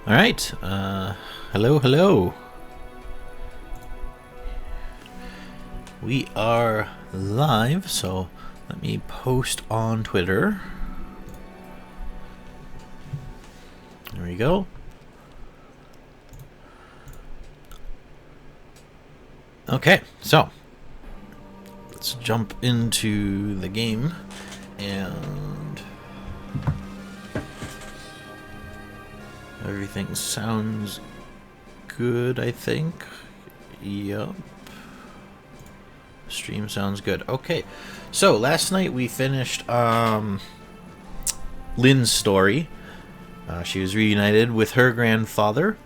All right. Hello, hello. We are live, so let me post on Twitter. There we go. Okay, so let's jump into the game and everything sounds good, I think. Yup. Stream sounds good. Okay, so last night we finished Lynn's story. She was reunited with her grandfather.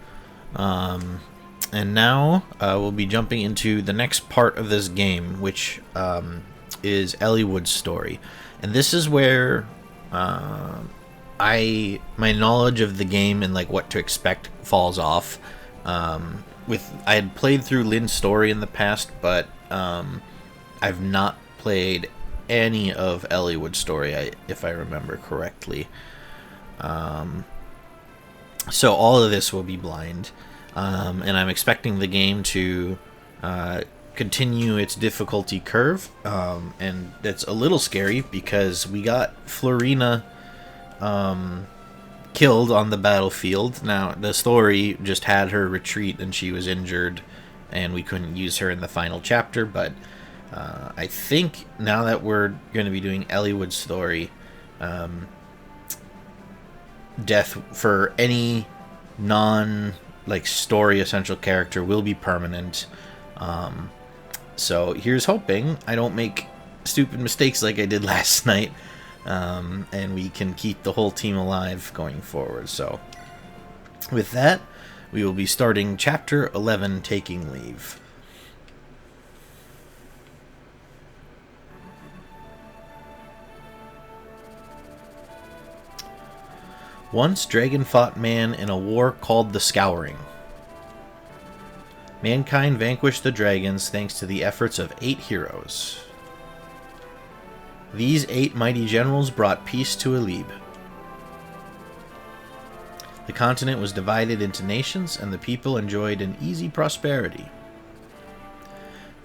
And now we'll be jumping into the next part of this game, which is Eliwood's story. And this is where my knowledge of the game and like what to expect falls off. I had played through Lynn's story in the past, but I've not played any of Eliwood's story, if I remember correctly. So all of this will be blind. And I'm expecting the game to continue its difficulty curve, and that's a little scary because we got Florina killed on the battlefield. Now, the story just had her retreat and she was injured, and we couldn't use her in the final chapter, but I think now that we're going to be doing Eliwood's story, death for any story essential character will be permanent. So here's hoping I don't make stupid mistakes like I did last night, and we can keep the whole team alive going forward. So with that, we will be starting chapter 11, Taking Leave. Once, Dragon fought man in a war called the Scouring. Mankind vanquished the dragons thanks to the efforts of 8 heroes. These 8 mighty generals brought peace to Eliwood. The continent was divided into nations, and the people enjoyed an easy prosperity.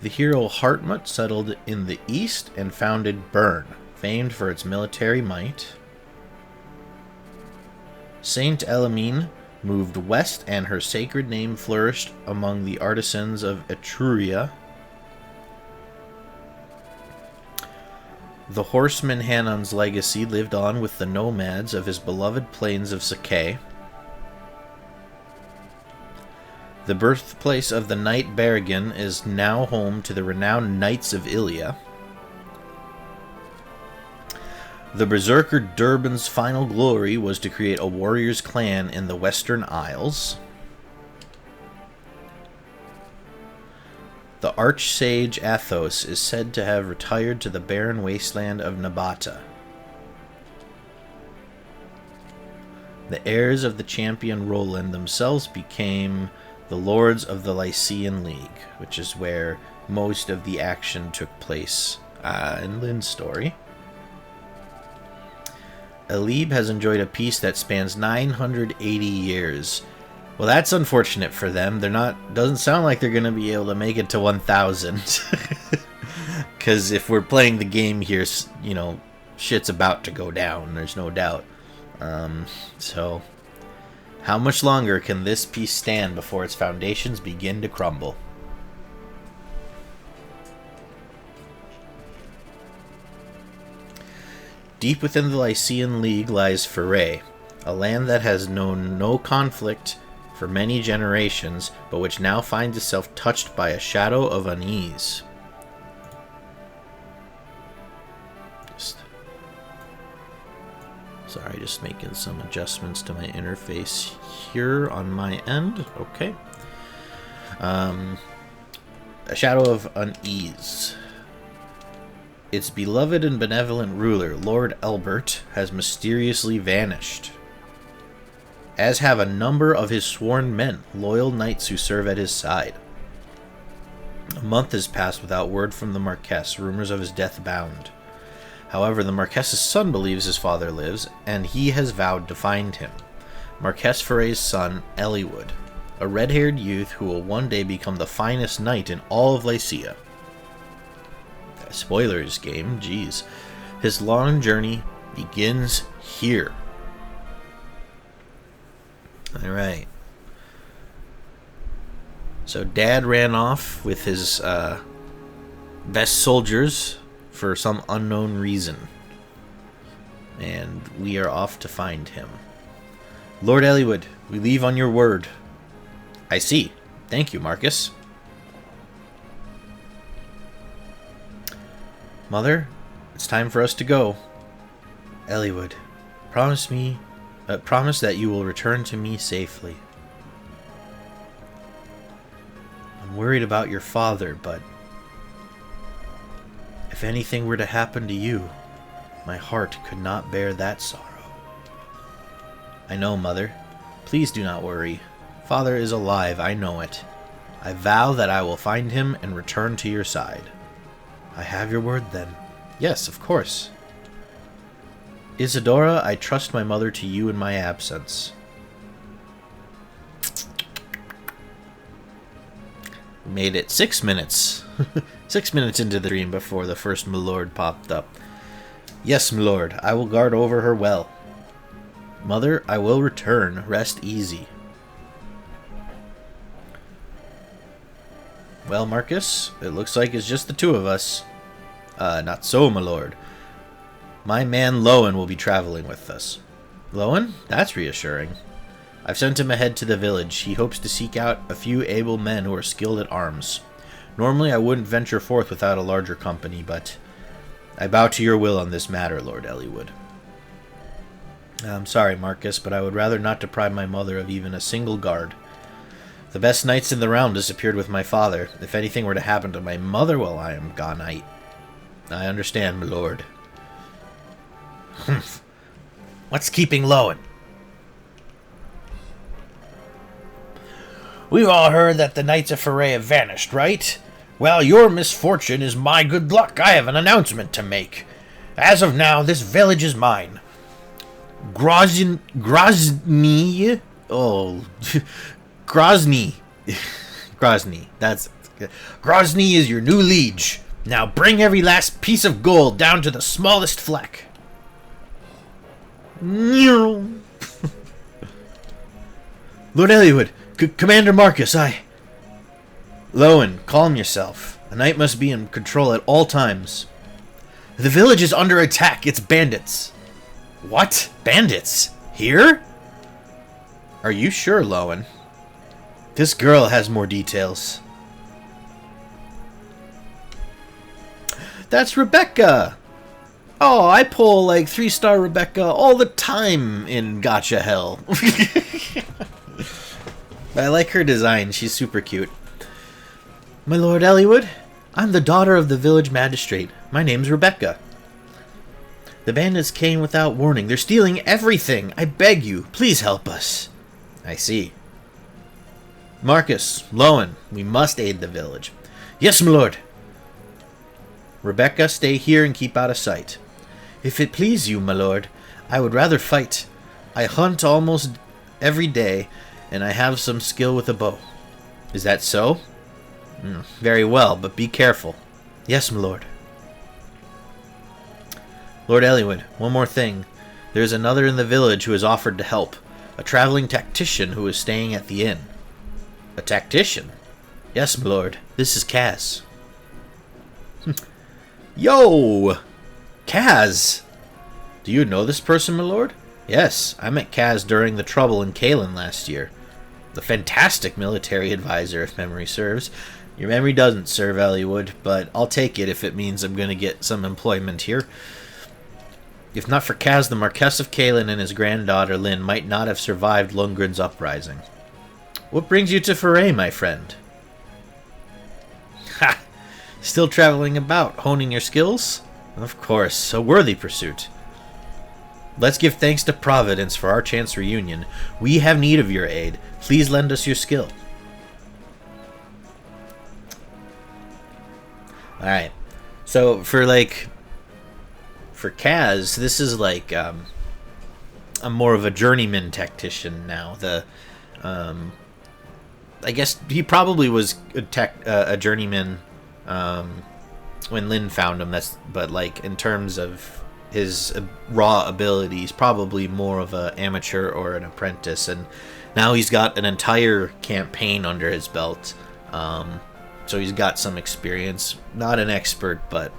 The hero Hartmut settled in the east and founded Bern, famed for its military might. Saint Elamine moved west, and her sacred name flourished among the artisans of Etruria. The horseman Hanan's legacy lived on with the nomads of his beloved plains of Sakai. The birthplace of the knight Berrigan is now home to the renowned Knights of Ilia. The berserker Durban's final glory was to create a warrior's clan in the Western Isles. The archsage Athos is said to have retired to the barren wasteland of Nabata. The heirs of the champion Roland themselves became the lords of the Lycian League, which is where most of the action took place in Lynn's story. Eliwood has enjoyed a peace that spans 980 years. Well, that's unfortunate for them. Doesn't sound like they're going to be able to make it to 1,000. Because if we're playing the game here, shit's about to go down, there's no doubt. So, how much longer can this peace stand before its foundations begin to crumble? Deep within the Lycian League lies Foray, a land that has known no conflict for many generations, but which now finds itself touched by a shadow of unease. Just making some adjustments to my interface here on my end. Okay. A shadow of unease. Its beloved and benevolent ruler, Lord Elbert, has mysteriously vanished, as have a number of his sworn men, loyal knights who serve at his side. A month has passed without word from the Marquess, rumors of his death abound. However, the Marquess's son believes his father lives, and he has vowed to find him. Marquess Ferre's son, Eliwood, a red-haired youth who will one day become the finest knight in all of Lycia. Spoilers, game, jeez. His long journey begins here. Alright. So Dad ran off with his best soldiers for some unknown reason. And we are off to find him. Lord Eliwood, we leave on your word. I see. Thank you, Marcus. Mother, it's time for us to go. Eliwood, promise that you will return to me safely. I'm worried about your father, but if anything were to happen to you, my heart could not bear that sorrow. I know, Mother. Please do not worry. Father is alive, I know it. I vow that I will find him and return to your side. I have your word, then. Yes, of course. Isadora, I trust my mother to you in my absence. We made it 6 minutes. 6 minutes into the dream before the first milord popped up. Yes, milord, I will guard over her well. Mother, I will return. Rest easy. Well, Marcus, it looks like it's just the two of us. Not so, my lord. My man Lowen will be traveling with us. Lowen? That's reassuring. I've sent him ahead to the village. He hopes to seek out a few able men who are skilled at arms. Normally I wouldn't venture forth without a larger company, but I bow to your will on this matter, Lord Eliwood. I'm sorry, Marcus, but I would rather not deprive my mother of even a single guard. The best knights in the realm disappeared with my father. If anything were to happen to my mother while I am gone, I understand, my lord. Humph. What's keeping Lowen? We've all heard that the Knights of Foray have vanished, right? Well, your misfortune is my good luck. I have an announcement to make. As of now, this village is mine. Grozny... Oh... Grozny. Grozny. That's... Grozny is your new liege. Now bring every last piece of gold down to the smallest fleck. Lord Eliwood, Commander Marcus, Lowen, calm yourself. The knight must be in control at all times. The village is under attack. It's bandits. What? Bandits? Here? Are you sure, Lowen? This girl has more details. That's Rebecca! Oh, I pull like 3-star Rebecca all the time in Gacha Hell. I like her design. She's super cute. My Lord Eliwood, I'm the daughter of the village magistrate. My name's Rebecca. The bandits came without warning. They're stealing everything. I beg you, please help us. I see. Marcus, Lowen, we must aid the village. Yes, my lord. Rebecca, stay here and keep out of sight. If it please you, my lord, I would rather fight. I hunt almost every day, and I have some skill with a bow. Is that so? Very well, but be careful. Yes, my lord. Lord Eliwood, one more thing. There is another in the village who has offered to help. A traveling tactician who is staying at the inn. A tactician? Yes, my lord. This is Kaz. Yo! Kaz! Do you know this person, my lord? Yes, I met Kaz during the trouble in Kalen last year. A fantastic military advisor, if memory serves. Your memory doesn't serve, Eliwood, but I'll take it if it means I'm going to get some employment here. If not for Kaz, the Marquess of Kalen and his granddaughter Lynn might not have survived Lundgren's uprising. What brings you to Foray, my friend? Ha! Still traveling about, honing your skills? Of course, a worthy pursuit. Let's give thanks to Providence for our chance reunion. We have need of your aid. Please lend us your skill. Alright. So, for Kaz, this is like, I'm more of a journeyman tactician now. I guess he probably was a journeyman when Lynn found him. But like in terms of his raw abilities, probably more of an amateur or an apprentice. And now he's got an entire campaign under his belt, so he's got some experience. Not an expert, but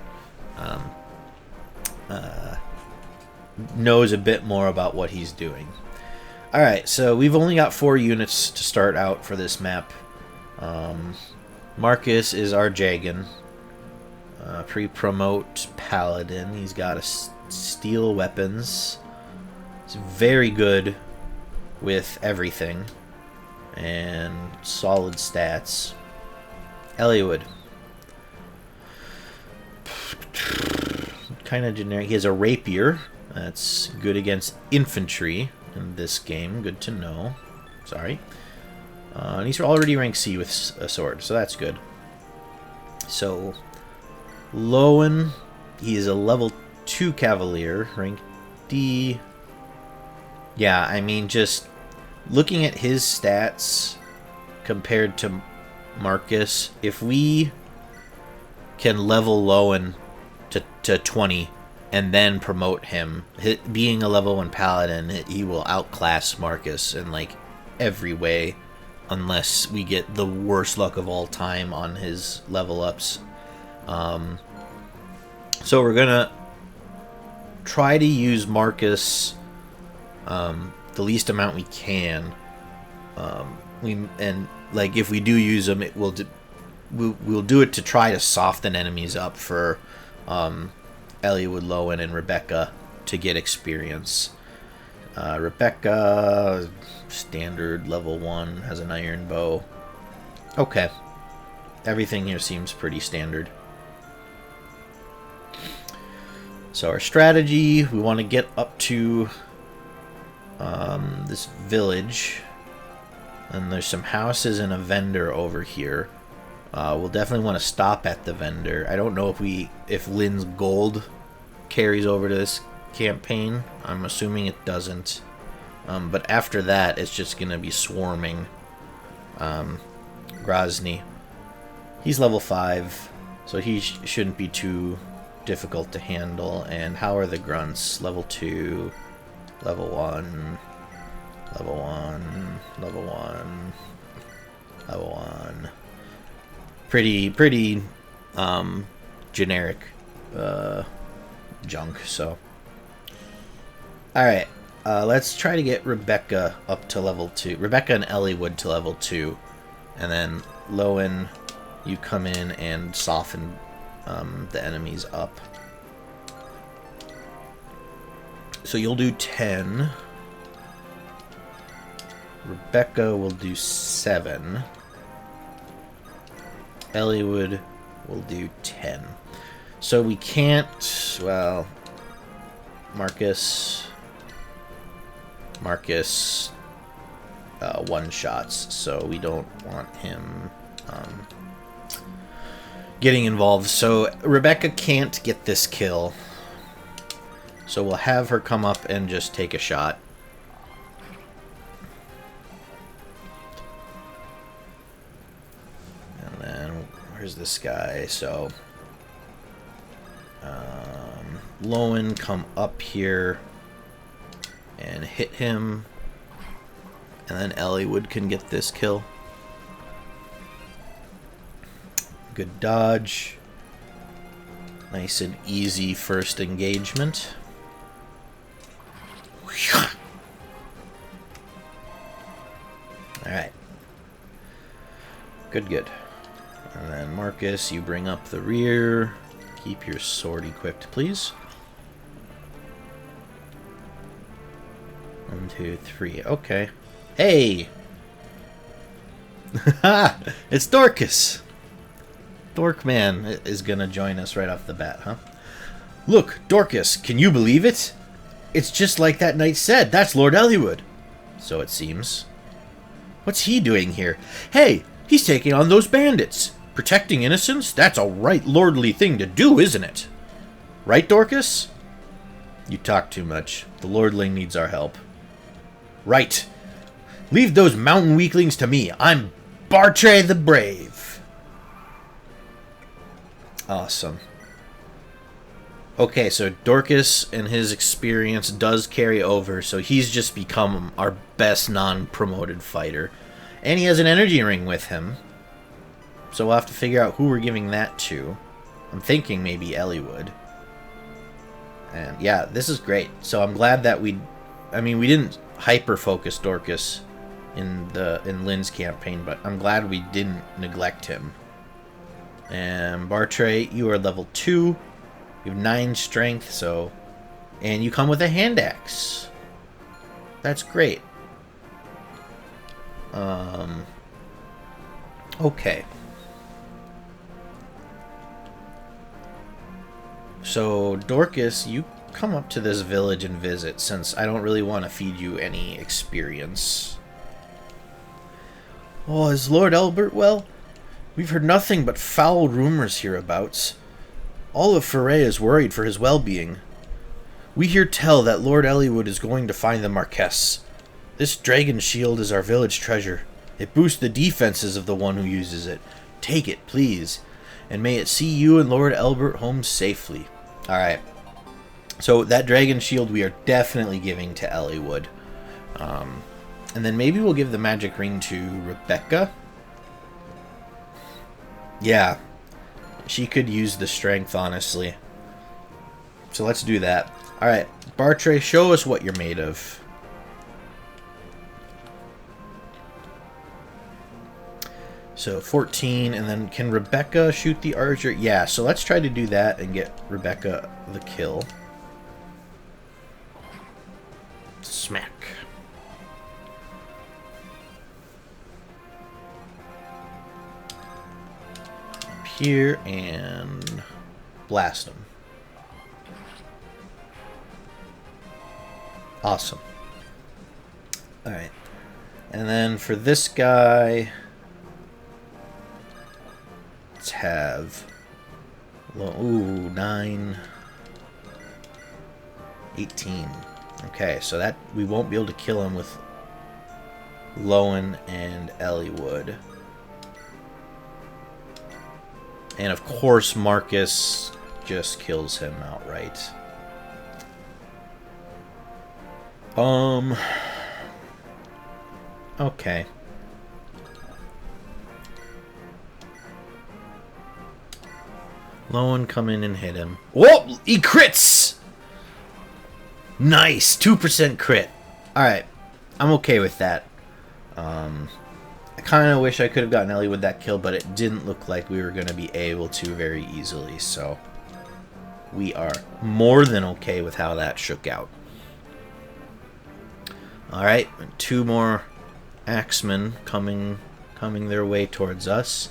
knows a bit more about what he's doing. Alright, so we've only got 4 units to start out for this map. Marcus is our Jagan. Pre-promote Paladin. He's got steel weapons. He's very good with everything. And solid stats. Eliwood. Kind of generic. He has a rapier. That's good against infantry in this game. Good to know. Sorry. And he's already rank C with a sword, so that's good. So, Lowen, he is a level 2 Cavalier, rank D. Yeah, I mean, just looking at his stats compared to Marcus, if we can level Lowen to 20 and then promote him, being a level 1 Paladin, he will outclass Marcus in like every way, unless we get the worst luck of all time on his level ups. So we're gonna try to use Marcus the least amount we can. Like if we do use him, we'll do it to try to soften enemies up for Eliwood, Lowen, and Rebecca to get experience. Rebecca, standard level 1, has an iron bow. Okay. Everything here seems pretty standard. So our strategy, we want to get up to this village. And there's some houses and a vendor over here. We'll definitely want to stop at the vendor. I don't know if Lynn's gold carries over to this campaign. I'm assuming it doesn't. But after that, it's just going to be swarming. Grozny. He's level 5, so he shouldn't be too difficult to handle. And how are the grunts? Level 2, level 1, level 1, level 1, level 1. Pretty generic junk, so. Alright, let's try to get Rebecca up to level 2. Rebecca and Eliwood to level 2. And then Lowen, you come in and soften the enemies up. So you'll do 10. Rebecca will do 7. Eliwood will do 10. So we can't, well, Marcus one-shots, so we don't want him getting involved. So Rebecca can't get this kill. So we'll have her come up and just take a shot. And then, where's this guy? So, Lowen, come up here and hit him. And then Eliwood can get this kill. Good dodge. Nice and easy first engagement. Alright. Good. And then Marcus, you bring up the rear. Keep your sword equipped, please. 1, 2, 3. Okay. Hey! It's Dorcas! Dorkman is gonna join us right off the bat, huh? Look, Dorcas, can you believe it? It's just like that knight said. That's Lord Eliwood. So it seems. What's he doing here? Hey, he's taking on those bandits. Protecting innocents? That's a right lordly thing to do, isn't it? Right, Dorcas? You talk too much. The lordling needs our help. Right. Leave those mountain weaklings to me. I'm Bartray the Brave. Awesome. Okay, so Dorcas and his experience does carry over, so he's just become our best non-promoted fighter. And he has an energy ring with him. So we'll have to figure out who we're giving that to. I'm thinking maybe Eliwood. And yeah, this is great. So I'm glad that we didn't hyper-focus Dorcas in Lynn's campaign, but I'm glad we didn't neglect him. And Bartray, you are level 2. You have 9 strength, so... And you come with a hand axe. That's great. Okay. So, Dorcas, you come up to this village and visit, since I don't really want to feed you any experience. Oh, is Lord Albert well? We've heard nothing but foul rumors hereabouts. All of Foray is worried for his well-being. We hear tell that Lord Eliwood is going to find the Marquess. This dragon shield is our village treasure. It boosts the defenses of the one who uses it. Take it, please. And may it see you and Lord Albert home safely. Alright. So that dragon shield we are definitely giving to Eliwood. And then maybe we'll give the magic ring to Rebecca. Yeah. She could use the strength, honestly. So let's do that. Alright, Bartray, show us what you're made of. So 14, and then can Rebecca shoot the archer? Yeah, so let's try to do that and get Rebecca the kill. Smack. Here and blast him. Awesome. Alright. And then for this guy, let's have... Ooh, 9... 18. Okay, so that we won't be able to kill him with Lowen and Eliwood. And of course, Marcus just kills him outright. Okay. Lowen, come in and hit him. Whoa! He crits! Nice! 2% crit. Alright. I'm okay with that. I kind of wish I could have gotten Ellie with that kill, but it didn't look like we were going to be able to very easily, so we are more than okay with how that shook out. Alright, 2 more axemen coming their way towards us.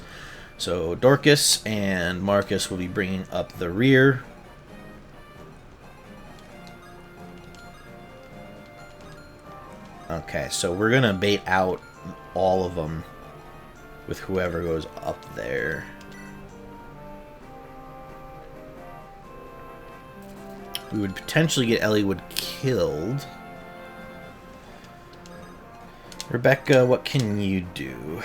So Dorcas and Marcus will be bringing up the rear. Okay, so we're going to bait out all of them with whoever goes up there. We would potentially get Eliwood killed. Rebecca, what can you do?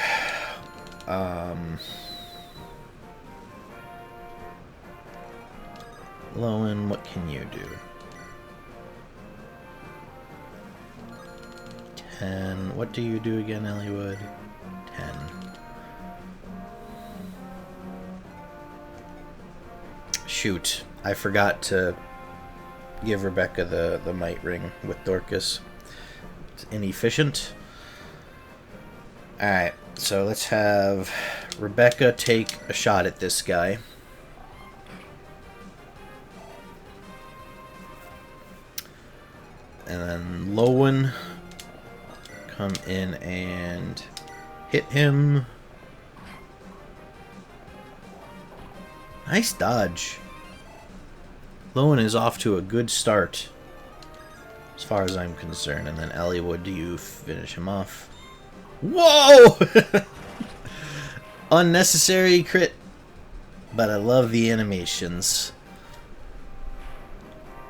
Lowen, what can you do? 10. What do you do again, Eliwood? 10. Shoot. I forgot to give Rebecca the might ring with Dorcas. It's inefficient. Alright, so let's have Rebecca take a shot at this guy. And then Lowen, come in and hit him. Nice dodge. Lowen is off to a good start, as far as I'm concerned. And then Eliwood, do you finish him off? Whoa! Unnecessary crit, but I love the animations.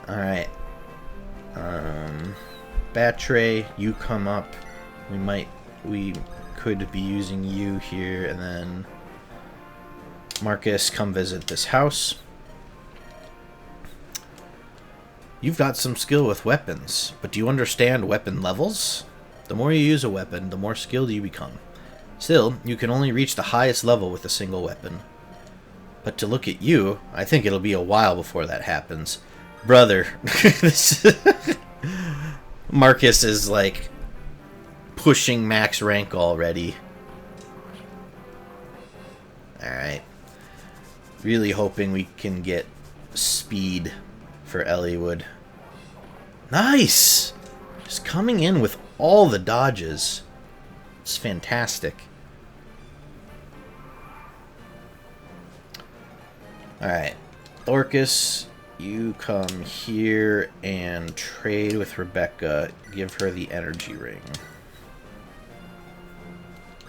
Alright. Batray, you come up. We could be using you here, and then Marcus, come visit this house. You've got some skill with weapons, but do you understand weapon levels? The more you use a weapon, the more skilled you become. Still, you can only reach the highest level with a single weapon. But to look at you, I think it'll be a while before that happens. Brother. Marcus is like pushing max rank already. Alright. Really hoping we can get speed for Eliwood. Nice! Just coming in with all the dodges. It's fantastic. Alright. Orcus, you come here and trade with Rebecca. Give her the energy ring.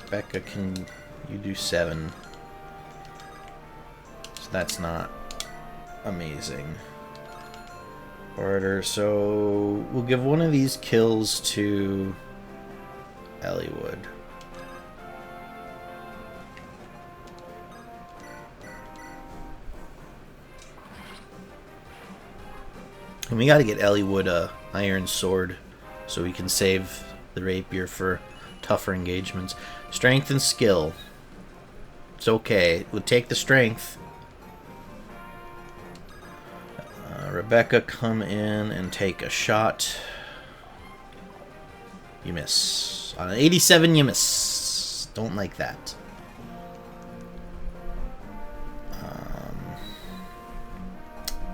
Rebecca, can you do 7? So that's not amazing. Order, so we'll give one of these kills to Eliwood. And we gotta get Eliwood a iron sword so we can save the rapier for tougher engagements. Strength and skill. It's okay. We'll take the strength. Rebecca, come in and take a shot. You miss. On an 87, you miss. Don't like that.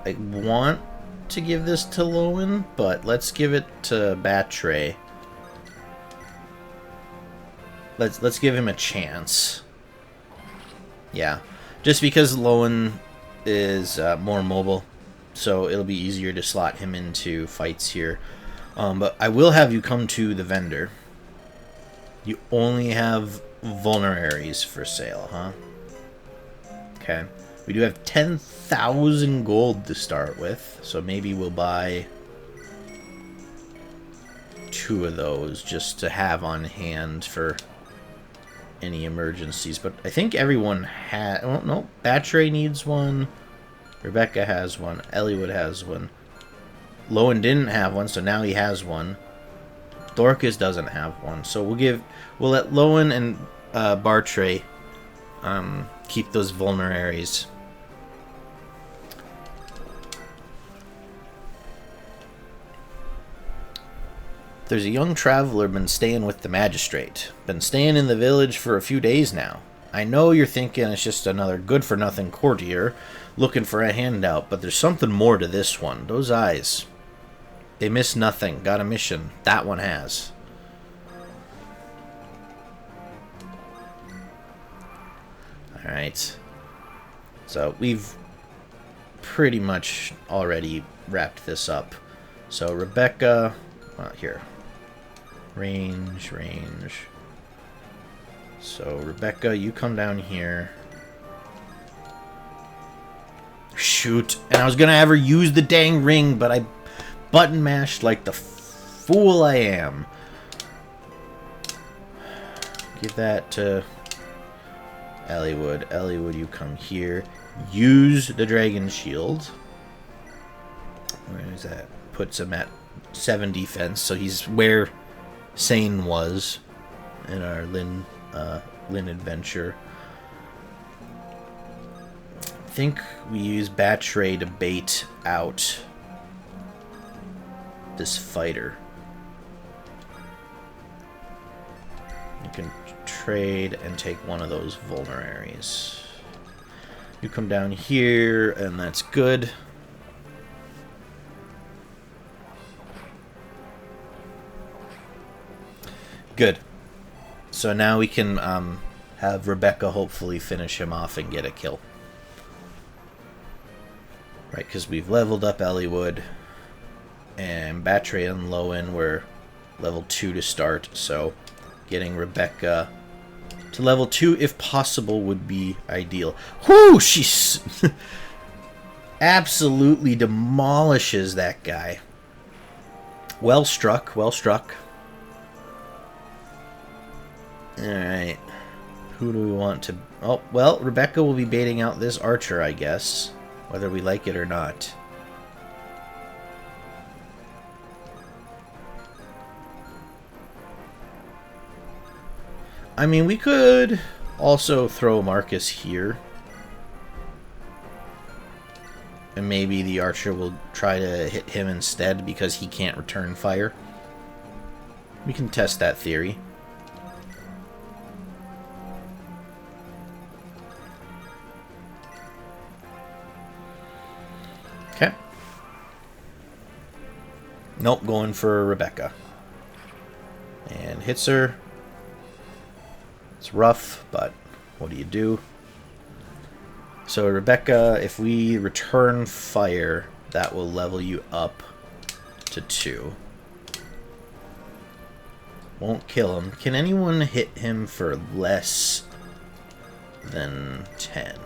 I want to give this to Lowen, but let's give it to Batray. Let's give him a chance. Yeah, just because Lowen is more mobile, so it'll be easier to slot him into fights here. But I will have you come to the vendor. You only have vulneraries for sale, huh? Okay. We do have 10,000 gold to start with, so maybe we'll buy 2 of those just to have on hand for any emergencies. But I think everyone had... Oh, no. Batray needs one. Rebecca has one. Eliwood has one. Lowen didn't have one, so now he has one. Dorcas doesn't have one, so we'll let Lowen and Bartray keep those vulneraries. There's a young traveler been staying with the magistrate. Been staying in the village for a few days now. I know you're thinking it's just another good-for-nothing courtier looking for a handout, but there's something more to this one. Those eyes. They miss nothing. Got a mission. That one has. Alright. So we've pretty much already wrapped this up. So Rebecca... Well, here. Range. So Rebecca, you come down here. Shoot. And I was going to have her use the dang ring, but I button mashed like the fool I am. Give that to Eliwood. Eliwood, you come here. Use the dragon shield. Where is that? Puts him at 7 defense, so he's where Sane was in our Lynn adventure. I think we use Batray to bait out this fighter. You can trade and take one of those vulneraries. You come down here, and that's good. Good. So now we can have Rebecca hopefully finish him off and get a kill. Right, because we've leveled up Eliwood. And Batray and Lowen were level 2 to start. So getting Rebecca to level 2, if possible, would be ideal. Whoo! She's absolutely demolishes that guy. Well struck, well struck. Alright. Who do we want to... Oh, well, Rebecca will be baiting out this archer, I guess. Whether we like it or not. I mean, we could also throw Marcus here. And maybe the archer will try to hit him instead because he can't return fire. We can test that theory. Okay. Nope, going for Rebecca. And hits her. It's rough, but what do you do? So Rebecca, if we return fire, that will level you up to 2. Won't kill him. Can anyone hit him for less than 10?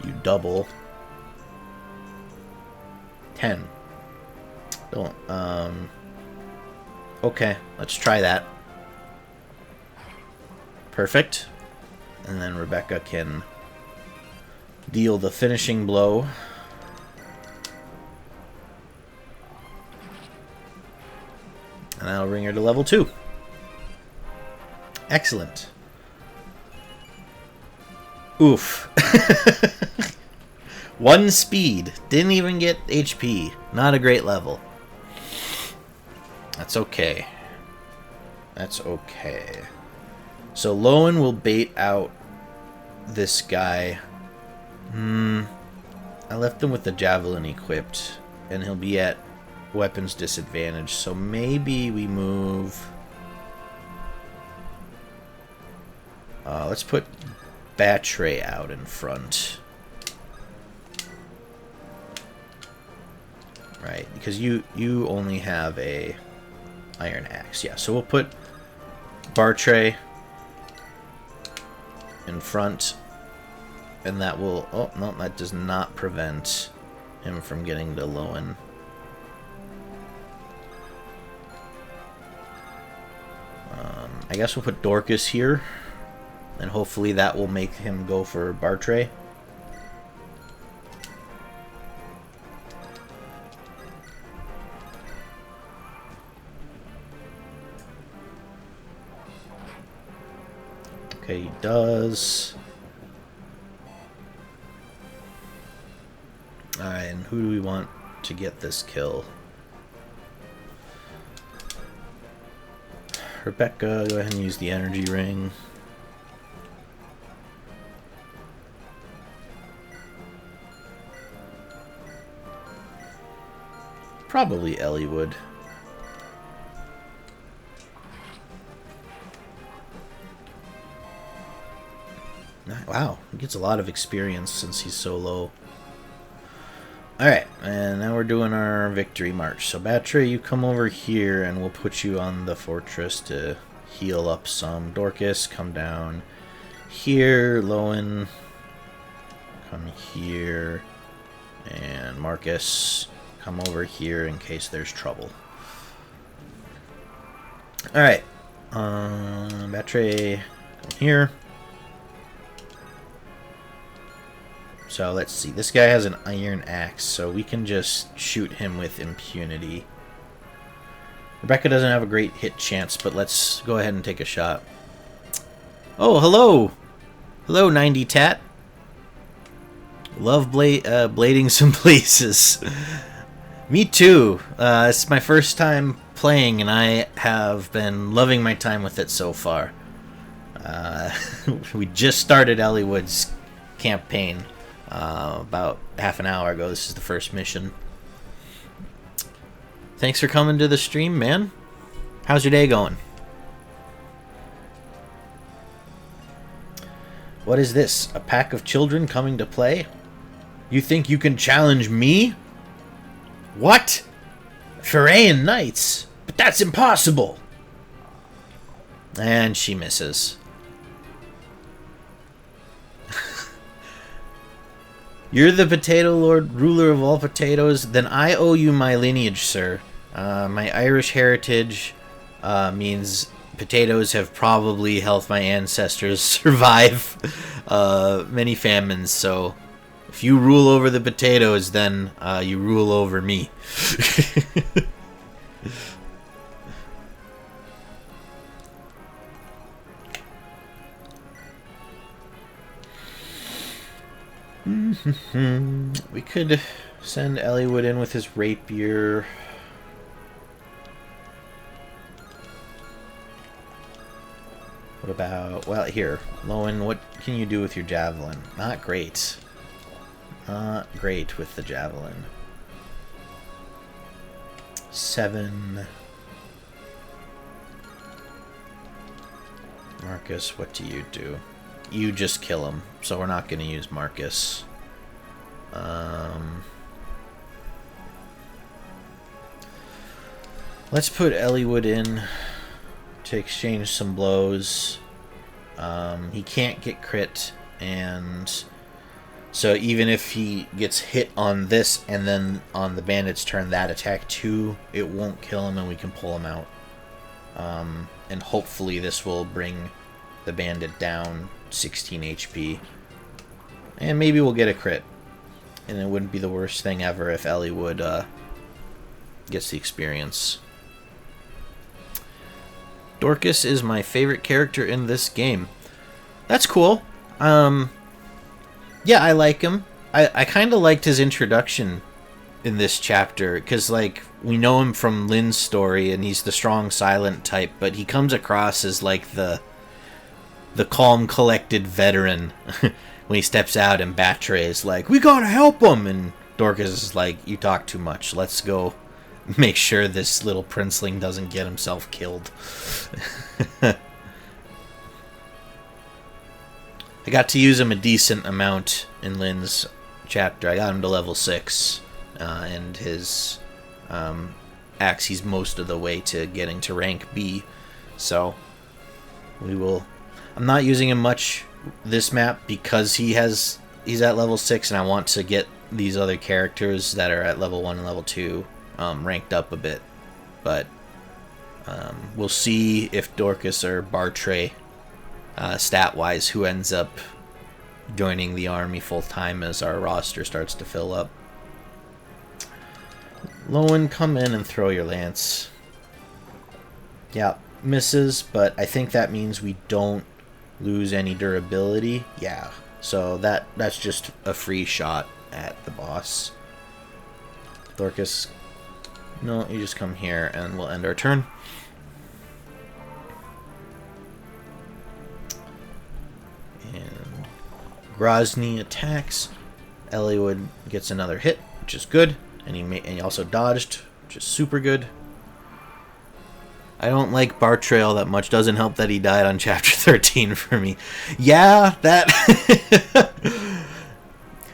You double. 10. Don't, okay, let's try that. Perfect. And then Rebecca can deal the finishing blow. And that'll bring her to level 2. Excellent. Oof. 1 speed. Didn't even get HP. Not a great level. That's okay. That's okay. So Lowen will bait out this guy. I left him with the javelin equipped, and he'll be at weapons disadvantage. So maybe we move. Let's put Batray out in front. Right, because you only have a iron axe. Yeah, so we'll put Bartray in front, and that will... Oh, no, that does not prevent him from getting to Lowen. I guess we'll put Dorcas here, and hopefully that will make him go for Bartray. Okay, he does. Alright, and who do we want to get this kill? Rebecca, go ahead and use the energy ring. Probably Eliwood. Wow, he gets a lot of experience since he's so low. Alright, and now we're doing our victory march. So Batray, you come over here and we'll put you on the fortress to heal up some. Dorcas, come down here. Lowen, come here. And Marcus, come over here in case there's trouble. Alright, Batray, come here. So let's see, this guy has an iron axe, so we can just shoot him with impunity. Rebecca doesn't have a great hit chance, but let's go ahead and take a shot. Oh, hello! Hello, 90 Tat. Love blading some places. Me too. It's my first time playing, and I have been loving my time with it so far. We just started Eliwood's campaign. About half an hour ago. This is the first mission. Thanks for coming to the stream, man. How's your day going? What is this? A pack of children coming to play? You think you can challenge me? What? Ferayan Knights? But that's impossible! And she misses. You're the potato lord, ruler of all potatoes. Then I owe you my lineage, sir. My Irish heritage means potatoes have probably helped my ancestors survive many famines. So if you rule over the potatoes, then you rule over me. We could send Eliwood in with his rapier. What about... Well, here. Lowen, what can you do with your javelin? Not great. Not great with the javelin. 7. Marcus, what do you do? You just kill him, so we're not going to use Marcus. Let's put Eliwood in to exchange some blows. He can't get crit, and so even if he gets hit on this and then on the bandit's turn that attack too, it won't kill him and we can pull him out. And hopefully this will bring the bandit down 16 HP. And maybe we'll get a crit. And it wouldn't be the worst thing ever if Eliwood gets the experience. Dorcas is my favorite character in this game. That's cool. Yeah, I like him. I kind of liked his introduction in this chapter, because, like, we know him from Lynn's story, and he's the strong, silent type, but he comes across as, like, the calm, collected veteran when he steps out, and Batre is like, we gotta help him, and Dorcas is like, you talk too much, let's go make sure this little princeling doesn't get himself killed. I got to use him a decent amount in Lynn's chapter. I got him to level 6, and his axe, he's most of the way to getting to rank B, so we will... I'm not using him much this map because he's at level 6, and I want to get these other characters that are at level 1 and level 2 ranked up a bit. But we'll see if Dorcas or Bartray, stat-wise, who ends up joining the army full-time as our roster starts to fill up. Lowen, come in and throw your lance. Yeah, misses, but I think that means we don't lose any durability. Yeah, so that's just a free shot at the boss. Dorcas, no, you just come here and we'll end our turn. And Grozny attacks. Eliwood gets another hit, which is good, and he also dodged, which is super good. I don't like Bartray all that much. Doesn't help that he died on chapter 13 for me. Yeah, that...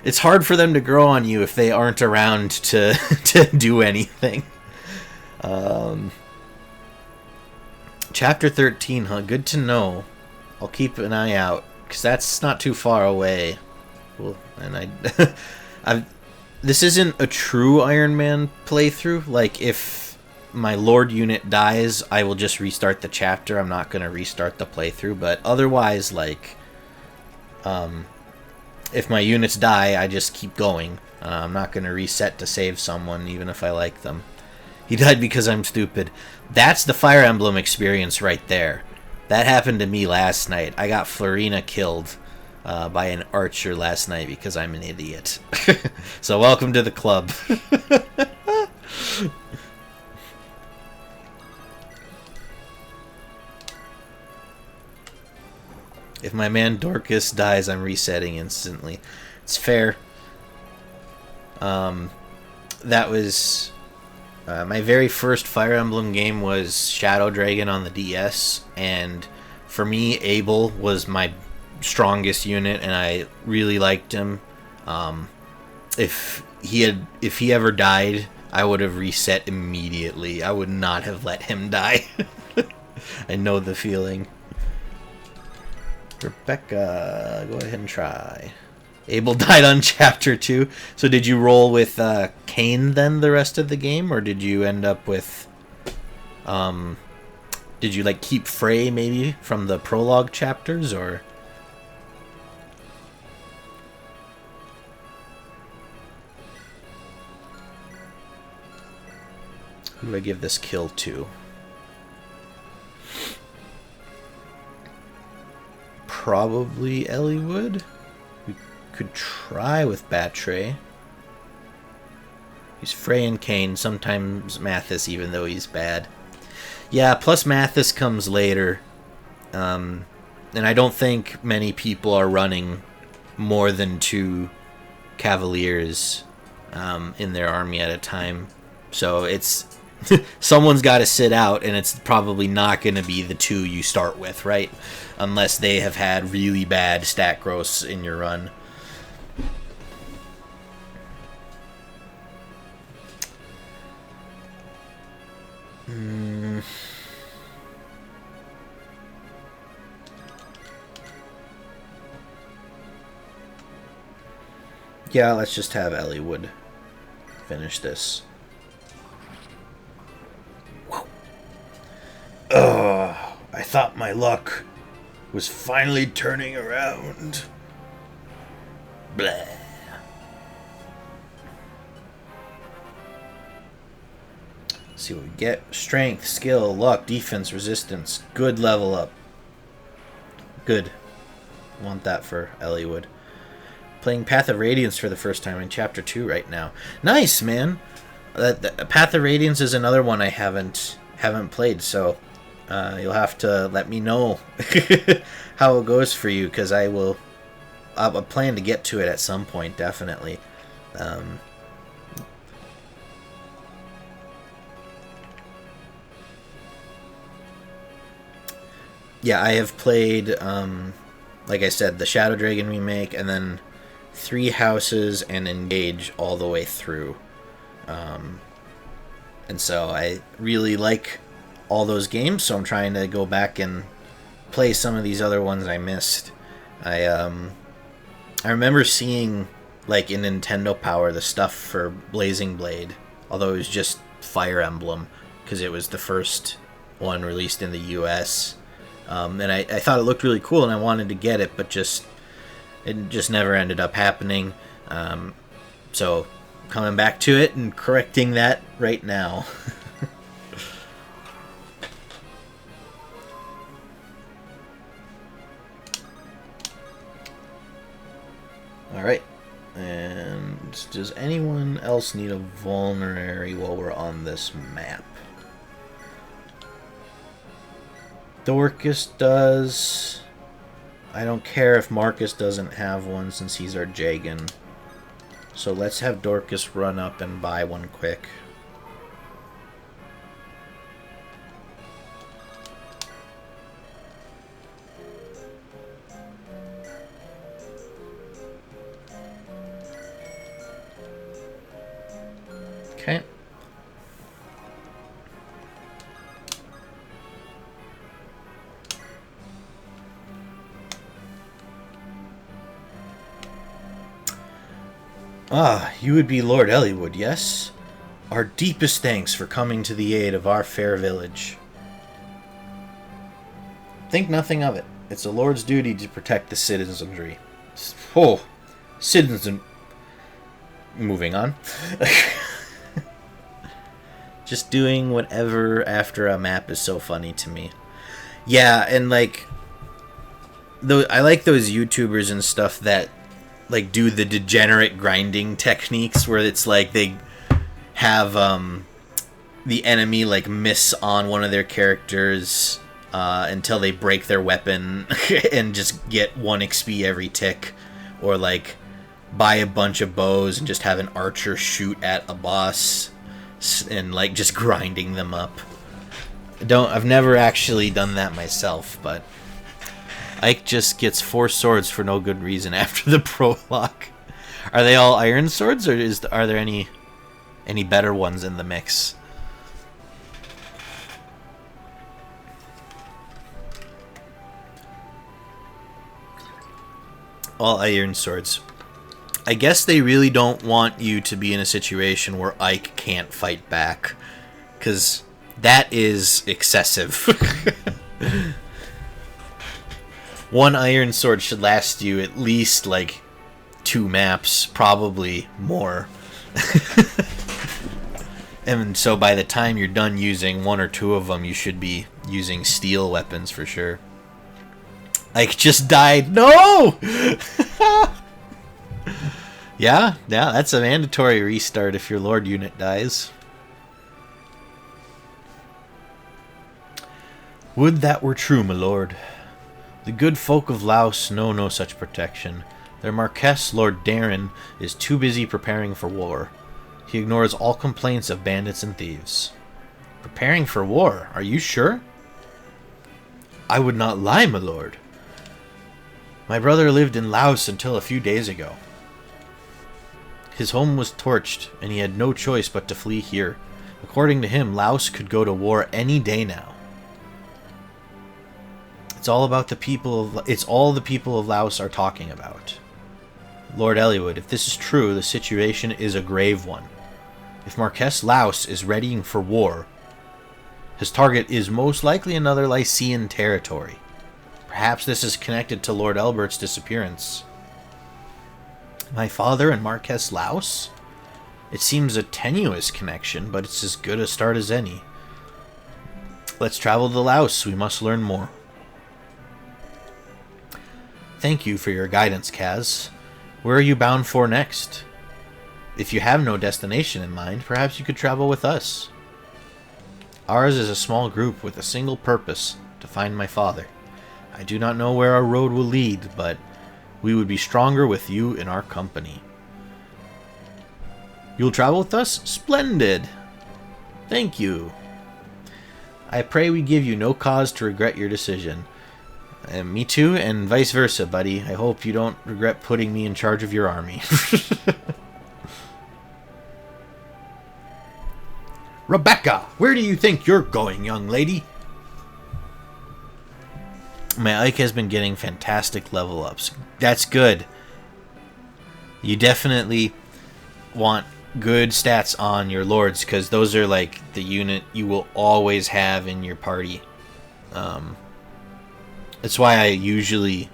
It's hard for them to grow on you if they aren't around to do anything. Chapter 13, huh? Good to know. I'll keep an eye out, because that's not too far away. Cool. And this isn't a true Iron Man playthrough. Like, if my Lord unit dies, I will just restart the chapter. I'm not going to restart the playthrough, but otherwise, like, if my units die, I just keep going. I'm not going to reset to save someone, even if I like them. He died because I'm stupid. That's the Fire Emblem experience right there. That happened to me last night. I got Florina killed by an archer last night because I'm an idiot. So welcome to the club. If my man Dorcas dies, I'm resetting instantly. It's fair. That was... my very first Fire Emblem game was Shadow Dragon on the DS, and for me, Abel was my strongest unit, and I really liked him. If he ever died, I would have reset immediately. I would not have let him die. I know the feeling. Rebecca, go ahead and try. Abel died on chapter 2. So did you roll with Cain then the rest of the game, or did you end up with did you like keep Frey maybe from the prologue chapters, or who do I give this kill to? Probably Eliwood. We could try with Batray. He's Frey and Cain, sometimes Mathis, even though he's bad. Yeah, plus Mathis comes later. And I don't think many people are running more than 2 Cavaliers in their army at a time. So it's someone's got to sit out, and it's probably not going to be the 2 you start with, right? Unless they have had really bad stat growths in your run. Yeah, let's just have Eliwood finish this. Whoa. I thought my luck was finally turning around. Blah. Let's see what we get. Strength, skill, luck, defense, resistance. Good level up. Good. Want that for Eliwood. Playing Path of Radiance for the first time in Chapter 2 right now. Nice, man! Path of Radiance is another one I haven't played, so you'll have to let me know how it goes for you, because I'll plan to get to it at some point, definitely. Yeah, I have played, like I said, the Shadow Dragon remake, and then 3 Houses and Engage all the way through. And so I really like all those games, so I'm trying to go back and play some of these other ones I missed. I remember seeing, like, in Nintendo Power, the stuff for Blazing Blade, although it was just Fire Emblem, because it was the first one released in the US. And I thought it looked really cool, and I wanted to get it, but it just never ended up happening. So coming back to it and correcting that right now. Alright. And does anyone else need a vulnerary while we're on this map? Dorcas does. I don't care if Marcus doesn't have one since he's our Jagan. So let's have Dorcas run up and buy one quick. Okay. Ah, you would be Lord Eliwood, yes? Our deepest thanks for coming to the aid of our fair village. Think nothing of it. It's a lord's duty to protect the citizenry. Oh, citizen... Moving on. Just doing whatever after a map is so funny to me. Yeah, and like... I like those YouTubers and stuff that like do the degenerate grinding techniques where it's like they have the enemy like miss on one of their characters until they break their weapon and just get 1 XP every tick, or like buy a bunch of bows and just have an archer shoot at a boss and like just grinding them up. I've never actually done that myself, but Ike just gets 4 swords for no good reason after the prologue. Are they all iron swords, or are there any better ones in the mix? All iron swords. I guess they really don't want you to be in a situation where Ike can't fight back, because that is excessive. One iron sword should last you at least, like, 2 maps, probably more. And so by the time you're done using 1 or 2 of them, you should be using steel weapons for sure. Ike just died. No! Yeah, that's a mandatory restart if your Lord unit dies. Would that were true, my lord. The good folk of Laos know no such protection. Their Marquess, Lord Darren, is too busy preparing for war. He ignores all complaints of bandits and thieves. Preparing for war? Are you sure? I would not lie, my lord. My brother lived in Laos until a few days ago. His home was torched, and he had no choice but to flee here. According to him, Laos could go to war any day now. It's all the people of Laos are talking about. Lord Eliwood, if this is true, the situation is a grave one. If Marquess Laos is readying for war, his target is most likely another Lycian territory. Perhaps this is connected to Lord Elbert's disappearance. My father and Marquess Laos? It seems a tenuous connection, but it's as good a start as any. Let's travel to Laos. We must learn more. Thank you for your guidance, Kaz. Where are you bound for next? If you have no destination in mind, perhaps you could travel with us. Ours is a small group with a single purpose, to find my father. I do not know where our road will lead, but we would be stronger with you in our company. You'll travel with us? Splendid! Thank you. I pray we give you no cause to regret your decision. Me too, and vice versa, buddy. I hope you don't regret putting me in charge of your army. Rebecca, where do you think you're going, young lady? My Ike has been getting fantastic level ups. That's good. You definitely want good stats on your lords, because those are like the unit you will always have in your party. That's why I usually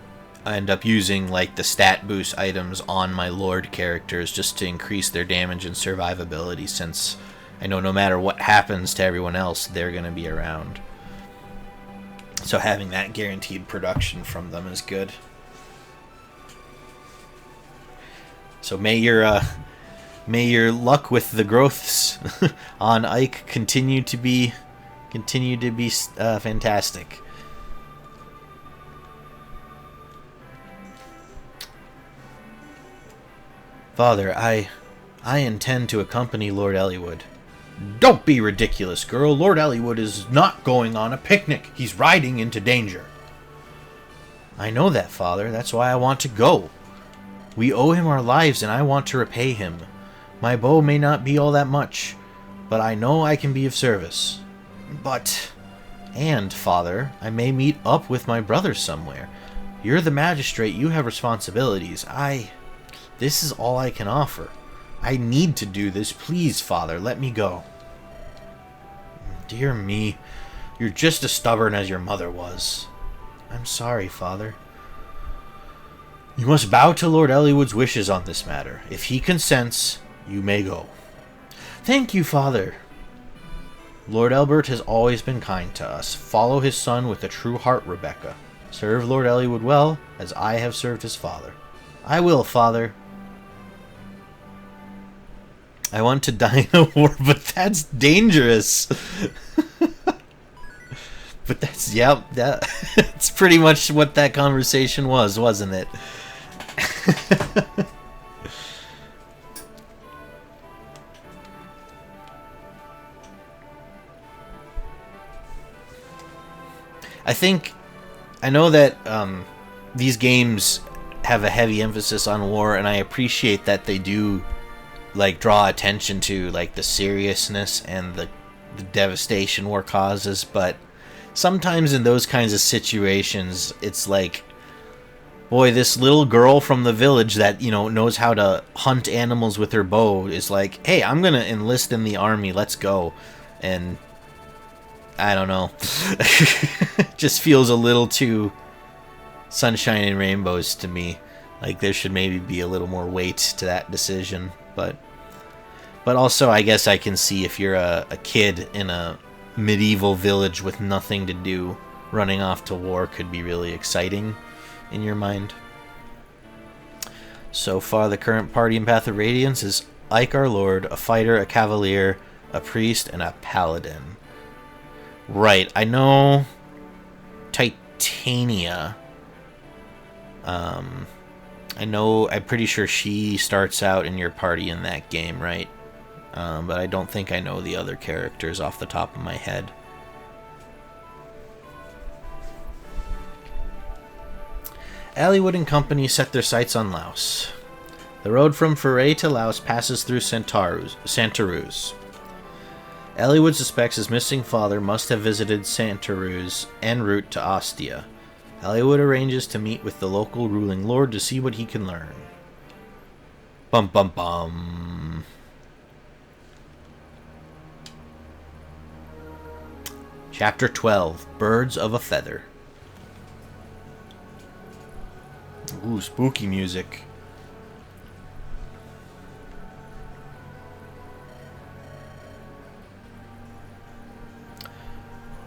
end up using like the stat boost items on my lord characters, just to increase their damage and survivability, since I know no matter what happens to everyone else, they're going to be around. So having that guaranteed production from them is good. So may your luck with the growths on Ike continue to be fantastic. Father, I intend to accompany Lord Eliwood. Don't be ridiculous, girl. Lord Eliwood is not going on a picnic. He's riding into danger. I know that, Father. That's why I want to go. We owe him our lives, and I want to repay him. My bow may not be all that much, but I know I can be of service. And, Father, I may meet up with my brother somewhere. You're the magistrate. You have responsibilities. This is all I can offer. I need to do this. Please, Father, let me go. Dear me, you're just as stubborn as your mother was. I'm sorry, Father. You must bow to Lord Eliwood's wishes on this matter. If he consents, you may go. Thank you, Father. Lord Elbert has always been kind to us. Follow his son with a true heart, Rebecca. Serve Lord Eliwood well, as I have served his father. I will, Father. I want to die in a war, but that's dangerous. But that's pretty much what that conversation was, wasn't it? I know that these games have a heavy emphasis on war, and I appreciate that they do like draw attention to like the seriousness and the devastation war causes, but sometimes in those kinds of situations it's like Boy, this little girl from the village that, you know, knows how to hunt animals with her bow is like, hey, I'm gonna enlist in the army, let's go. And I don't know. Just feels a little too sunshine and rainbows to me. Like there should maybe be a little more weight to that decision. But also I guess I can see if you're a kid in a medieval village with nothing to do, running off to war could be really exciting in your mind. So far, the current party in Path of Radiance is Ike our Lord, a fighter, a cavalier, a priest, and a paladin. Right, I know Titania. I'm pretty sure she starts out in your party in that game, right? But I don't think I know the other characters off the top of my head. Eliwood and company set their sights on Laos. The road from Foray to Laos passes through Santaruz. Eliwood suspects his missing father must have visited Santaruz en route to Ostia. Eliwood arranges to meet with the local ruling lord to see what he can learn. Bum bum bum. Chapter 12, Birds of a Feather. Ooh, spooky music.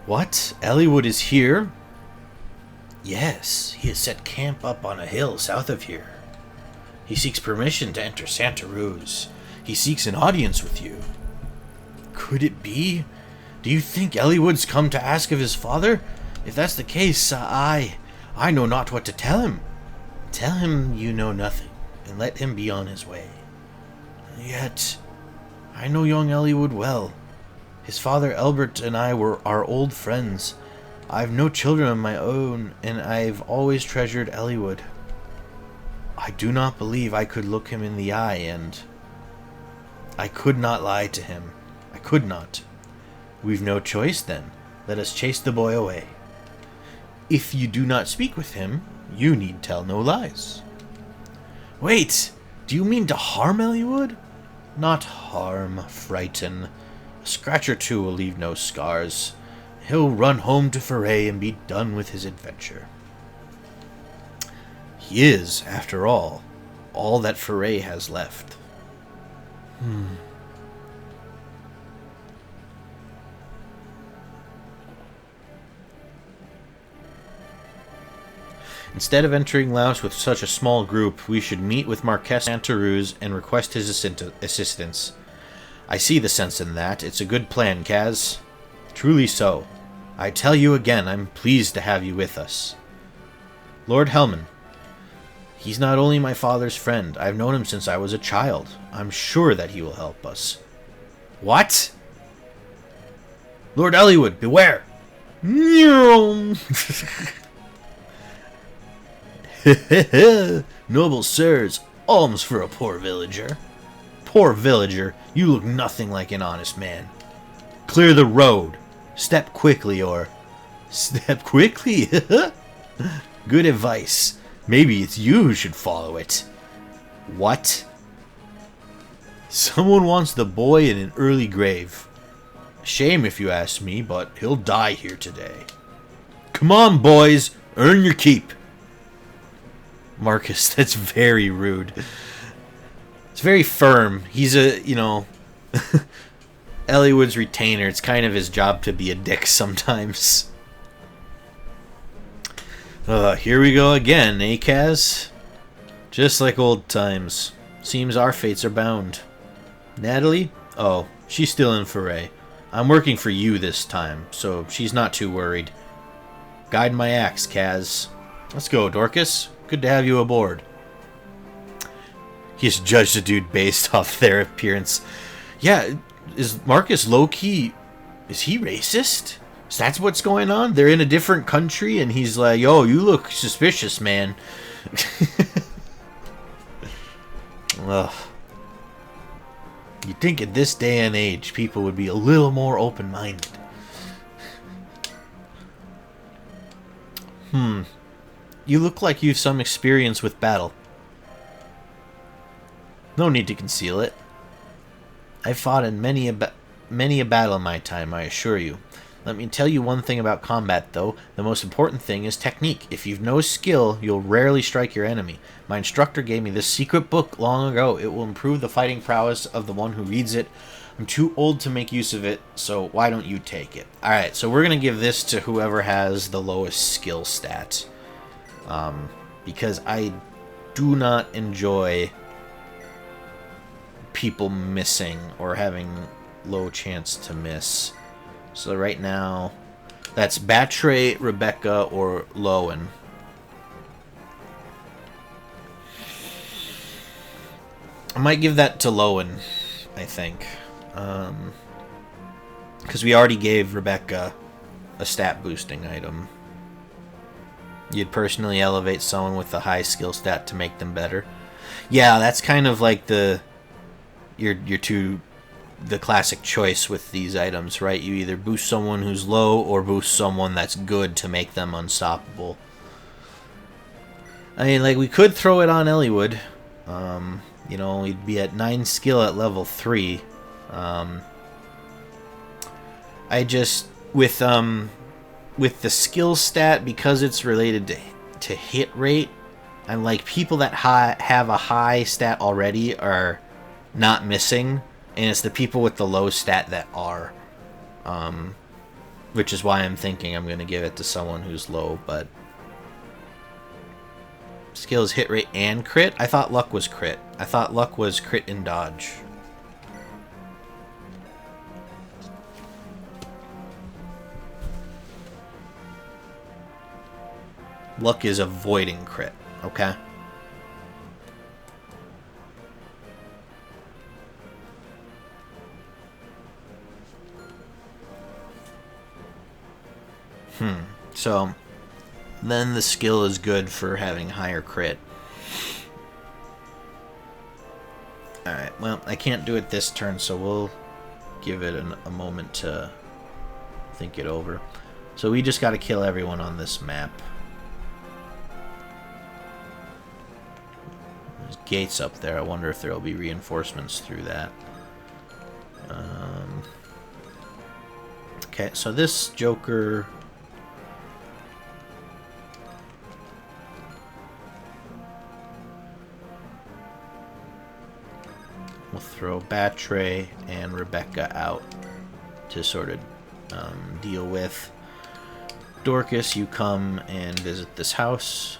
What? Eliwood is here? Yes, he has set camp up on a hill south of here. He seeks permission to enter Santaruz. He seeks an audience with you. Could it be? Do you think Eliwood's come to ask of his father? If that's the case, I know not what to tell him. Tell him you know nothing, and let him be on his way. Yet, I know young Eliwood well. His father Albert and I are old friends. I've no children of my own, and I've always treasured Eliwood. I do not believe I could look him in the eye, and I could not lie to him. I could not. We've no choice, then. Let us chase the boy away. If you do not speak with him, you need tell no lies. Wait! Do you mean to harm Eliwood? Not harm, frighten. A scratch or two will leave no scars. He'll run home to Foray and be done with his adventure. He is, after all that Foray has left. Instead of entering Laos with such a small group, we should meet with Marquess Santaruz and request his assistance. I see the sense in that. It's a good plan, Kaz. Truly so. I tell you again, I'm pleased to have you with us. Lord Helman. He's not only my father's friend. I've known him since I was a child. I'm sure that he will help us. What? Lord Eliwood, beware! Noble sirs, alms for a poor villager. Poor villager, you look nothing like an honest man. Clear the road. Step quickly, or... Step quickly? Good advice. Maybe it's you who should follow it. What? Someone wants the boy in an early grave. Shame if you ask me, but he'll die here today. Come on, boys. Earn your keep. Marcus, that's very rude. It's very firm. He's a, Eliwood's retainer. It's kind of his job to be a dick sometimes. Here we go again, eh, Kaz? Just like old times. Seems our fates are bound. Natalie? Oh, she's still in Foray. I'm working for you this time, so she's not too worried. Guide my axe, Kaz. Let's go, Dorcas. Good to have you aboard. He's judged a dude based off their appearance. Yeah, is Marcus low-key... Is he racist? Is that what's going on? They're in a different country, and he's like, yo, you look suspicious, man. Ugh. You'd think at this day and age, people would be a little more open-minded. You look like you've some experience with battle. No need to conceal it. I've fought in many a battle in my time, I assure you. Let me tell you one thing about combat, though. The most important thing is technique. If you've no skill, you'll rarely strike your enemy. My instructor gave me this secret book long ago. It will improve the fighting prowess of the one who reads it. I'm too old to make use of it, so why don't you take it? Alright, so we're going to give this to whoever has the lowest skill stat. Because I do not enjoy people missing or having low chance to miss. So right now, that's Batre, Rebecca, or Lowen. I might give that to Lowen, I think. Because we already gave Rebecca a stat boosting item. You'd personally elevate someone with a high skill stat to make them better. Yeah, that's kind of like the classic choice with these items, right? You either boost someone who's low or boost someone that's good to make them unstoppable. I mean, like, we could throw it on Eliwood. You know, he'd be at 9 skill at level 3. I just, with the skill stat, because it's related to hit rate, I'm like, people that have a high stat already are not missing. And it's the people with the low stat that are. Which is why I'm thinking I'm going to give it to someone who's low, but... Skills, hit rate, and crit? I thought luck was crit. I thought luck was crit and dodge. Luck is avoiding crit, okay? So, then the skill is good for having higher crit. Alright, well, I can't do it this turn, so we'll give it a moment to think it over. So we just gotta kill everyone on this map. There's gates up there. I wonder if there will be reinforcements through that. Okay, so this Joker... We'll throw Batre and Rebecca out to sort of deal with. Dorcas, you come and visit this house.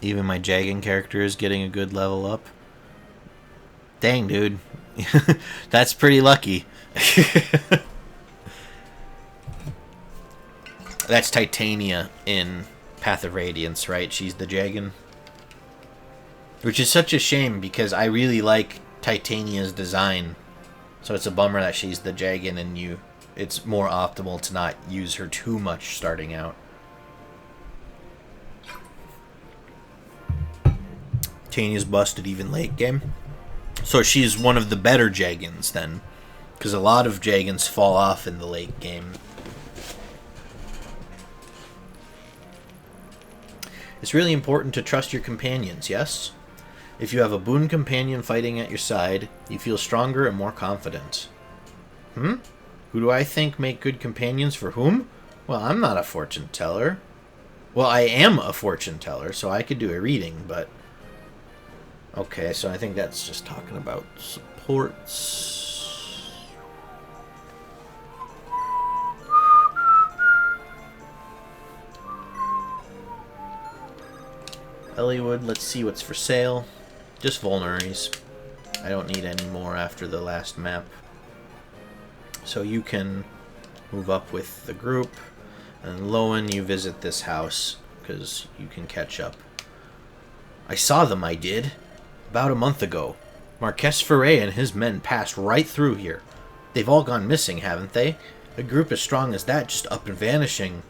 Even my Jagging character is getting a good level up. Dang, dude. That's pretty lucky. That's Titania in Path of Radiance, right? She's the Jaggin. Which is such a shame, because I really like Titania's design. So it's a bummer that she's the Jaggin, and it's more optimal to not use her too much starting out. Titania's busted even late game. So she's one of the better Jaggins then. Because a lot of Jaggins fall off in the late game. It's really important to trust your companions, yes? If you have a boon companion fighting at your side, you feel stronger and more confident. Who do I think make good companions for whom? Well, I'm not a fortune teller. Well, I am a fortune teller, so I could do a reading, but... Okay, so I think that's just talking about supports. Eliwood, let's see what's for sale. Just vulneraries. I don't need any more after the last map. So you can move up with the group. And Lowen, you visit this house, because you can catch up. I saw them, I did. About a month ago. Marquess Ferret and his men passed right through here. They've all gone missing, haven't they? A group as strong as that just up and vanishing.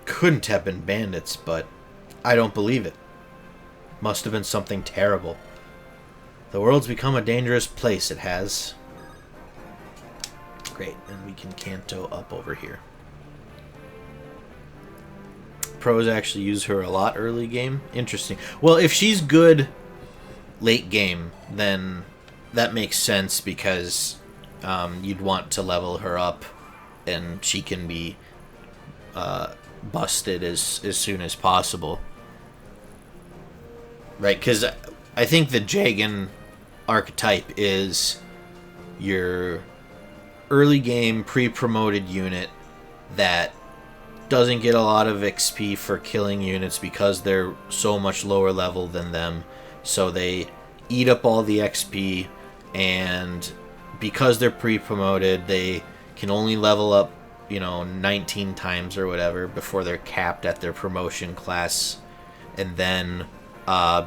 Couldn't have been bandits, but... I don't believe it. Must have been something terrible. The world's become a dangerous place, it has. Great, and we can Kanto up over here. Pros actually use her a lot early game. Interesting. Well, if she's good late game, then that makes sense because you'd want to level her up and she can be busted as soon as possible. Right, because I think the Jagan archetype is your early game pre-promoted unit that doesn't get a lot of XP for killing units because they're so much lower level than them. So they eat up all the XP, and because they're pre-promoted, they can only level up, 19 times or whatever before they're capped at their promotion class. And then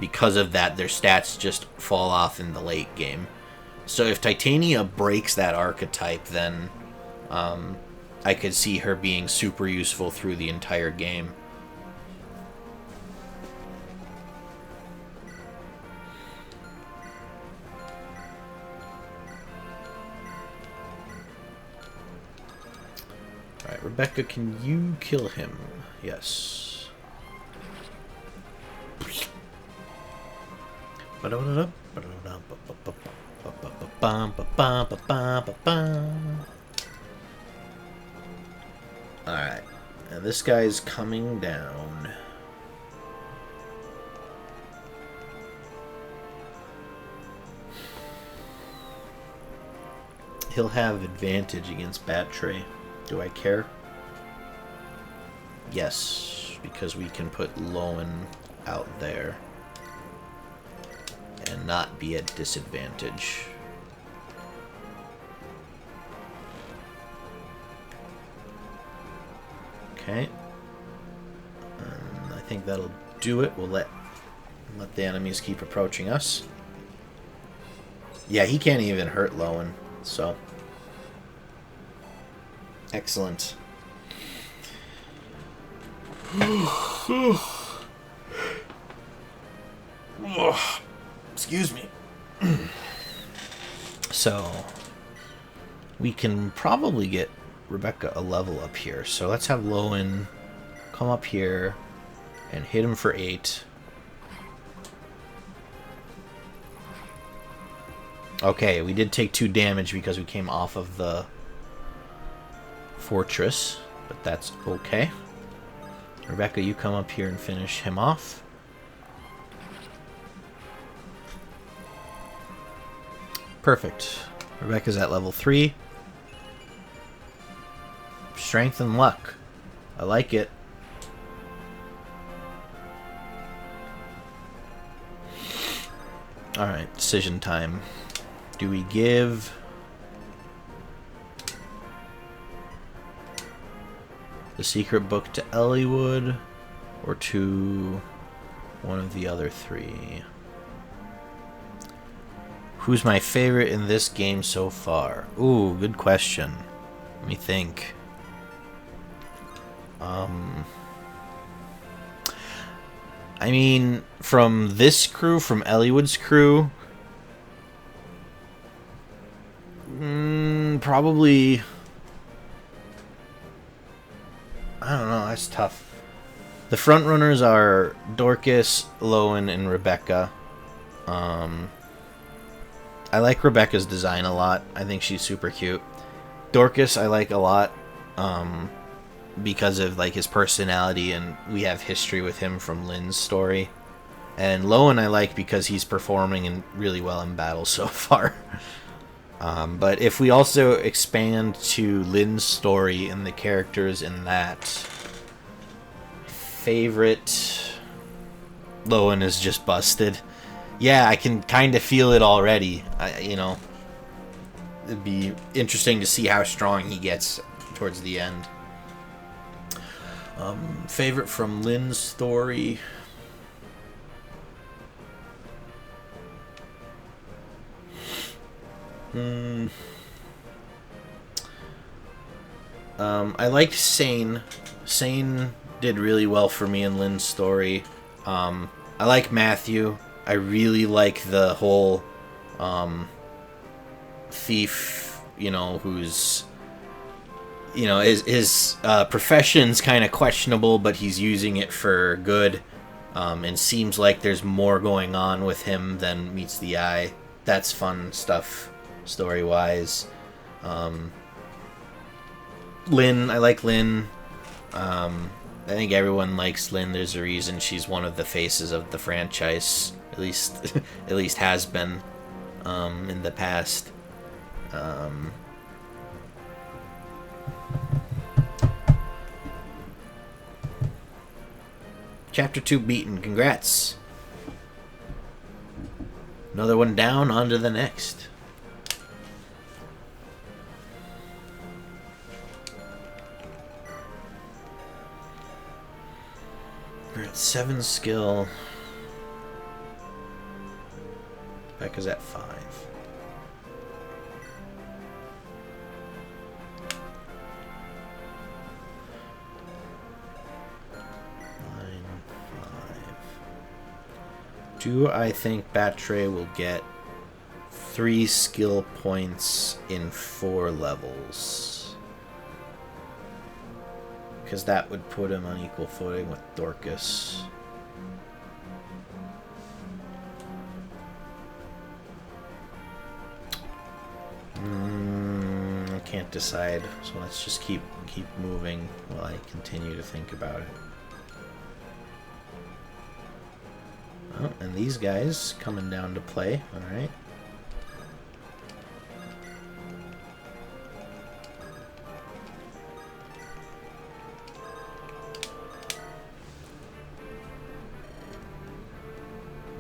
because of that, their stats just fall off in the late game. So if Titania breaks that archetype, then I could see her being super useful through the entire game. Alright, Rebecca, can you kill him? Yes. Alright, and this guy's coming down. He'll have advantage against Batray. Do I care? Yes, because we can put Lowen out there and not be at disadvantage. Okay. I think that'll do it. We'll let the enemies keep approaching us. Yeah, he can't even hurt Lowen, so excellent. Excuse me. So we can probably get Rebecca a level up here. So let's have Lowen come up here and hit him for 8. Okay, we did take 2 damage because we came off of the fortress, but that's okay. Rebecca, you come up here and finish him off. Perfect. Rebecca's at level 3. Strength and luck. I like it. Alright, decision time. Do we give the secret book to Eliwood or to one of the other 3? Who's my favorite in this game so far? Ooh, good question. Let me think. I mean, from this crew, from Eliwood's crew, probably, I don't know, that's tough. The front runners are Dorcas, Lowen, and Rebecca. I like Rebecca's design a lot. I think she's super cute. Dorcas I like a lot because of like his personality, and we have history with him from Lynn's story. And Lowen I like because he's performing really well in battle so far. But if we also expand to Lynn's story and the characters in that, favorite Lowen is just busted. Yeah, I can kind of feel it already. It'd be interesting to see how strong he gets towards the end. Favorite from Lynn's story. I liked Sane. Sane did really well for me in Lynn's story. I like Matthew. I really like the whole thief, who's you know, his profession's kind of questionable, but he's using it for good. And seems like there's more going on with him than meets the eye. That's fun stuff, story-wise. Lynn, I like Lynn. I think everyone likes Lynn. There's a reason she's one of the faces of the franchise. At least has been in the past. Chapter 2 beaten. Congrats. Another one down, on to the next. We're at 7 skill. Becca's at 5. Do I think Batray will get 3 skill points in 4 levels? Because that would put him on equal footing with Dorcas. I can't decide, so let's just keep moving while I continue to think about it. Oh, and these guys coming down to play, alright.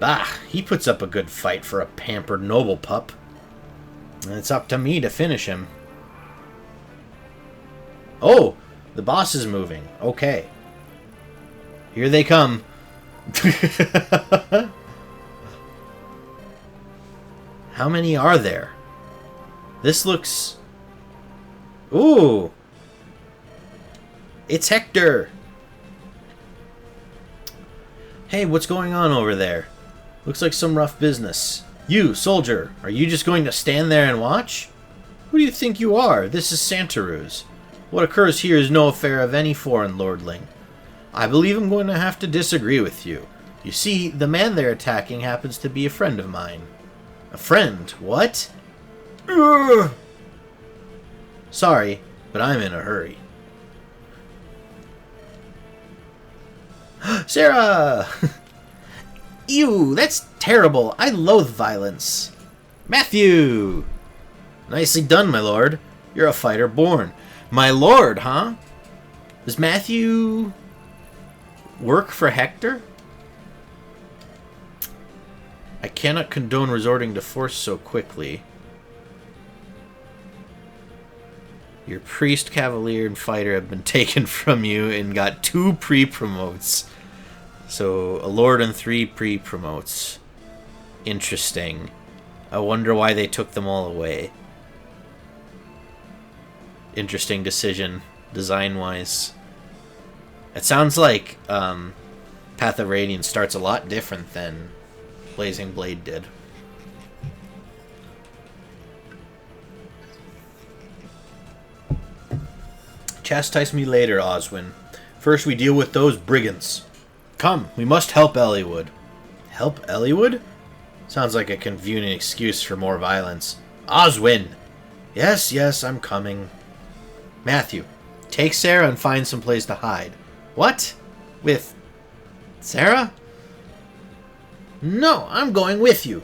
Bah! He puts up a good fight for a pampered noble pup. And it's up to me to finish him. Oh! The boss is moving. Okay. Here they come. How many are there? This looks... Ooh! It's Hector! Hey, what's going on over there? Looks like some rough business. You, soldier, are you just going to stand there and watch? Who do you think you are? This is Santaruz. What occurs here is no affair of any foreign lordling. I believe I'm going to have to disagree with you. You see, the man they're attacking happens to be a friend of mine. A friend? What? Ugh! Sorry, but I'm in a hurry. Sarah! Ew, that's terrible. I loathe violence. Matthew! Nicely done, my lord. You're a fighter born. My lord, huh? Does Matthew work for Hector? I cannot condone resorting to force so quickly. Your priest, cavalier, and fighter have been taken from you and got 2 pre-promotes. So, a lord and 3 pre-promotes. Interesting. I wonder why they took them all away. Interesting decision, design-wise. It sounds like Path of Radiance starts a lot different than Blazing Blade did. Chastise me later, Oswin. First we deal with those brigands. Come, we must help Eliwood. Help Eliwood? Sounds like a convenient excuse for more violence. Oswin! Yes, yes, I'm coming. Matthew, take Sarah and find some place to hide. What? With Sarah? No, I'm going with you.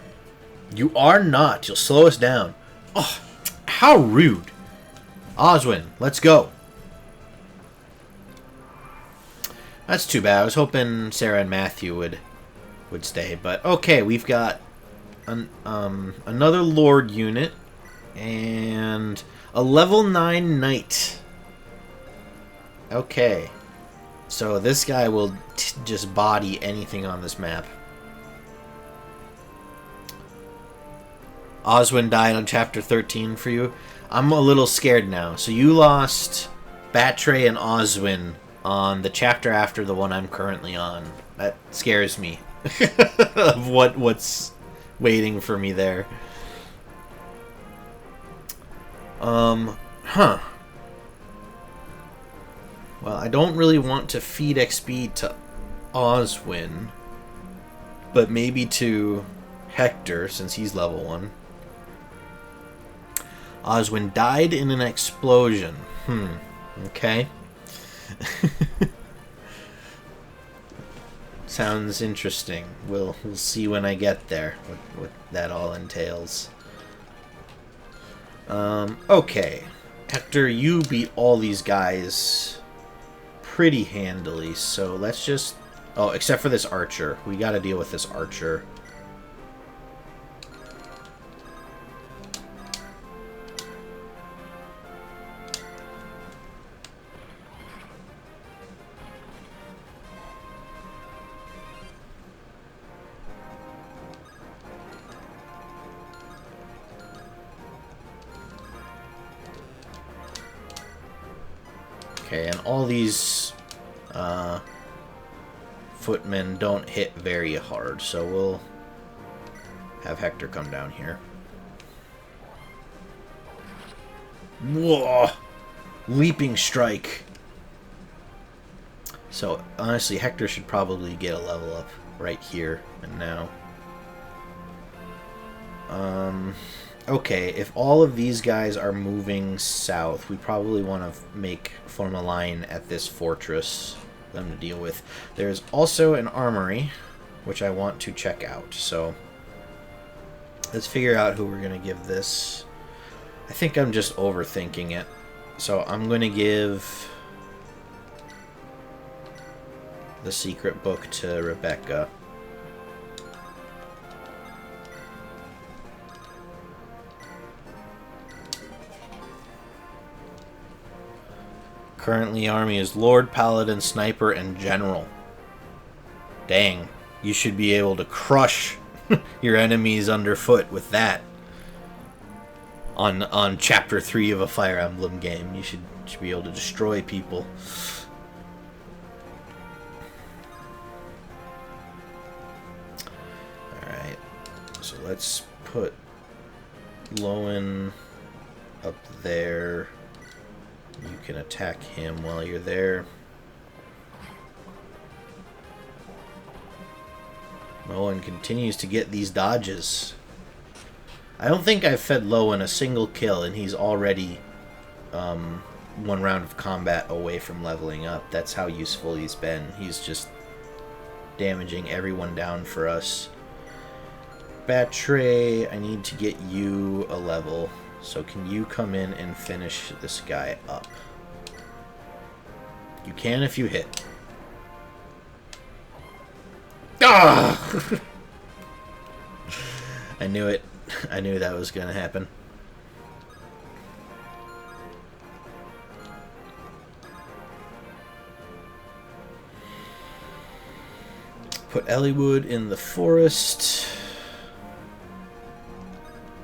You are not. You'll slow us down. Oh, how rude. Oswin, let's go. That's too bad. I was hoping Sarah and Matthew would stay, but okay, we've got another Lord unit and a level 9 Knight. Okay, so this guy will just body anything on this map. Oswin died on chapter 13 for you. I'm a little scared now. So you lost Batray and Oswin on the chapter after the one I'm currently on. That scares me of what's waiting for me there. Well, I don't really want to feed XP to Oswin, but maybe to Hector, since he's level 1. Oswin died in an explosion. Okay. Sounds interesting. We'll see when I get there what that all entails. Okay. Hector, you beat all these guys pretty handily, so let's just... Oh, except for this archer. We gotta deal with this archer. Okay, and all these footmen don't hit very hard, so we'll have Hector come down here. Whoa! Leaping strike. So, honestly, Hector should probably get a level up right here and now. Okay, if all of these guys are moving south, we probably want to form a line at this fortress for them to deal with. There's also an armory, which I want to check out. So let's figure out who we're going to give this. I think I'm just overthinking it. So I'm going to give the secret book to Rebecca. Currently, army is Lord, Paladin, Sniper, and General. Dang. You should be able to crush your enemies underfoot with that. On Chapter 3 of a Fire Emblem game. You should be able to destroy people. Alright. So let's put Lowen up there. You can attack him while you're there. Lowen continues to get these dodges. I don't think I've fed Lowen a single kill, and he's already one round of combat away from leveling up. That's how useful he's been. He's just damaging everyone down for us. Batray, I need to get you a level. So can you come in and finish this guy up? You can if you hit. Ah! I knew it. I knew that was going to happen. Put Eliwood in the forest.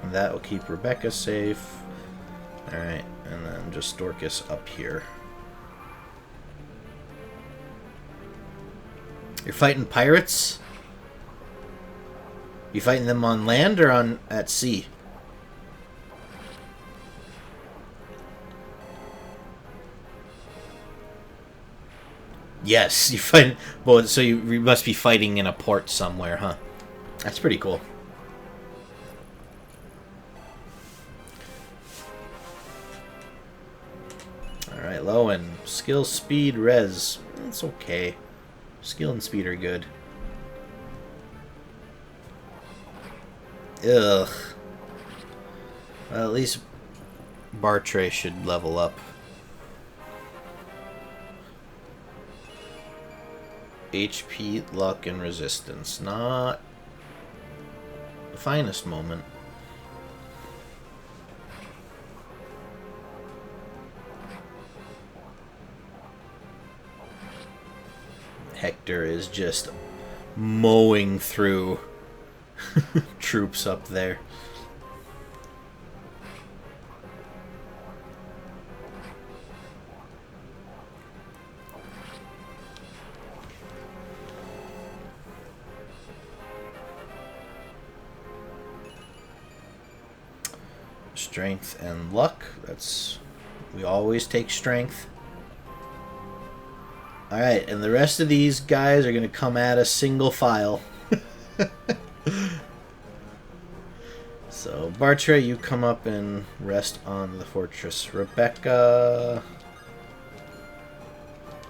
And that will keep Rebecca safe. Alright, and then just Dorcas up here. You're fighting pirates? You fighting them on land or at sea? Yes, you fight. Well, so you must be fighting in a port somewhere, huh? That's pretty cool. Alright, Lowen. Skill, speed, res. It's okay. Skill and speed are good. Ugh. Well, at least Bartray should level up. HP, luck, and resistance. Not the finest moment. Hector is just mowing through troops up there. Strength and luck. We always take strength. Alright, and the rest of these guys are going to come at us single file. So, Bartre, you come up and rest on the fortress. Rebecca,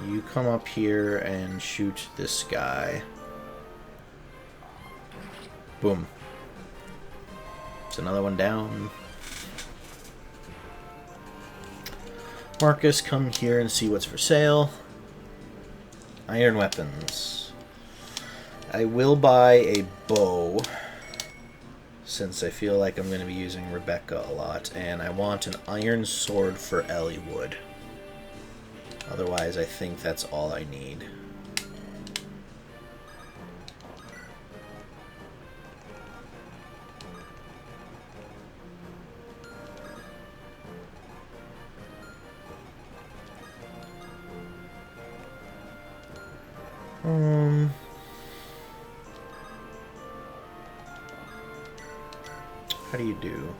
you come up here and shoot this guy. Boom. It's another one down. Marcus, come here and see what's for sale. Iron weapons. I will buy a bow, since I feel like I'm going to be using Rebecca a lot, and I want an iron sword for Eliwood. Otherwise, I think that's all I need. How do you do?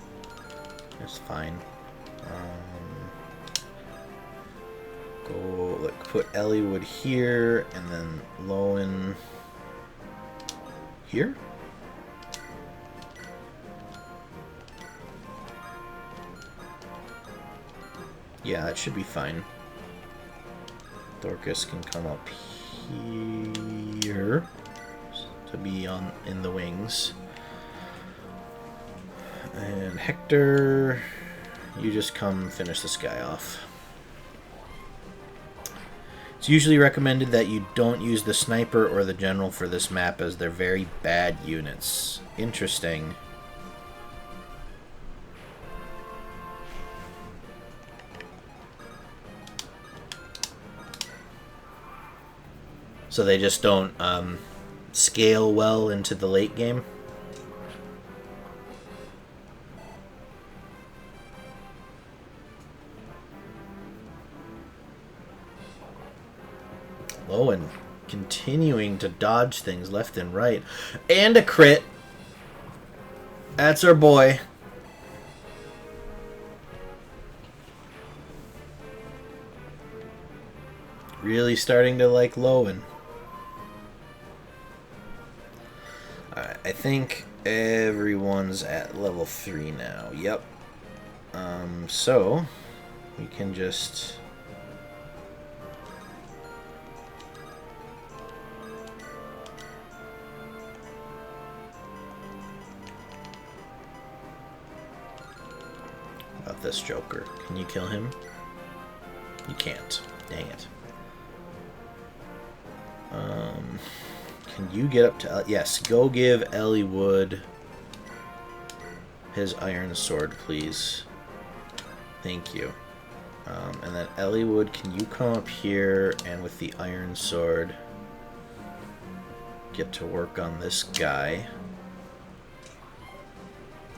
It's fine. Go, like, put Eliwood here, and then Lowen here? Yeah, that should be fine. Dorcas can come up here to be in the wings. And Hector, you just come finish this guy off. It's usually recommended that you don't use the sniper or the general for this map, as they're very bad units. Interesting. So they just don't scale well into the late game? Lowen continuing to dodge things left and right. And a crit. That's our boy. Really starting to like Lowen. Alright, I think everyone's at level 3 now. Yep. So we can just... about this Joker. Can you kill him? You can't. Dang it. Can you get up to... yes, go give Eliwood his iron sword, please. Thank you. And then Eliwood, can you come up here and with the iron sword get to work on this guy?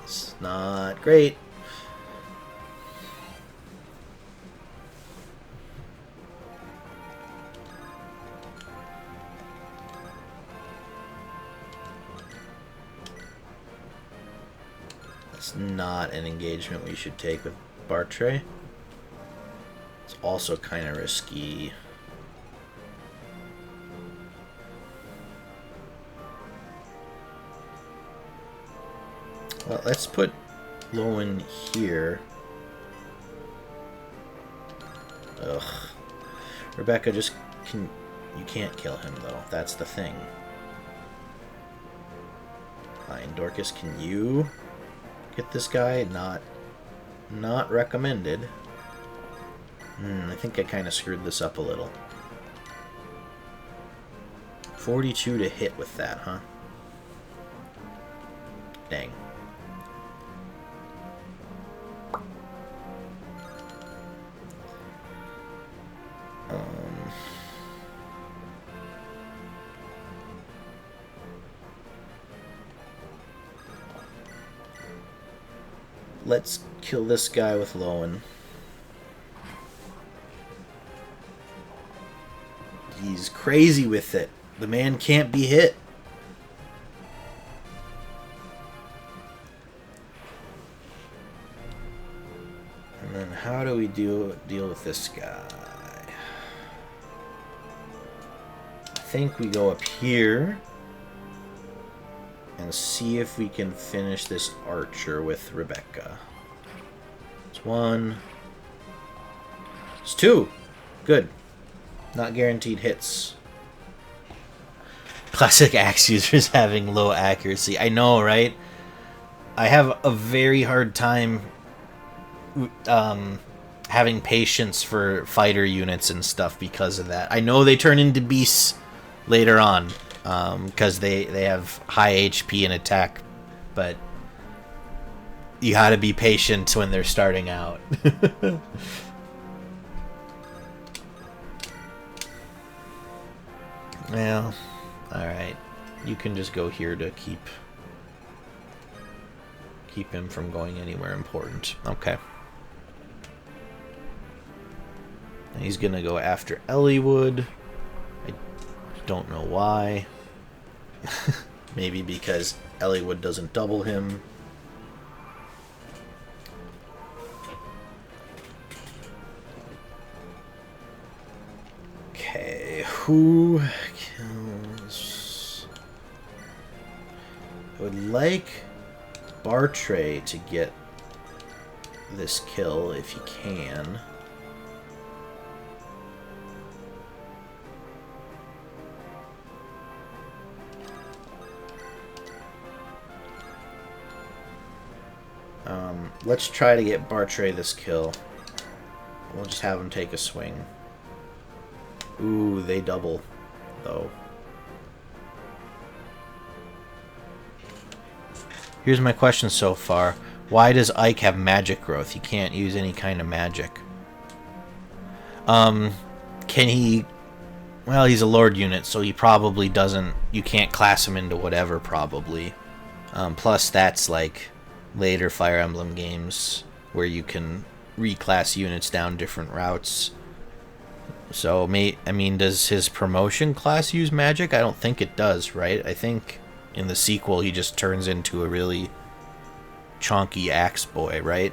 It's not great. It's not an engagement we should take with Bartre. It's also kind of risky. Well, let's put Lowen here. Ugh. Rebecca, just you can't kill him though. That's the thing. Fine, Dorcas, can you get this guy? Not recommended. I think I kind of screwed this up a little. 42 to hit with that, huh? Dang. Let's kill this guy with Lowen. He's crazy with it. The man can't be hit. And then how do we deal with this guy? think we go up here and see if we can finish this archer with Rebecca. It's 1. It's 2. Good. Not guaranteed hits. Classic axe users having low accuracy. I know, right? I have a very hard time having patience for fighter units and stuff because of that. I know they turn into beasts later on because they have high HP and attack, but you gotta be patient when they're starting out. Well, alright. You can just go here to keep him from going anywhere important. Okay. And he's gonna go after Eliwood. I don't know why. Maybe because Eliwood doesn't double him. Okay, who kills? I would like Bartray to get this kill if he can. Let's try to get Bartray this kill. We'll just have him take a swing. Ooh, they double, though. Here's my question so far. Why does Ike have magic growth? He can't use any kind of magic. Can he... Well, he's a Lord unit, so he probably doesn't... You can't class him into whatever, probably. Plus, that's like later Fire Emblem games where you can reclass units down different routes. So, I mean, does his promotion class use magic? I don't think it does, right? I think in the sequel he just turns into a really chonky axe boy, right?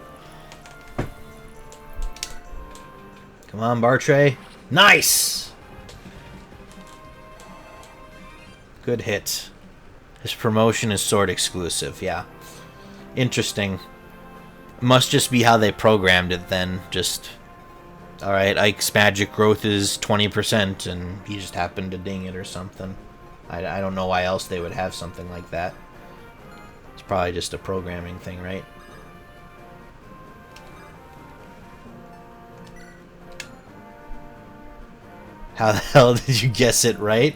Come on, Bartray. Nice! Good hit. His promotion is sword exclusive, yeah. Interesting. Must just be how they programmed it then. Just... Alright, Ike's magic growth is 20%, and he just happened to ding it or something. I don't know why else they would have something like that. It's probably just a programming thing, right? How the hell did you guess it right?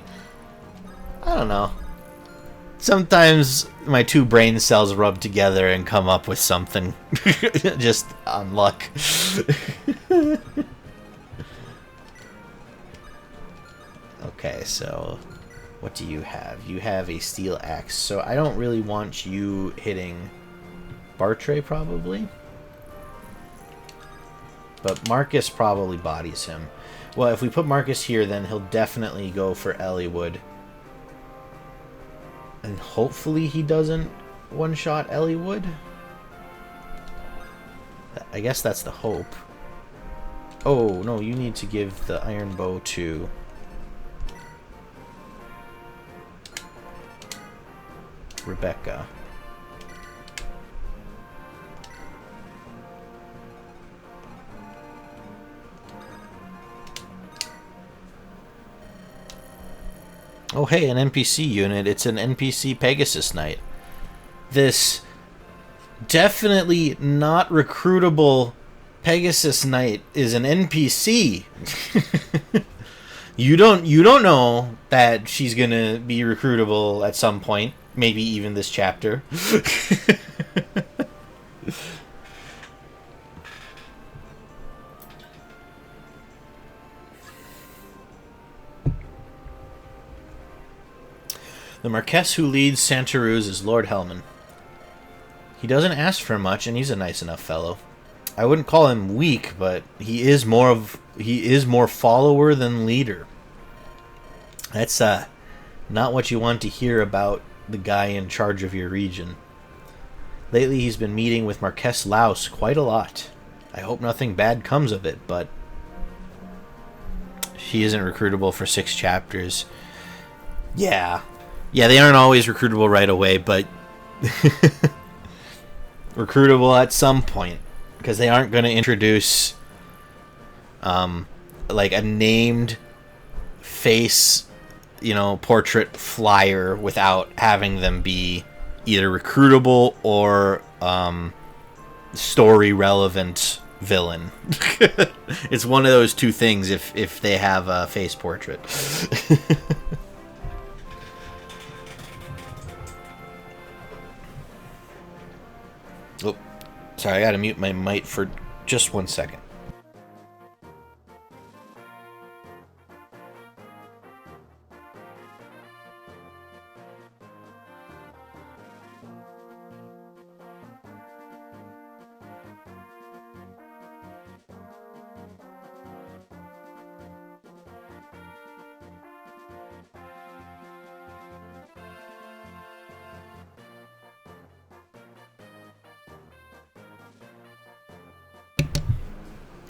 I don't know. Sometimes my two brain cells rub together and come up with something. Just on luck. Okay, so what do you have? You have a steel axe. So I don't really want you hitting Bartray, probably. But Marcus probably bodies him. Well, if we put Marcus here, then he'll definitely go for Eliwood. And hopefully he doesn't one-shot Eliwood. I guess that's the hope. Oh, no, you need to give the iron bow to... Rebecca. Oh hey, an NPC unit. It's an NPC Pegasus Knight. This definitely not recruitable Pegasus Knight is an NPC. You don't know that she's gonna be recruitable at some point. Maybe even this chapter. The Marquess who leads Santa Ruz is Lord Hellman. He doesn't ask for much, and he's a nice enough fellow. I wouldn't call him weak, but he is more follower than leader. That's not what you want to hear about the guy in charge of your region. Lately he's been meeting with Marquess Laus quite a lot. I hope nothing bad comes of it, but she isn't recruitable for 6 chapters. Yeah. Yeah, they aren't always recruitable right away, but recruitable at some point. Because they aren't going to introduce like a named face, portrait flyer without having them be either recruitable or story relevant villain. It's one of those two things if they have a face portrait. Oh, sorry, I gotta mute my mic for just 1 second.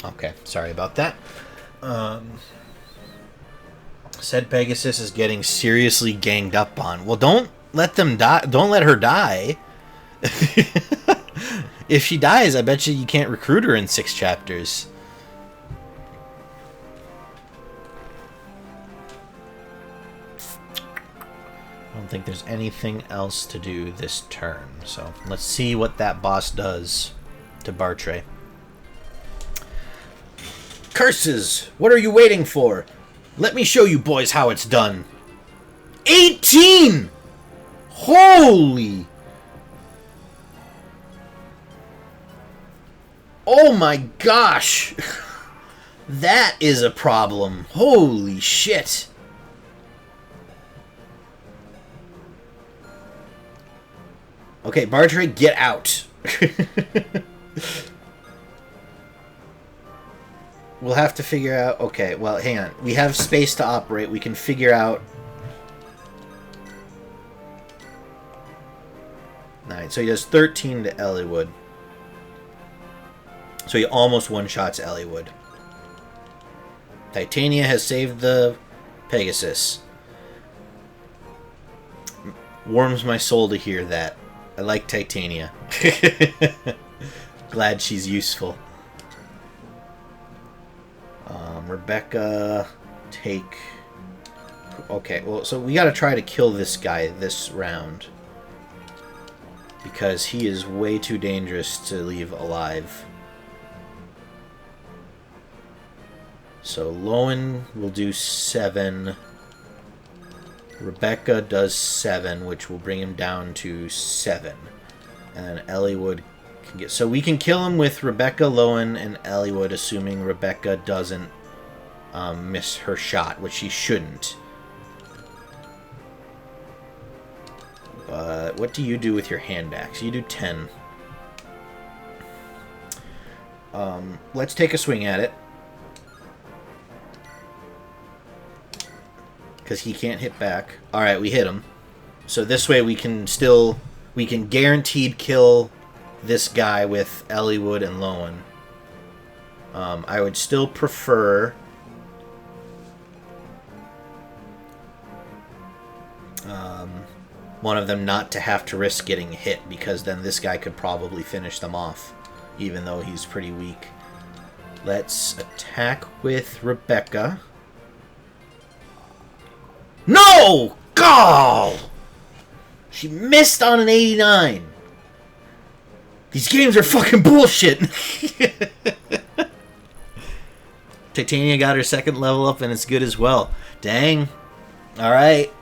Okay, sorry about that. Said Pegasus is getting seriously ganged up on. Well, don't let them die. Don't let her die. If she dies, I bet you can't recruit her in 6 chapters. I don't think there's anything else to do this turn. So let's see what that boss does to Bartray. Curses! What are you waiting for? Let me show you boys how it's done. 18! Holy! Oh my gosh! That is a problem. Holy shit. Okay, Bartray, get out. We'll have to figure out... Okay, well, hang on. We have space to operate. We can figure out... Alright, so he does 13 to Eliwood. So he almost one-shots Eliwood. Titania has saved the Pegasus. Warms my soul to hear that. I like Titania. Glad she's useful. Rebecca, take... Okay, well, so we gotta try to kill this guy this round. Because he is way too dangerous to leave alive. So Lowen will do 7. Rebecca does 7, which will bring him down to 7. And then Eliwood can get... So we can kill him with Rebecca, Lowen, and Eliwood, assuming Rebecca doesn't miss her shot, which she shouldn't. But what do you do with your hand axe? You do 10. Let's take a swing at it. Because he can't hit back. Alright, we hit him. So this way we can guaranteed kill this guy with Eliwood and Lowen. I would still prefer... one of them not to have to risk getting hit, because then this guy could probably finish them off, even though he's pretty weak. Let's attack with Rebecca. No! Gall! She missed on an 89. These games are fucking bullshit. Titania got her 2nd level up, and it's good as well. Dang. Alright.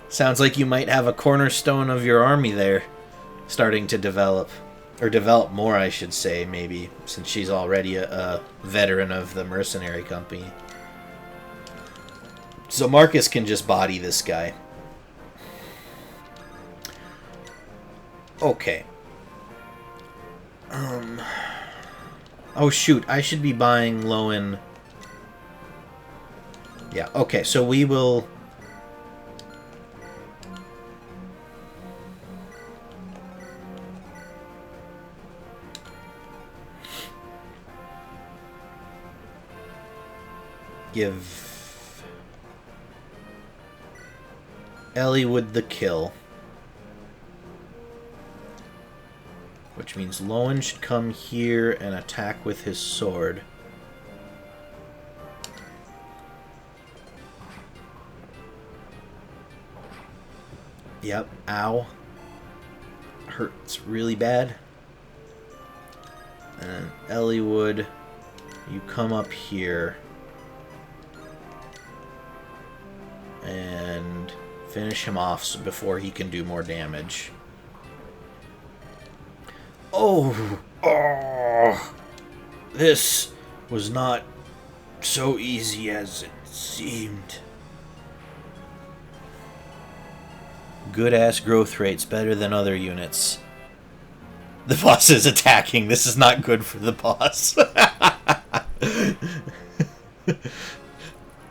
Sounds like you might have a cornerstone of your army there starting to develop. Or develop more, I should say, maybe, since she's already a veteran of the mercenary company. So Marcus can just body this guy. Okay. Oh, shoot. I should be buying Lowen. Yeah, okay. So we will... give Eliwood the kill. Which means Lowen should come here and attack with his sword. Yep, ow. Hurts really bad. And Eliwood, you come up here and finish him off before he can do more damage. Oh! Oh! This was not so easy as it seemed. Good-ass growth rates, better than other units. The boss is attacking. This is not good for the boss.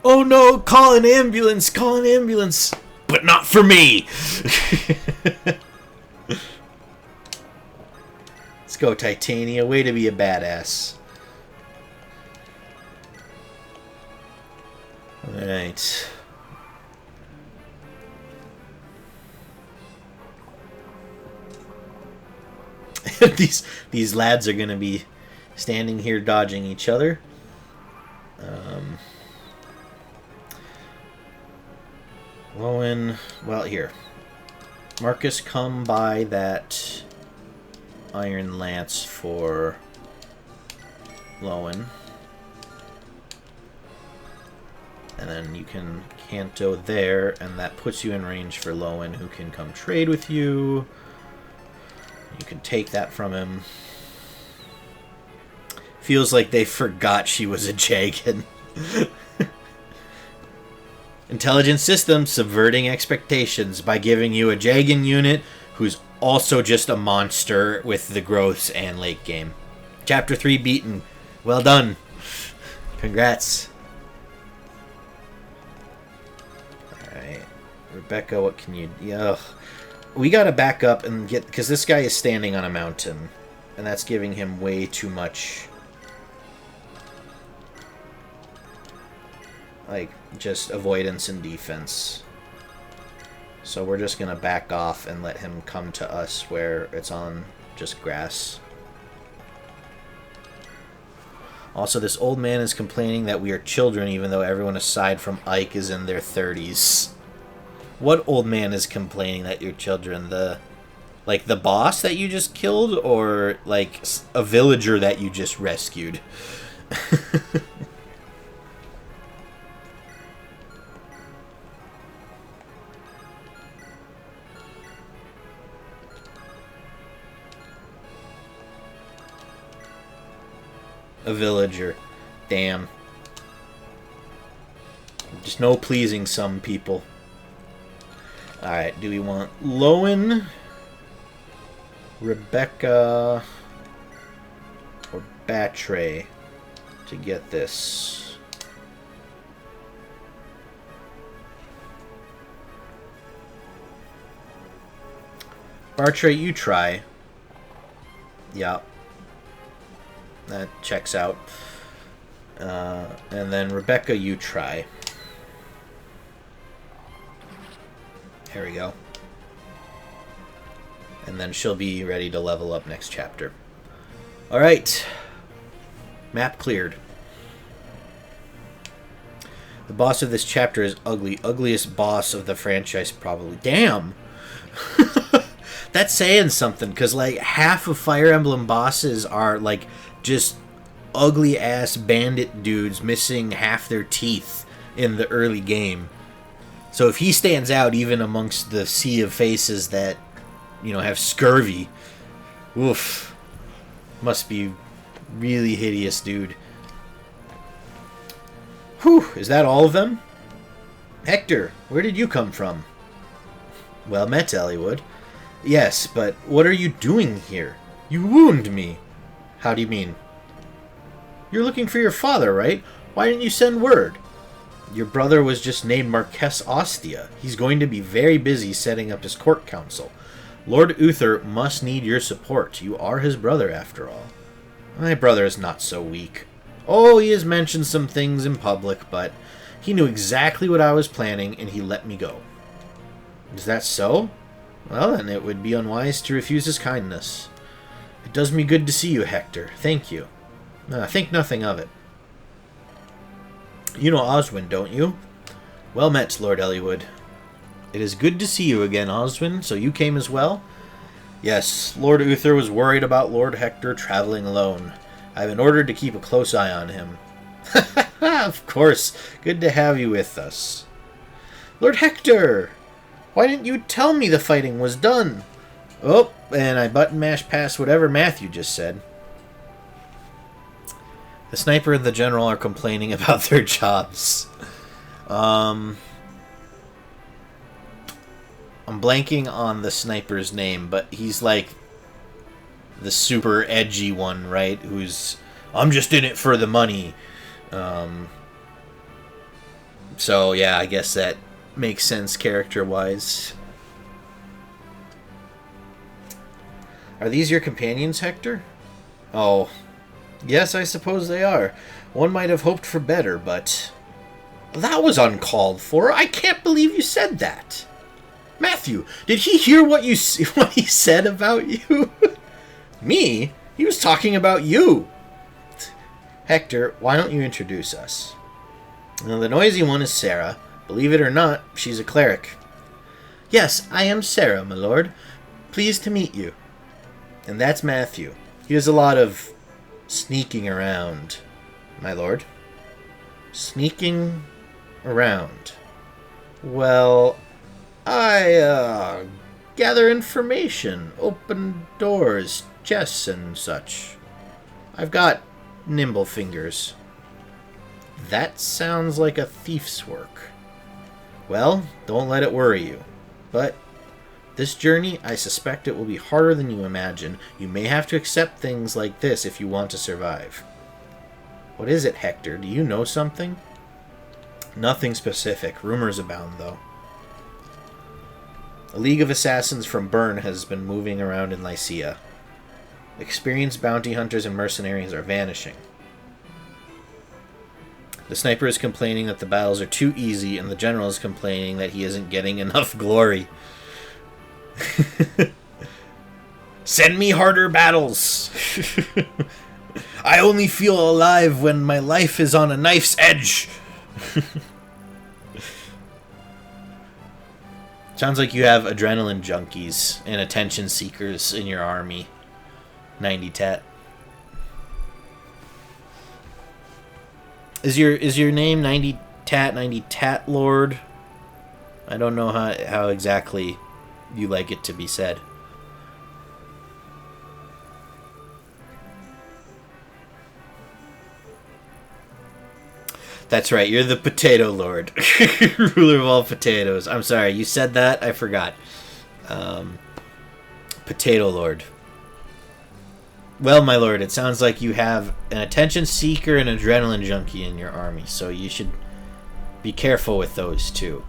Oh no, call an ambulance, call an ambulance. But not for me. Let's go, Titania. Way to be a badass. Alright. These lads are going to be standing here dodging each other. Lowen, well, here. Marcus, come by that iron lance for Lowen. And then you can canto there, and that puts you in range for Lowen, who can come trade with you. You can take that from him. Feels like they forgot she was a Jagan. Intelligent system subverting expectations by giving you a Jagan unit who's also just a monster with the growths and late game. Chapter 3 beaten. Well done. Congrats. Alright. Rebecca, what can you... Ugh. We gotta back up and get... Because this guy is standing on a mountain. And that's giving him way too much... like, just avoidance and defense. So we're just gonna back off and let him come to us where it's on just grass. Also, this old man is complaining that we are children even though everyone aside from Ike is in their 30s. What old man is complaining that you're children? Like the boss that you just killed, or like a villager that you just rescued? A villager. Damn. Just no pleasing some people. Alright, do we want Lowen, Rebecca, or Batre to get this? Batre, you try. Yeah. That checks out. And then Rebecca, you try. There we go. And then she'll be ready to level up next chapter. Alright. Map cleared. The boss of this chapter is ugly. Ugliest boss of the franchise, probably. Damn! That's saying something, because, like, half of Fire Emblem bosses are, like, just ugly-ass bandit dudes missing half their teeth in the early game. So if he stands out even amongst the sea of faces that, you know, have scurvy, oof, must be really hideous, dude. Whew, is that all of them? Hector, where did you come from? Well met, Eliwood. Yes, but what are you doing here? You wound me. How do you mean? You're looking for your father, right? Why didn't you send word? Your brother was just named Marquess Ostia. He's going to be very busy setting up his court council. Lord Uther must need your support. You are his brother, after all. My brother is not so weak. Oh, he has mentioned some things in public, but he knew exactly what I was planning, and he let me go. Is that so? Well, then it would be unwise to refuse his kindness. It does me good to see you, Hector. Thank you. Think nothing of it. You know Oswin, don't you? Well met, Lord Eliwood. It is good to see you again, Oswin. So you came as well? Yes, Lord Uther was worried about Lord Hector traveling alone. I've been ordered to keep a close eye on him. Of course. Good to have you with us. Lord Hector! Why didn't you tell me the fighting was done? Oh, and I button mashed past whatever Matthew just said. The sniper and the general are complaining about their jobs. I'm blanking on the sniper's name, but he's like the super edgy one, right? Who's, I'm just in it for the money. So yeah, I guess that makes sense character-wise. Are these your companions, Hector? Oh, yes, I suppose they are. One might have hoped for better, but... That was uncalled for. I can't believe you said that. Matthew, did he hear what he said about you? Me? He was talking about you. Hector, why don't you introduce us? Now, the noisy one is Sarah. Believe it or not, she's a cleric. Yes, I am Sarah, my lord. Pleased to meet you. And that's Matthew. He does a lot of sneaking around, my lord. Sneaking around. Well, I gather information, open doors, chests and such. I've got nimble fingers. That sounds like a thief's work. Well, don't let it worry you. But this journey, I suspect it will be harder than you imagine. You may have to accept things like this if you want to survive. What is it, Hector? Do you know something? Nothing specific. Rumors abound, though. A league of assassins from Bern has been moving around in Lycia. Experienced bounty hunters and mercenaries are vanishing. The sniper is complaining that the battles are too easy, and the general is complaining that he isn't getting enough glory. Send me harder battles! I only feel alive when my life is on a knife's edge! Sounds like you have adrenaline junkies and attention seekers in your army. 90 tat. Is your name 90 tat lord? I don't know how exactly you like it to be said. That's right, you're the potato lord. Ruler of all potatoes. I'm sorry, you said that? I forgot. Potato lord. Well, my lord, it sounds like you have an attention seeker and adrenaline junkie in your army, so you should be careful with those two.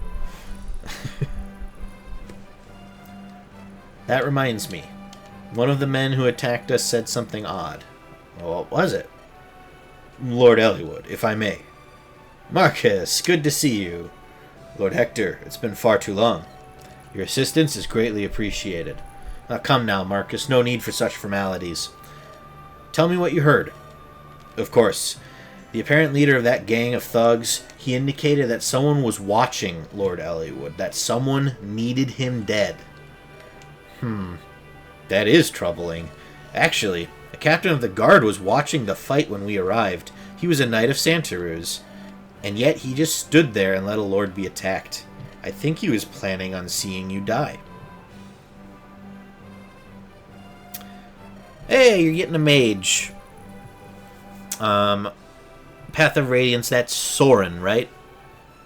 That reminds me. One of the men who attacked us said something odd. Well, what was it? Lord Eliwood, if I may. Marcus, good to see you. Lord Hector, it's been far too long. Your assistance is greatly appreciated. Come now, Marcus, no need for such formalities. Tell me what you heard. Of course. The apparent leader of that gang of thugs, he indicated that someone was watching Lord Eliwood, that someone needed him dead. That is troubling. Actually, a captain of the guard was watching the fight when we arrived. He was a knight of Santaruz, and yet he just stood there and let a lord be attacked. I think he was planning on seeing you die. Hey, you're getting a mage. Path of Radiance, that's Soren, right?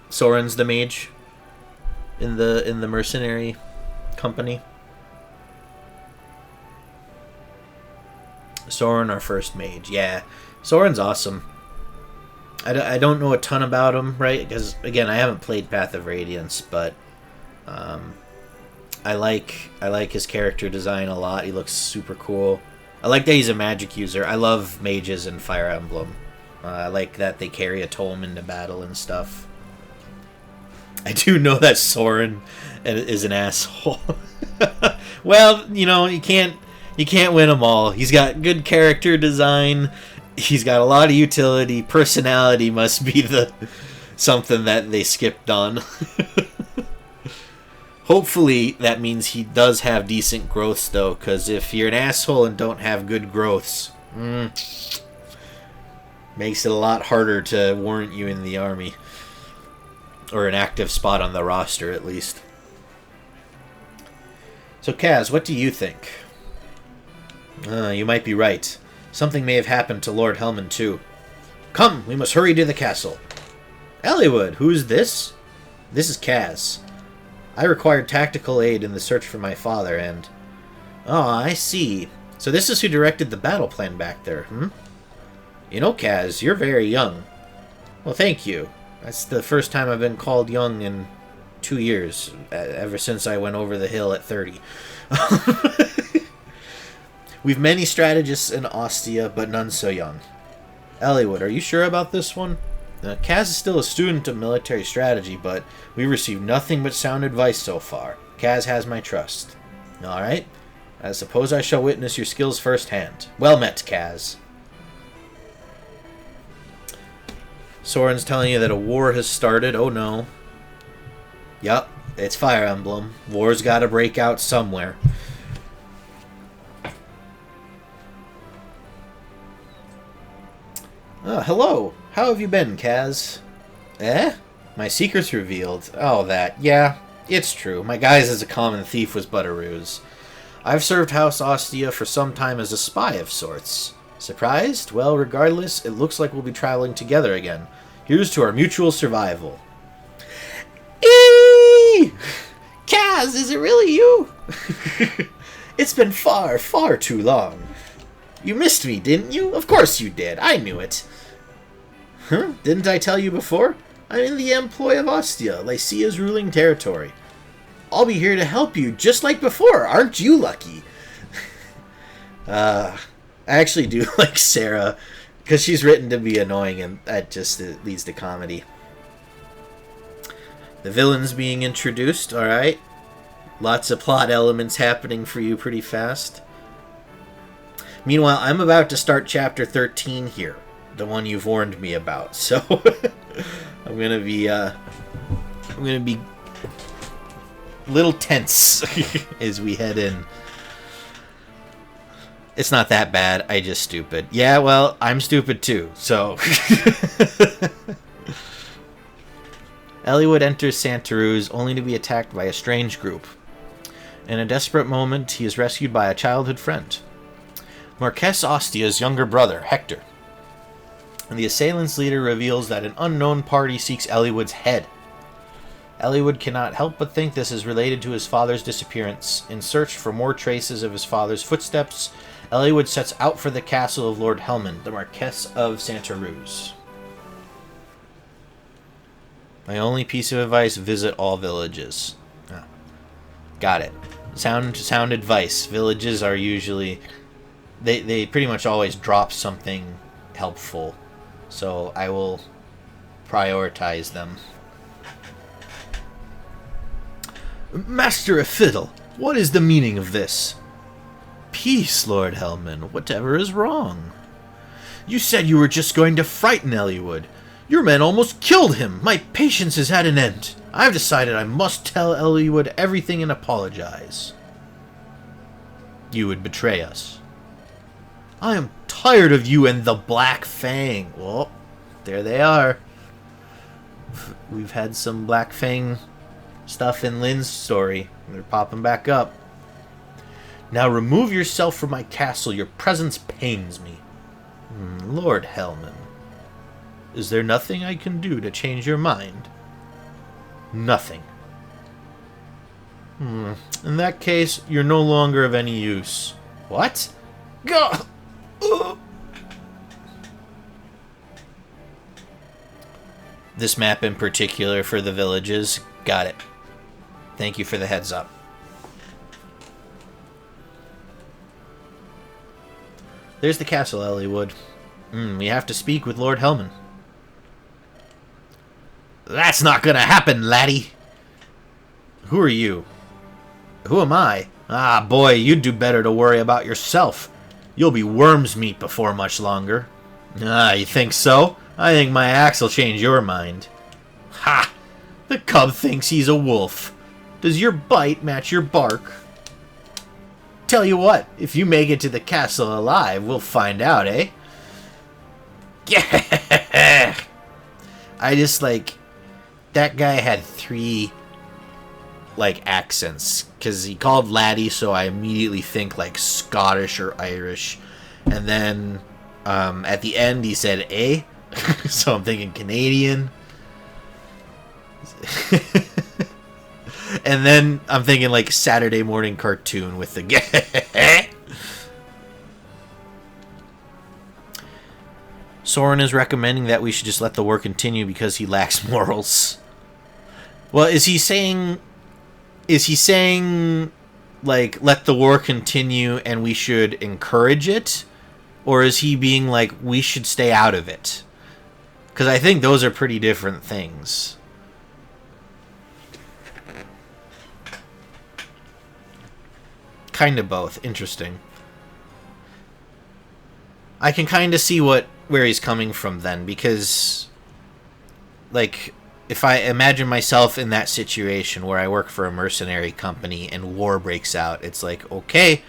Soren's the mage in the mercenary company. Soren, our first mage. Yeah, Soren's awesome. I don't know a ton about him, right? Because, again, I haven't played Path of Radiance, but I like his character design a lot. He looks super cool. I like that he's a magic user. I love mages in Fire Emblem. I like that they carry a tome into battle and stuff. I do know that Soren is an asshole. Well, you know, you can't win them all. He's got good character design. He's got a lot of utility. Personality must be the something that they skipped on. Hopefully that means he does have decent growths, though, because if you're an asshole and don't have good growths, makes it a lot harder to warrant you in the army. Or an active spot on the roster, at least. So, Kaz, what do you think? You might be right. Something may have happened to Lord Helman, too. Come, we must hurry to the castle. Eliwood, who's this? This is Kaz. I required tactical aid in the search for my father, and... Oh, I see. So this is who directed the battle plan back there, hmm? You know, Kaz, you're very young. Well, thank you. That's the first time I've been called young in 2 years, ever since I went over the hill at 30. We've many strategists in Ostia, but none so young. Eliwood, are you sure about this one? Kaz is still a student of military strategy, but we've received nothing but sound advice so far. Kaz has my trust. Alright. I suppose I shall witness your skills firsthand. Well met, Kaz. Soren's telling you that a war has started. Oh no. Yup, it's Fire Emblem. War's gotta break out somewhere. Hello. How have you been, Kaz? Eh? My secret's revealed. Oh, that. Yeah, it's true. My guise as a common thief was but a ruse. I've served House Ostia for some time as a spy of sorts. Surprised? Well, regardless, it looks like we'll be traveling together again. Here's to our mutual survival. Eee! Kaz, is it really you? It's been far, far too long. You missed me, didn't you? Of course you did. I knew it. Huh? Didn't I tell you before? I'm in the employ of Ostia, Lycia's ruling territory. I'll be here to help you, just like before. Aren't you lucky? I actually do like Sarah, because she's written to be annoying, and that just leads to comedy. The villain's being introduced, alright. Lots of plot elements happening for you pretty fast. Meanwhile, I'm about to start chapter 13 here. The one you've warned me about, so I'm gonna be a little tense as we head in. It's not that bad. I just stupid. Yeah, well, I'm stupid too. So Eliwood enters Santaruz only to be attacked by a strange group. In a desperate moment, he is rescued by a childhood friend, Marquess Ostia's younger brother, Hector. And the assailant's leader reveals that an unknown party seeks Eliwood's head. Eliwood cannot help but think this is related to his father's disappearance. In search for more traces of his father's footsteps, Eliwood sets out for the castle of Lord Helman, the Marquess of Santaruz. My only piece of advice, visit all villages. Oh, got it. Sound advice. Villages are usually... They pretty much always drop something helpful. So I will prioritize them. Master of Fiddle, what is the meaning of this? Peace, Lord Helman. Whatever is wrong? You said you were just going to frighten Eliwood. Your men almost killed him. My patience is at an end. I've decided I must tell Eliwood everything and apologize. You would betray us. I am tired of you and the Black Fang. Well, there they are. We've had some Black Fang stuff in Lynn's story. They're popping back up. Now remove yourself from my castle. Your presence pains me. Lord Helman, is there nothing I can do to change your mind? Nothing. In that case, you're no longer of any use. What? Go! This map in particular for the villages. Got it. Thank you for the heads up. There's the castle, Eliwood. We have to speak with Lord Helman. That's not gonna happen, laddie. Who are you? Who am I? Ah, boy, you'd do better to worry about yourself. You'll be worm's meat before much longer. Ah, you think so? I think my axe will change your mind. Ha! The cub thinks he's a wolf. Does your bite match your bark? Tell you what, if you make it to the castle alive, we'll find out, eh? Yeah! I just, like... That guy had 3... like accents, because he called Laddie, so I immediately think like Scottish or Irish, and then at the end he said "eh," so I'm thinking Canadian, and then I'm thinking like Saturday morning cartoon with the Soren is recommending that we should just let the war continue because he lacks morals. Well, is he saying, like, let the war continue and we should encourage it? Or is he being like, we should stay out of it? Because I think those are pretty different things. Kind of both. Interesting. I can kind of see where he's coming from then, because, like... If I imagine myself in that situation where I work for a mercenary company and war breaks out, it's like, okay,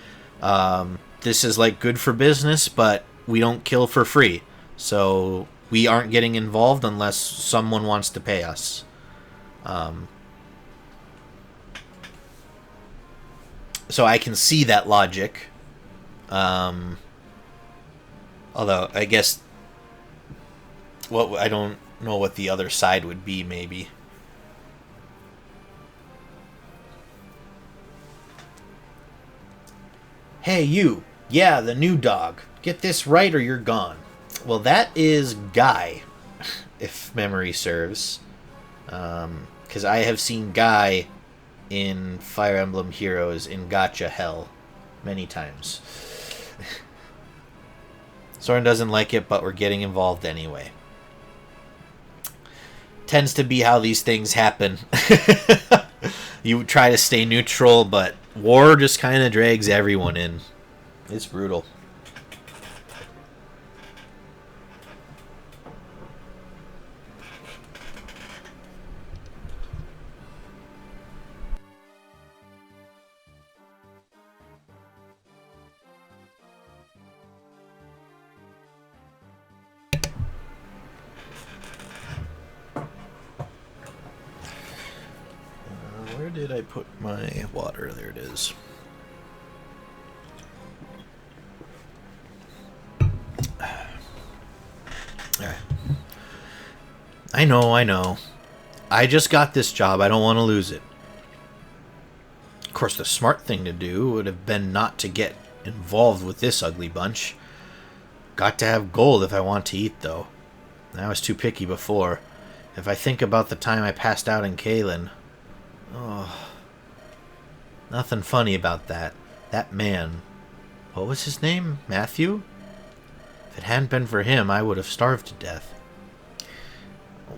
this is like good for business, but we don't kill for free. So we aren't getting involved unless someone wants to pay us. So I can see that logic. Although, I guess, I don't know what the other side would be, maybe. Hey, you. Yeah, the new dog. Get this right or you're gone. Well, that is Guy, if memory serves. Because I have seen Guy in Fire Emblem Heroes in Gacha Hell many times. Soren doesn't like it, but we're getting involved anyway. Tends to be how these things happen. You try to stay neutral, but war just kind of drags everyone in. It's brutal. Where did I put my water? There it is. Alright. I know. I just got this job. I don't want to lose it. Of course, the smart thing to do would have been not to get involved with this ugly bunch. Got to have gold if I want to eat, though. I was too picky before. If I think about the time I passed out in Kalen... Oh, nothing funny about that. That man. What was his name? Matthew? If it hadn't been for him, I would have starved to death.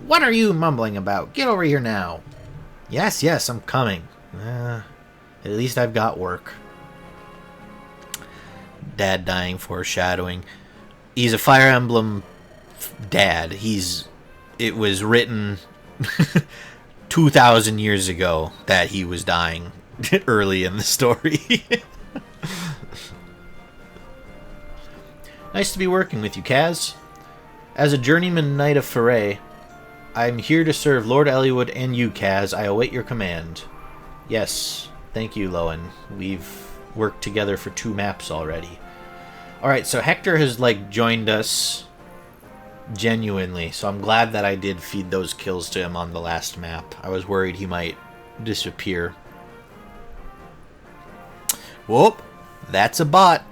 What are you mumbling about? Get over here now. Yes, I'm coming. At least I've got work. Dad dying, foreshadowing. He's a Fire Emblem dad. It was written 2,000 years ago that he was dying early in the story. Nice to be working with you, Kaz. As a journeyman knight of Foray, I'm here to serve Lord Eliwood and you, Kaz. I await your command. Yes, thank you, Lowen. We've worked together for 2 maps already. Alright, so Hector has, joined us genuinely, so I'm glad that I did feed those kills to him on the last map. I was worried he might disappear. Whoop! That's a bot!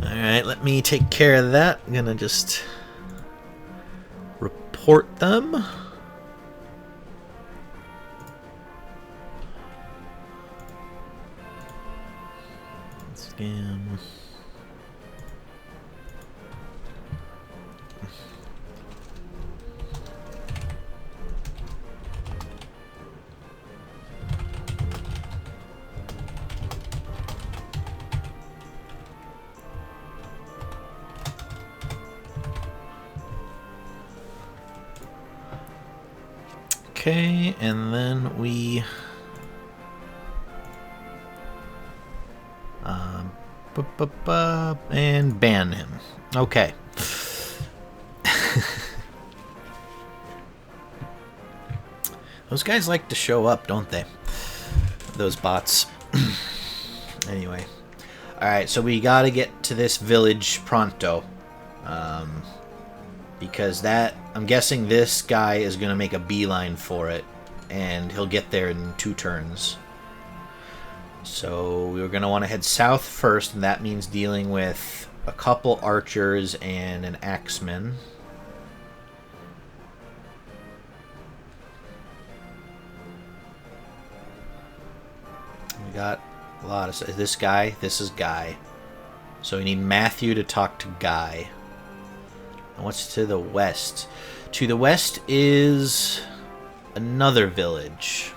Alright, let me take care of that. I'm gonna just report them. Scam. Okay, and then we... and ban him. Okay. Those guys like to show up, don't they? Those bots. Anyway. Alright, so we gotta get to this village pronto. Because that... I'm guessing this guy is gonna make a beeline for it. And he'll get there in 2 turns. So we're going to want to head south first, and that means dealing with a couple archers and an axeman. We got a lot of... This guy? This is Guy. So we need Matthew to talk to Guy. And what's to the west? To the west is another village.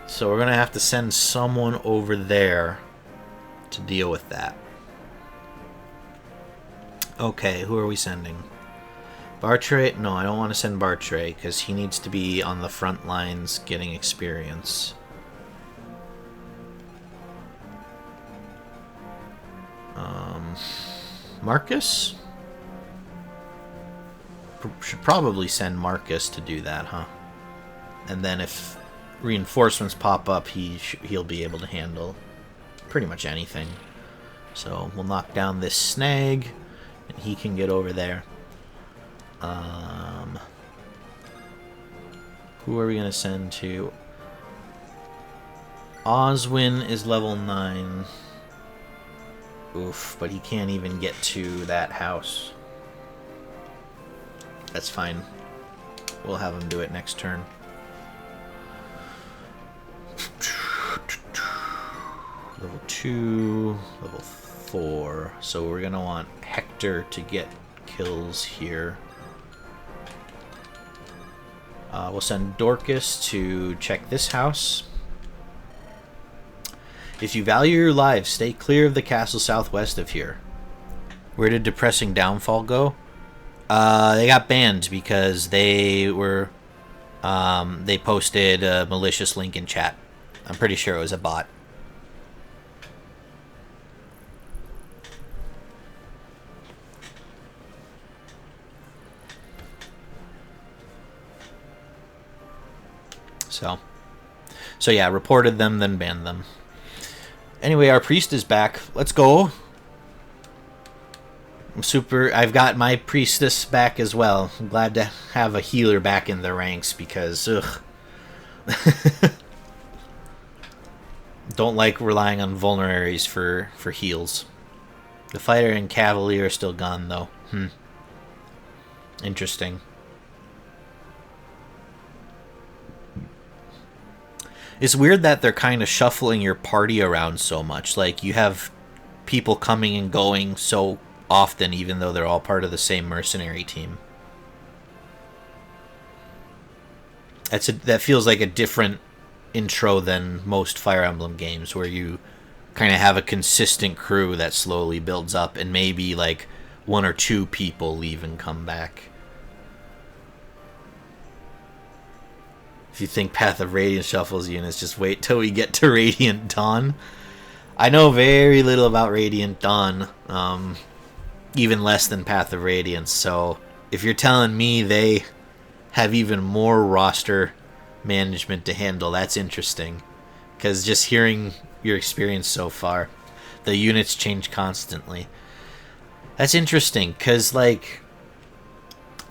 So we're going to have to send someone over there to deal with that. Okay, who are we sending? Bartray? No, I don't want to send Bartray because he needs to be on the front lines getting experience. Marcus? Should probably send Marcus to do that, huh? And then if reinforcements pop up, he'll be able to handle pretty much anything. So we'll knock down this snag, and he can get over there. Who are we going to send to? Oswin is level 9. Oof, but he can't even get to that house. That's fine. We'll have him do it next turn. Level 2, level 4. So we're going to want Hector to get kills here. We'll send Dorcas to check this house. If you value your lives, stay clear of the castle southwest of here. Where did Depressing Downfall go? They got banned because they were... they posted a malicious link in chat. I'm pretty sure it was a bot. So yeah, reported them, then banned them. Anyway, our priest is back. Let's go. I've got my priestess back as well. I'm glad to have a healer back in the ranks because, ugh. Don't like relying on vulneraries for heals. The fighter and cavalier are still gone, though. Interesting. It's weird that they're kind of shuffling your party around so much. Like, you have people coming and going so often, even though they're all part of the same mercenary team. That feels like a different intro than most Fire Emblem games, where you kind of have a consistent crew that slowly builds up, and maybe like 1 or 2 people leave and come back. If you think Path of Radiance shuffles units, just wait till we get to Radiant Dawn. I know very little about Radiant Dawn, even less than Path of Radiance, so if you're telling me they have even more roster management to handle, that's interesting. Because just hearing your experience so far, the units change constantly. That's interesting, because, like,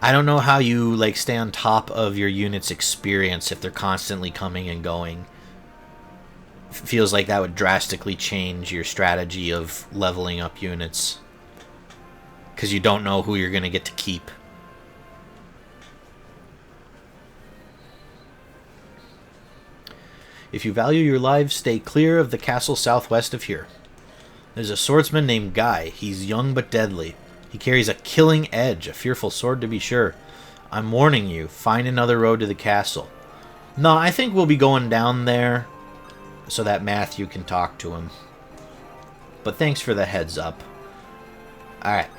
I don't know how you, like, stay on top of your unit's experience if they're constantly coming and going. Feels like that would drastically change your strategy of leveling up units. Because you don't know who you're going to get to keep. If you value your lives, stay clear of the castle southwest of here. There's a swordsman named Guy. He's young but deadly. He carries a killing edge, a fearful sword to be sure. I'm warning you, find another road to the castle. No, I think we'll be going down there so that Matthew can talk to him. But thanks for the heads up. Alright.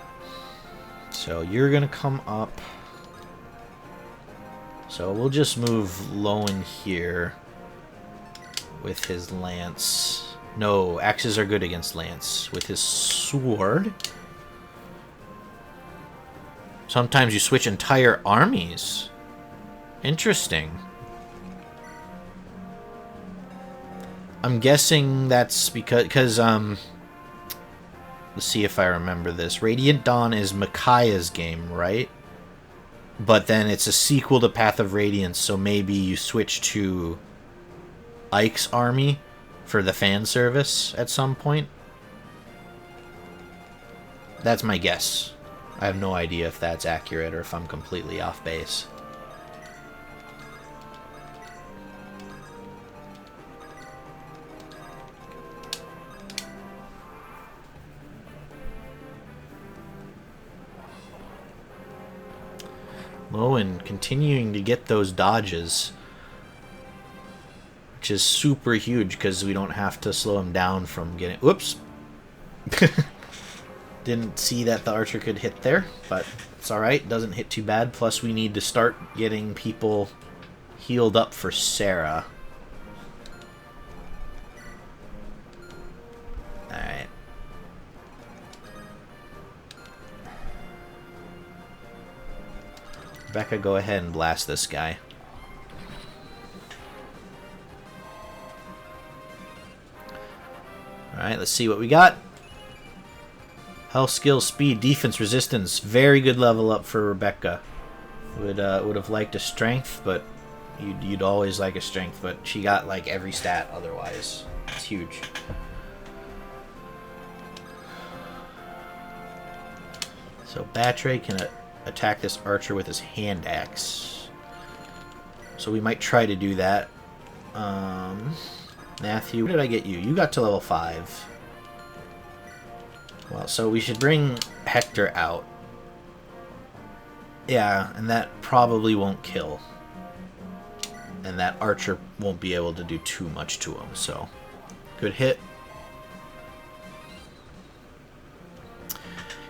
So you're going to come up. So we'll just move Lowen here with his lance. No, axes are good against lance. With his sword. Sometimes you switch entire armies. Interesting. I'm guessing that's because let's see if I remember this. Radiant Dawn is Micaiah's game, right? But then it's a sequel to Path of Radiance, so maybe you switch to Ike's army for the fan service at some point. That's my guess. I have no idea if that's accurate or if I'm completely off base. Lowen continuing to get those dodges, which is super huge because we don't have to slow him down from getting... Whoops! Didn't see that the archer could hit there, but it's alright. Doesn't hit too bad. Plus we need to start getting people healed up for Sarah. Alright. Rebecca, go ahead and blast this guy. Alright, let's see what we got. Health, skill, speed, defense, resistance. Very good level up for Rebecca. Would have liked a strength, but you'd always like a strength, but she got like every stat otherwise. It's huge. So Batre can attack this archer with his hand axe. So we might try to do that. Matthew, where did I get you? You got to level 5. Well, so we should bring Hector out. Yeah, and that probably won't kill. And that archer won't be able to do too much to him, so... Good hit.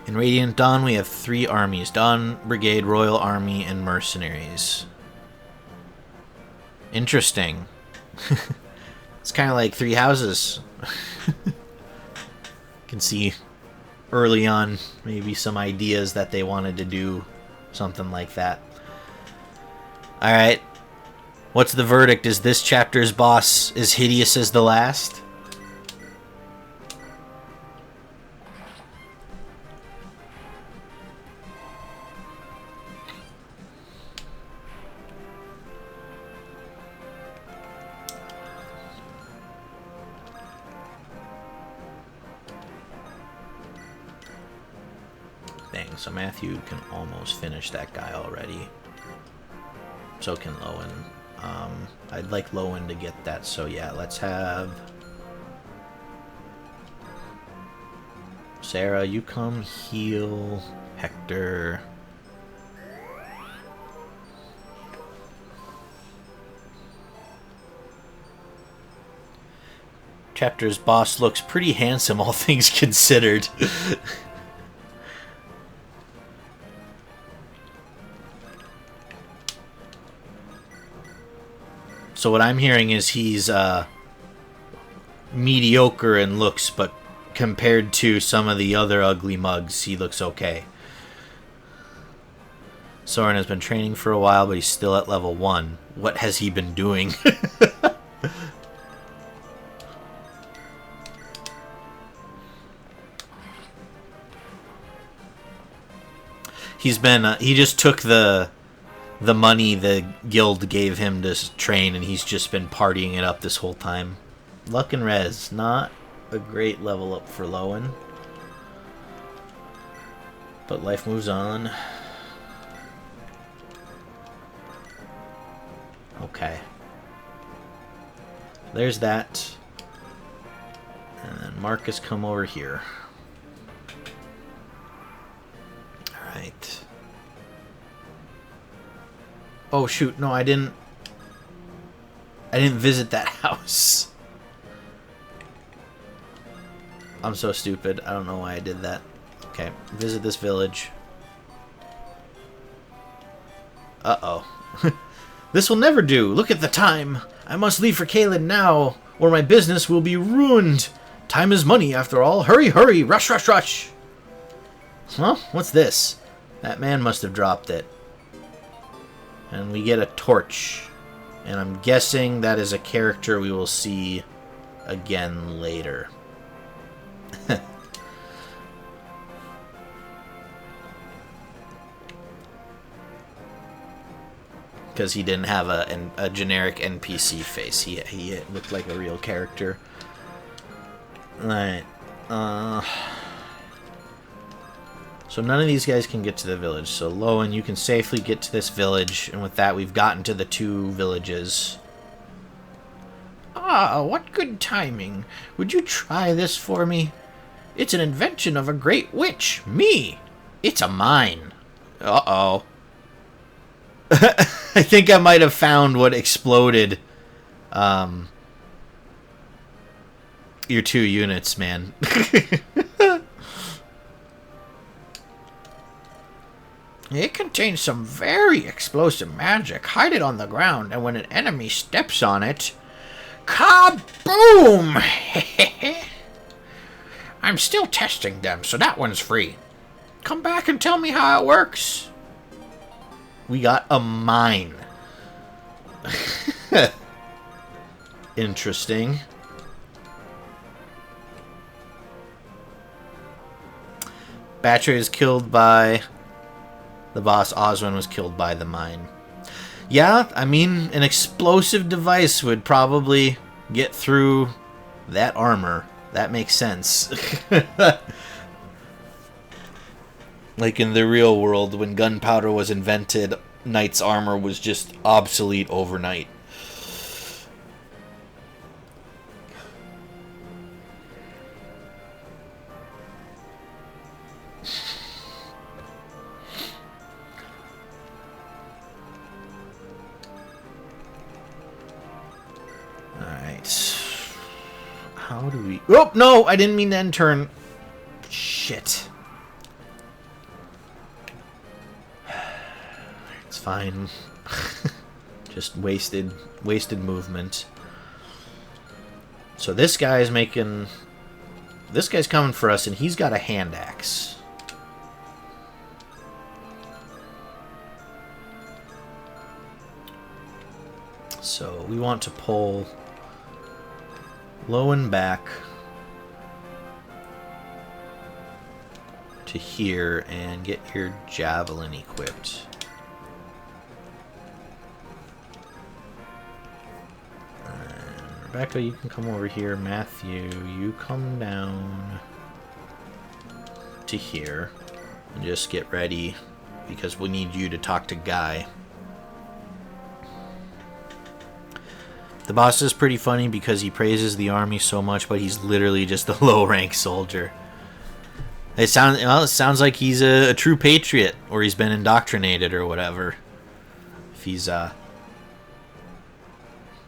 In Radiant Dawn, we have 3 armies. Dawn Brigade, Royal Army, and Mercenaries. Interesting. It's kind of like 3 houses. Can see early on maybe some ideas that they wanted to do something like that. Alright. What's the verdict? Is this chapter's boss as hideous as the last? Dang, so Matthew can almost finish that guy already. So can Lowen. I'd like Lowen to get that, so yeah, let's have... Sarah, you come heal Hector. Chapter's boss looks pretty handsome, all things considered. So what I'm hearing is he's mediocre in looks, but compared to some of the other ugly mugs, he looks okay. Soren has been training for a while, but he's still at level 1. What has he been doing? He's been, he just took the money the guild gave him to train, and he's just been partying it up this whole time. Luck and res, not a great level up for Lowen. But life moves on. Okay. There's that. And then Marcus, come over here. Alright. Oh shoot, no, I didn't visit that house. I'm so stupid. I don't know why I did that. Okay, visit this village. Uh-oh. This will never do. Look at the time. I must leave for Caelan now, or my business will be ruined. Time is money, after all. Hurry, hurry! Rush, rush, rush! Huh? What's this? That man must have dropped it. And we get a torch. And I'm guessing that is a character we will see again later. Because he didn't have a generic NPC face. He looked like a real character. Alright. So none of these guys can get to the village. So Lowen, you can safely get to this village. And with that, we've gotten to the 2 villages. Ah, what good timing. Would you try this for me? It's an invention of a great witch. Me. It's a mine. Uh-oh. I think I might have found what exploded your 2 units, man. It contains some very explosive magic. Hide it on the ground, and when an enemy steps on it... Kaboom! I'm still testing them, so that one's free. Come back and tell me how it works. We got a mine. Interesting. Batcher is killed by... The boss Oswin was killed by the mine. Yeah, I mean, an explosive device would probably get through that armor. That makes sense. Like in the real world, when gunpowder was invented, knight's armor was just obsolete overnight. How do we... Oh, no! I didn't mean to end turn. Shit. It's fine. Just wasted movement. So this guy's making... This guy's coming for us, and he's got a hand axe. So we want to pull... Lowen back to here and get your javelin equipped. Rebecca, you can come over here. Matthew, you come down to here and just get ready because we need you to talk to Guy. The boss is pretty funny because he praises the army so much, but he's literally just a low-rank soldier. It sounds like he's a true patriot, or he's been indoctrinated or whatever. If he's, you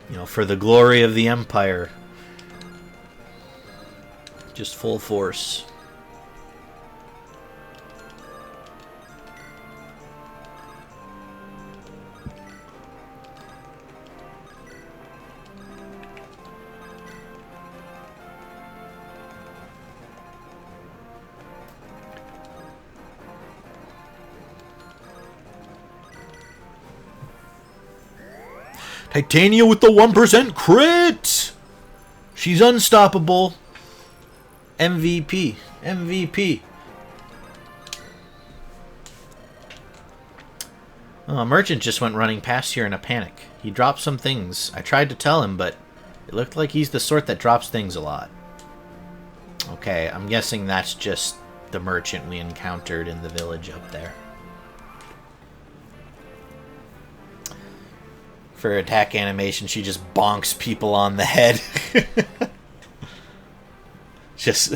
know, for the glory of the Empire. Just full force. Titania with the 1% crit! She's unstoppable. MVP. MVP. Oh, a merchant just went running past here in a panic. He dropped some things. I tried to tell him, but it looked like he's the sort that drops things a lot. Okay, I'm guessing that's just the merchant we encountered in the village up there. For attack animation, she just bonks people on the head. Just...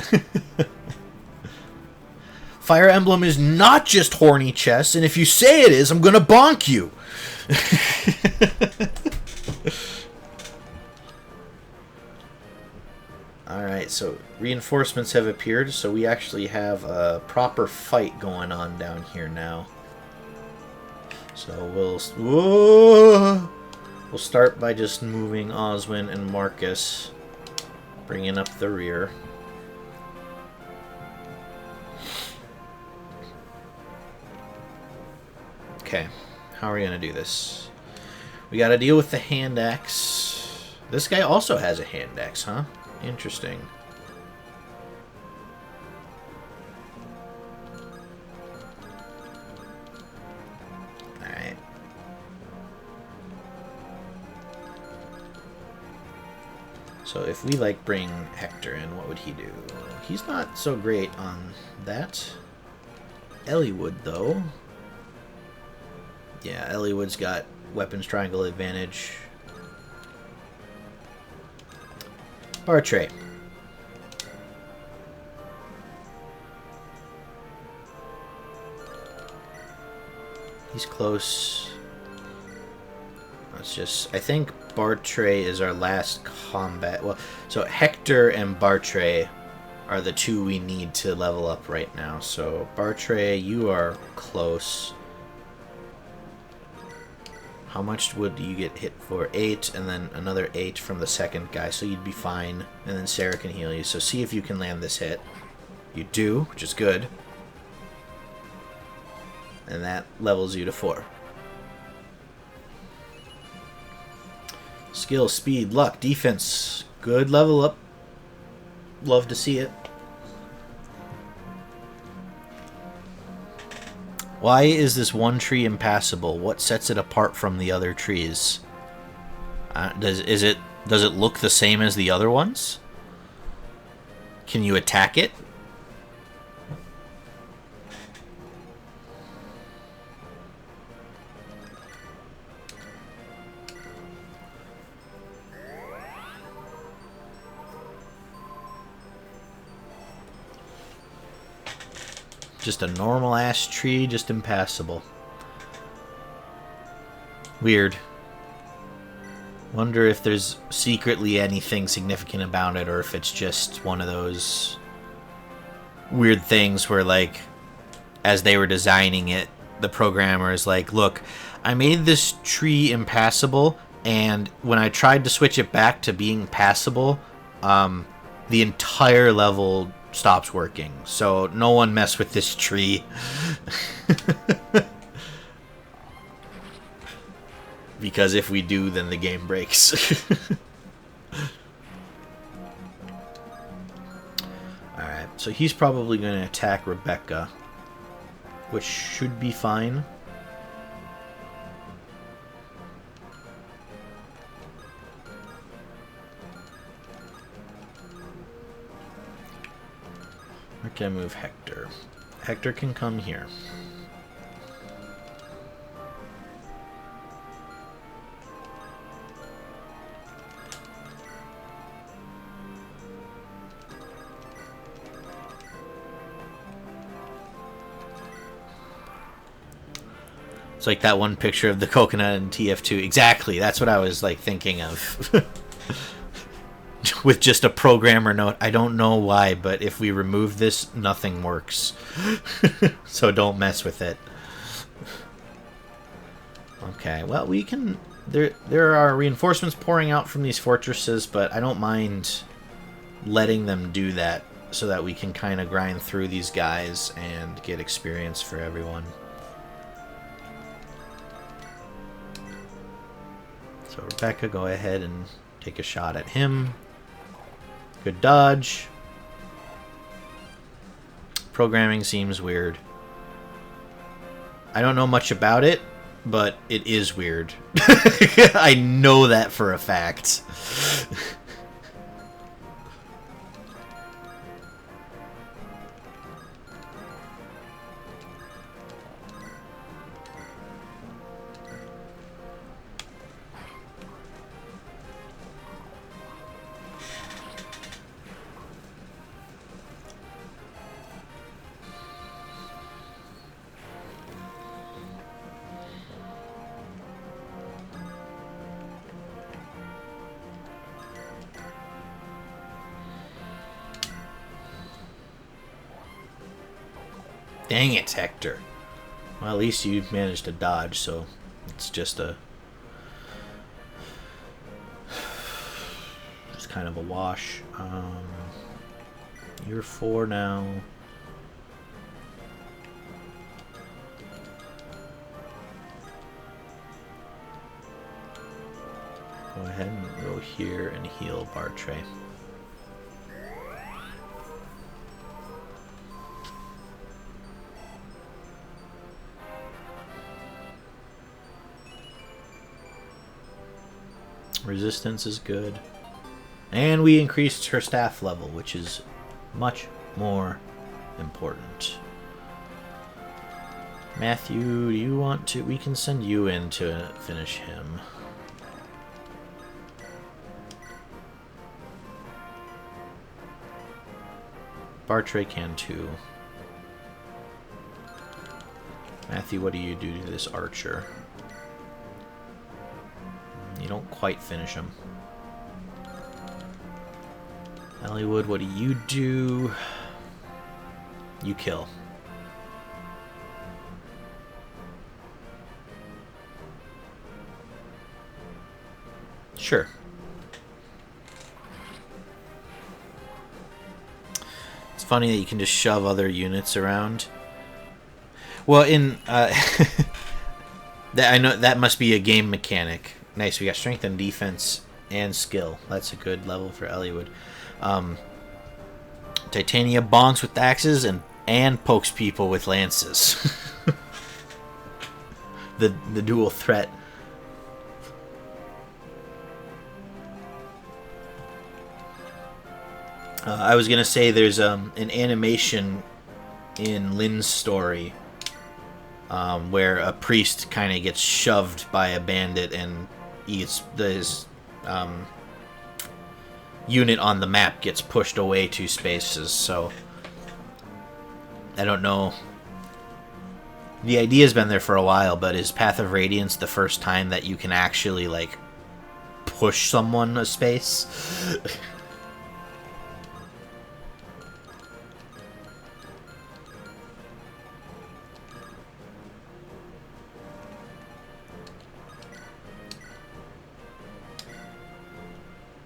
Fire Emblem is not just horny chess, and if you say it is, I'm gonna bonk you. Alright, so reinforcements have appeared, so we actually have a proper fight going on down here now. So we'll start by just moving Oswin and Marcus, bringing up the rear. Okay, how are we gonna do this? We gotta deal with the hand axe. This guy also has a hand axe, huh? Interesting. Alright. So if we, like, bring Hector in, what would he do? He's not so great on that. Eliwood, though. Yeah, Eliwood's got weapons triangle advantage. Bartray. He's close. Let's just... I think Bartray is our last combat. Well, so Hector and Bartray are the two we need to level up right now. So, Bartray, you are close. How much would you get hit for? 8, and then another 8 from the second guy, so you'd be fine. And then Sarah can heal you, so see if you can land this hit. You do, which is good. And that levels you to 4. Skill, speed, luck, defense. Good level up. Love to see it. Why is this one tree impassable? What sets it apart from the other trees? Does it look the same as the other ones? Can you attack it? Just a normal ass tree, just impassable. Weird. Wonder if there's secretly anything significant about it, or if it's just one of those weird things where, like, as they were designing it, the programmer is like, look, I made this tree impassable, and when I tried to switch it back to being passable, the entire level stops working, so no one mess with this tree. Because if we do, then the game breaks. Alright, so he's probably going to attack Rebecca, which should be fine. Where can I move Hector? Hector can come here. It's like that one picture of the coconut in TF2. Exactly, that's what I was like thinking of. With just a programmer note, I don't know why, but if we remove this, nothing works. So don't mess with it. Okay, well, we can... There are reinforcements pouring out from these fortresses, but I don't mind letting them do that so that we can kind of grind through these guys and get experience for everyone. So Rebecca, go ahead and take a shot at him. Good dodge. Programming seems weird. I don't know much about it, but it is weird. I know that for a fact. Dang it, Hector. Well, at least you managed to dodge, so it's just a... It's kind of a wash. You're 4 now. Go ahead and go here and heal Bartray. Resistance is good. And we increased her staff level, which is much more important. Matthew, do you want to... We can send you in to finish him. Bartray can too. Matthew, what do you do to this archer? You don't quite finish him. Eliwood, what do you do? You kill. Sure. It's funny that you can just shove other units around. Well, in that I know that must be a game mechanic. Nice, we got strength and defense and skill. That's a good level for Eliwood. Titania bonks with axes and pokes people with lances. the dual threat. I was gonna say there's an animation in Lynn's story where a priest kind of gets shoved by a bandit and his unit on the map gets pushed away 2 spaces. So I don't know. The idea's been there for a while, but is Path of Radiance the first time that you can actually like push someone a space?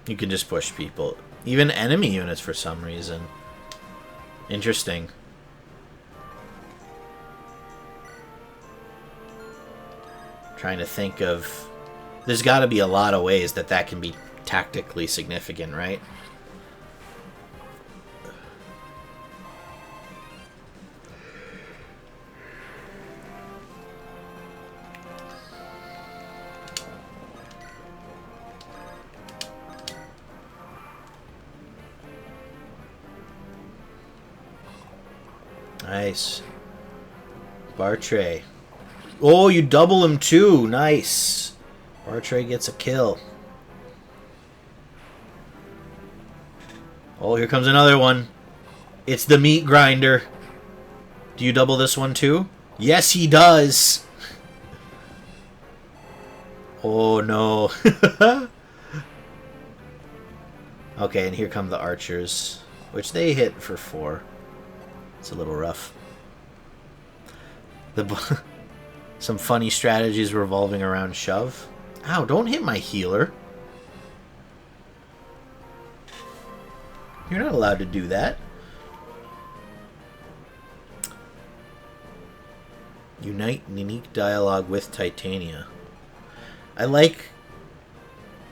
You can just push people. Even enemy units for some reason. Interesting. Trying to think of... There's got to be a lot of ways that can be tactically significant, right? Nice. Bartray. Oh, you double him too. Nice. Bartray gets a kill. Oh, here comes another one. It's the meat grinder. Do you double this one too? Yes, he does. Oh, no. Okay, and here come the archers, which they hit for 4. It's a little rough. Some funny strategies revolving around shove. Ow, don't hit my healer. You're not allowed to do that. Unite unique dialogue with Titania. I like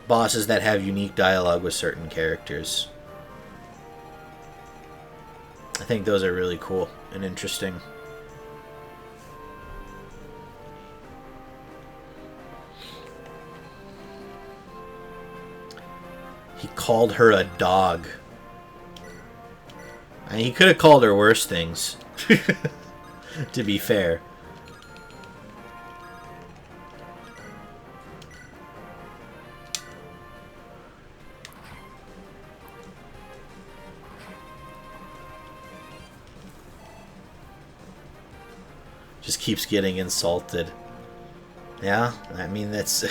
bosses that have unique dialogue with certain characters. I think those are really cool and interesting. He called her a dog. I mean, he could have called her worse things, to be fair. Just keeps getting insulted. Yeah, I mean, that's...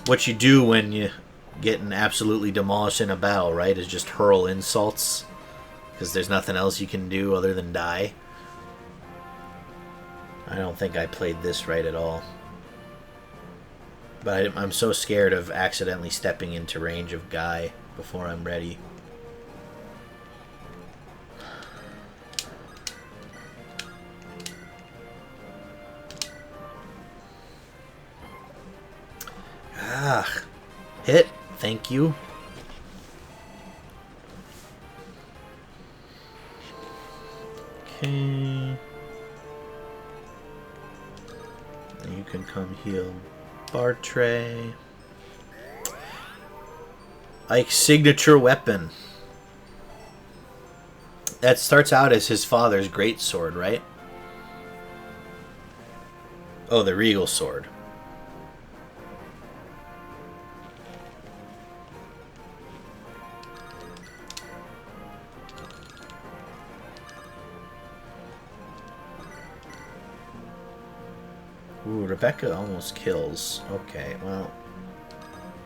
what you do when you getting absolutely demolished in a battle, right? Is just hurl insults. Because there's nothing else you can do other than die. I don't think I played this right at all. But I'm so scared of accidentally stepping into range of Guy before I'm ready. Ah, hit. Thank you. Okay. You can come heal Bartray. Ike's signature weapon. That starts out as his father's greatsword, right? Oh, the regal sword. Ooh, Rebecca almost kills. Okay, well...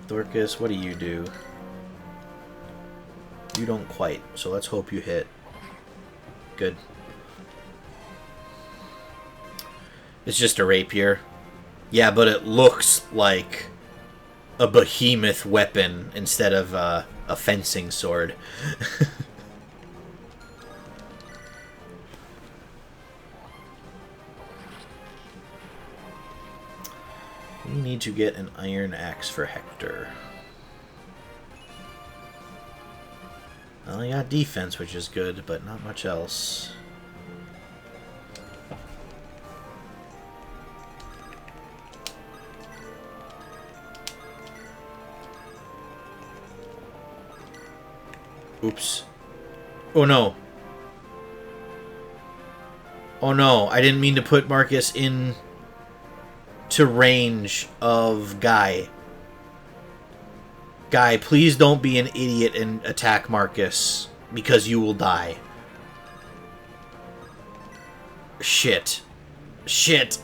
Dorcas, what do? You don't quite, so let's hope you hit. Good. It's just a rapier. Yeah, but it looks like a behemoth weapon instead of a fencing sword. We need to get an iron axe for Hector. Well, he got defense, which is good, but not much else. Oops. Oh no. Oh no, I didn't mean to put Marcus in to range of Guy. Guy, please don't be an idiot and attack Marcus, because you will die. Shit. Shit.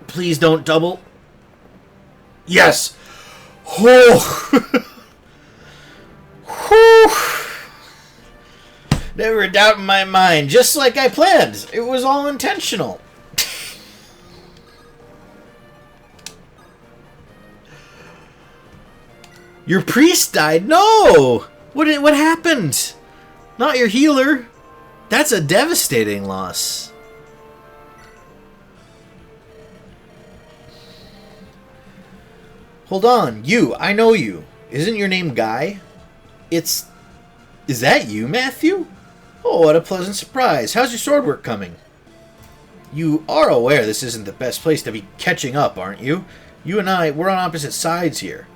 Please don't double. Yes! Oh! Never a doubt in my mind. Just like I planned. It was all intentional. Your priest died? No! What happened? Not your healer. That's a devastating loss. Hold on. You. I know you. Isn't your name Guy? Is that you, Matthew? Oh, what a pleasant surprise. How's your sword work coming? You are aware this isn't the best place to be catching up, aren't you? You and I, we're on opposite sides here.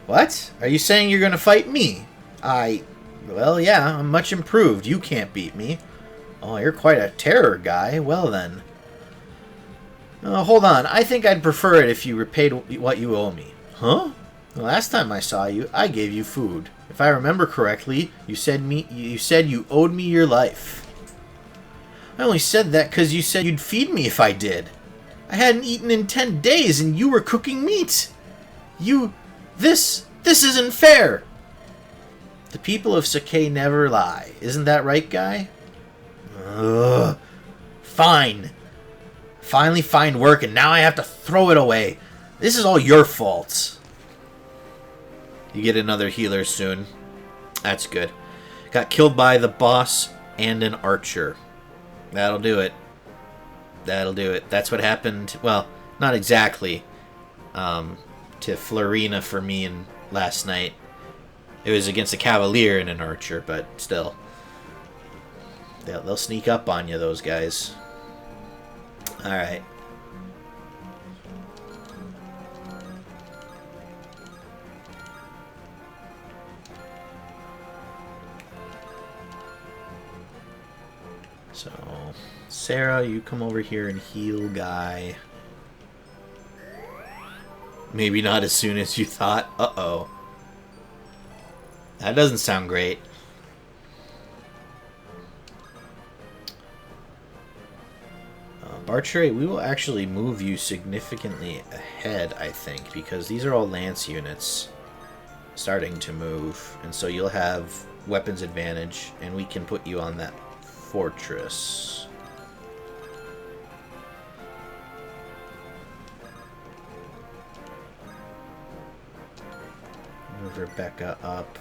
What? Are you saying you're going to fight me? Well, yeah, I'm much improved. You can't beat me. Oh, you're quite a terror guy. Well, then. Hold on. I think I'd prefer it if you repaid what you owe me. Huh? The last time I saw you, I gave you food. If I remember correctly, you said you owed me your life. I only said that because you said you'd feed me if I did. I hadn't eaten in 10 days and you were cooking meat. This isn't fair. The people of Sakai never lie. Isn't that right, Guy? Ugh. Fine. Finally find work and now I have to throw it away. This is all your fault. You get another healer soon. That's good. Got killed by the boss and an archer. That'll do it. That'll do it. That's what happened. Well, not exactly. To Florina for me last night. It was against a cavalier and an archer, but still. They'll sneak up on you, those guys. Alright. So, Sarah, you come over here and heal Guy. Maybe not as soon as you thought. Uh-oh. That doesn't sound great. Bartray, we will actually move you significantly ahead, I think, because these are all lance units. starting to move, and so you'll have weapons advantage, and we can put you on that fortress. Move Rebecca up.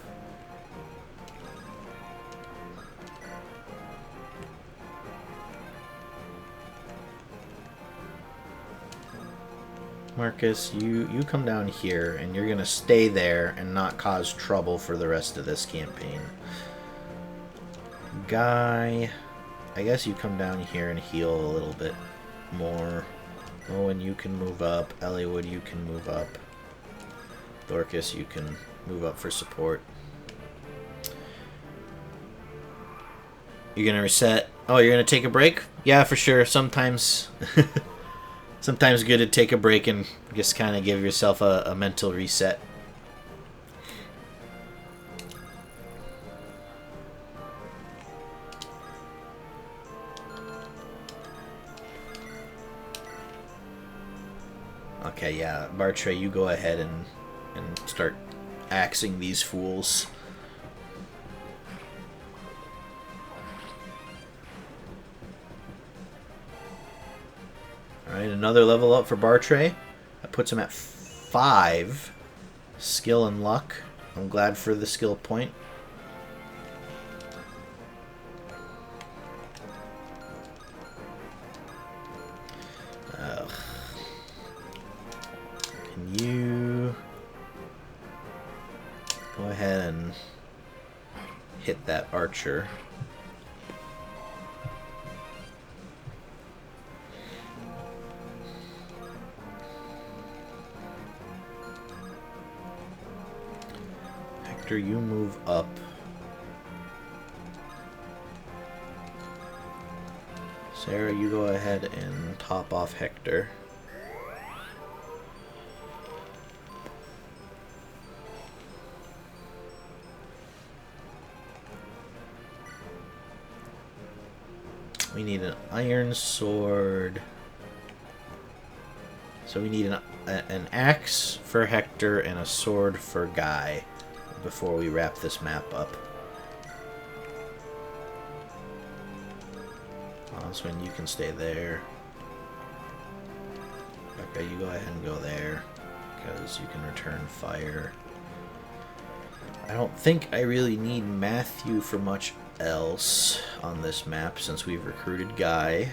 Marcus, you come down here, and you're gonna stay there and not cause trouble for the rest of this campaign. Guy, I guess you come down here and heal a little bit more. Owen, you can move up. Eliwood, you can move up. Dorcas, you can move up for support. You're gonna reset. Oh, you're gonna take a break? Yeah, for sure. Sometimes sometimes good to take a break and just kind of give yourself a mental reset. Okay, yeah, Bartray, you go ahead and start axing these fools. Alright, another level up for Bartray. That puts him at 5. Skill and luck. I'm glad for the skill point. Can you go ahead and hit that archer? Hector, you move up. Sarah, you go ahead and top off Hector. We need an iron sword. So we need an axe for Hector and a sword for Guy before we wrap this map up. Oswin, you can stay there. Okay, you go ahead and go there because you can return fire. I don't think I really need Matthew for much else on this map since we've recruited Guy.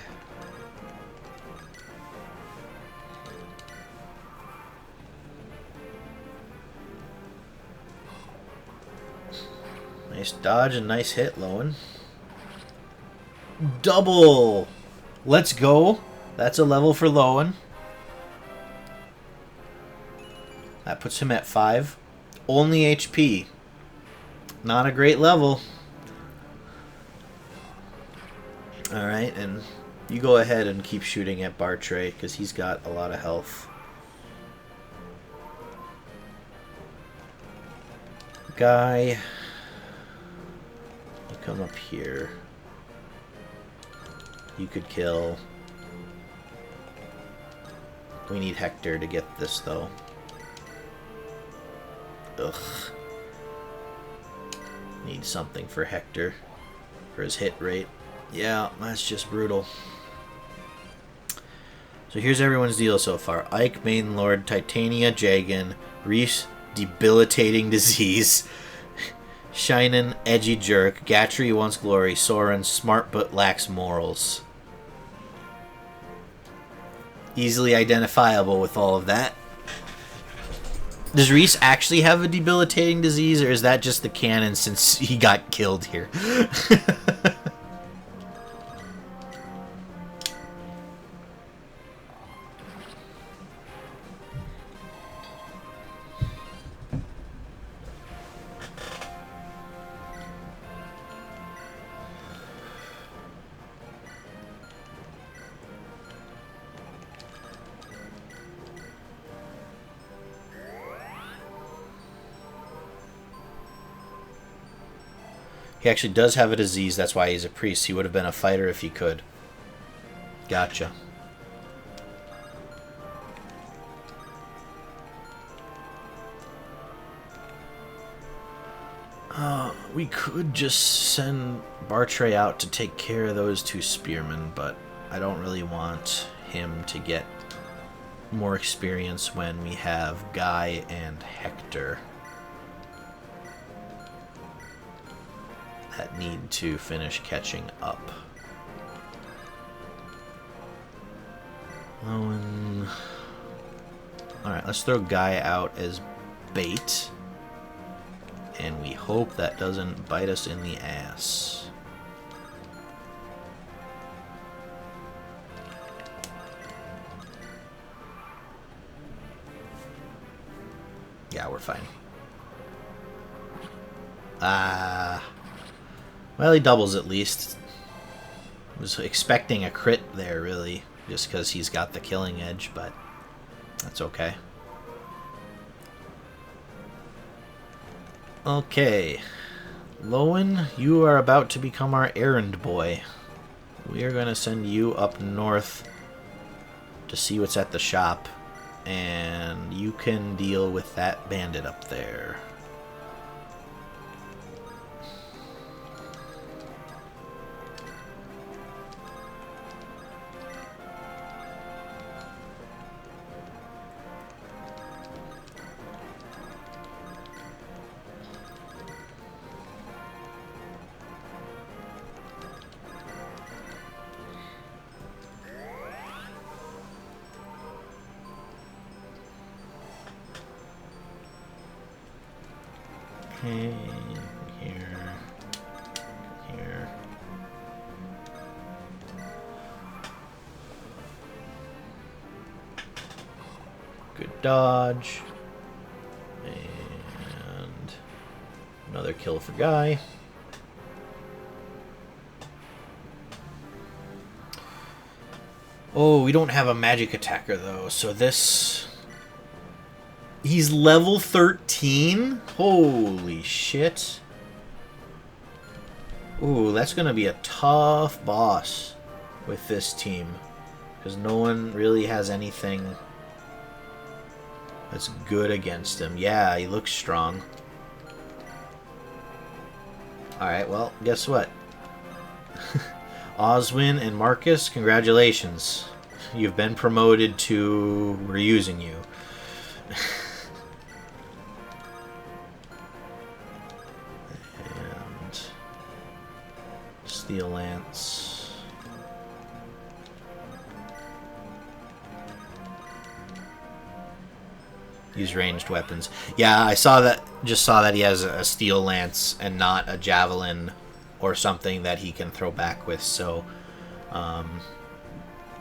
Nice dodge and nice hit, Lowen. Double! Let's go. That's a level for Lowen. That puts him at 5. Only HP. Not a great level. Alright, and you go ahead and keep shooting at Bartray because he's got a lot of health. Guy, you come up here. You could kill. We need Hector to get this though. Ugh. Need something for Hector for his hit rate. Yeah, that's just brutal. So here's everyone's deal so far. Ike, Maiden Lord, Titania, Jagan, Reese, Debilitating Disease, Shinin, Edgy Jerk, Gatry, Once Glory, Soren, Smart but Lacks Morals. Easily identifiable with all of that. Does Reese actually have a debilitating disease, or is that just the canon since he got killed here? He actually does have a disease, that's why he's a priest. He would have been a fighter if he could. Gotcha. We could just send Bartray out to take care of those two spearmen, but I don't really want him to get more experience when we have Guy and Hector that need to finish catching up. Alright, let's throw Guy out as bait. And we hope that doesn't bite us in the ass. Yeah, we're fine. Well, he doubles at least. I was expecting a crit there, really, just because he's got the killing edge, but that's okay. Okay, Lowen, you are about to become our errand boy. We are going to send you up north to see what's at the shop, and you can deal with that bandit up there. Okay, here. Good dodge. And another kill for Guy. Oh, we don't have a magic attacker though, so this... He's level 13? Holy shit. Ooh, that's going to be a tough boss with this team. Because no one really has anything that's good against him. Yeah, he looks strong. Alright, well, guess what? Oswin and Marcus, congratulations. You've been promoted to... We're using you. Steel Lance. Use ranged weapons. Yeah, I saw that. Just saw that he has a Steel Lance and not a Javelin or something that he can throw back with. So,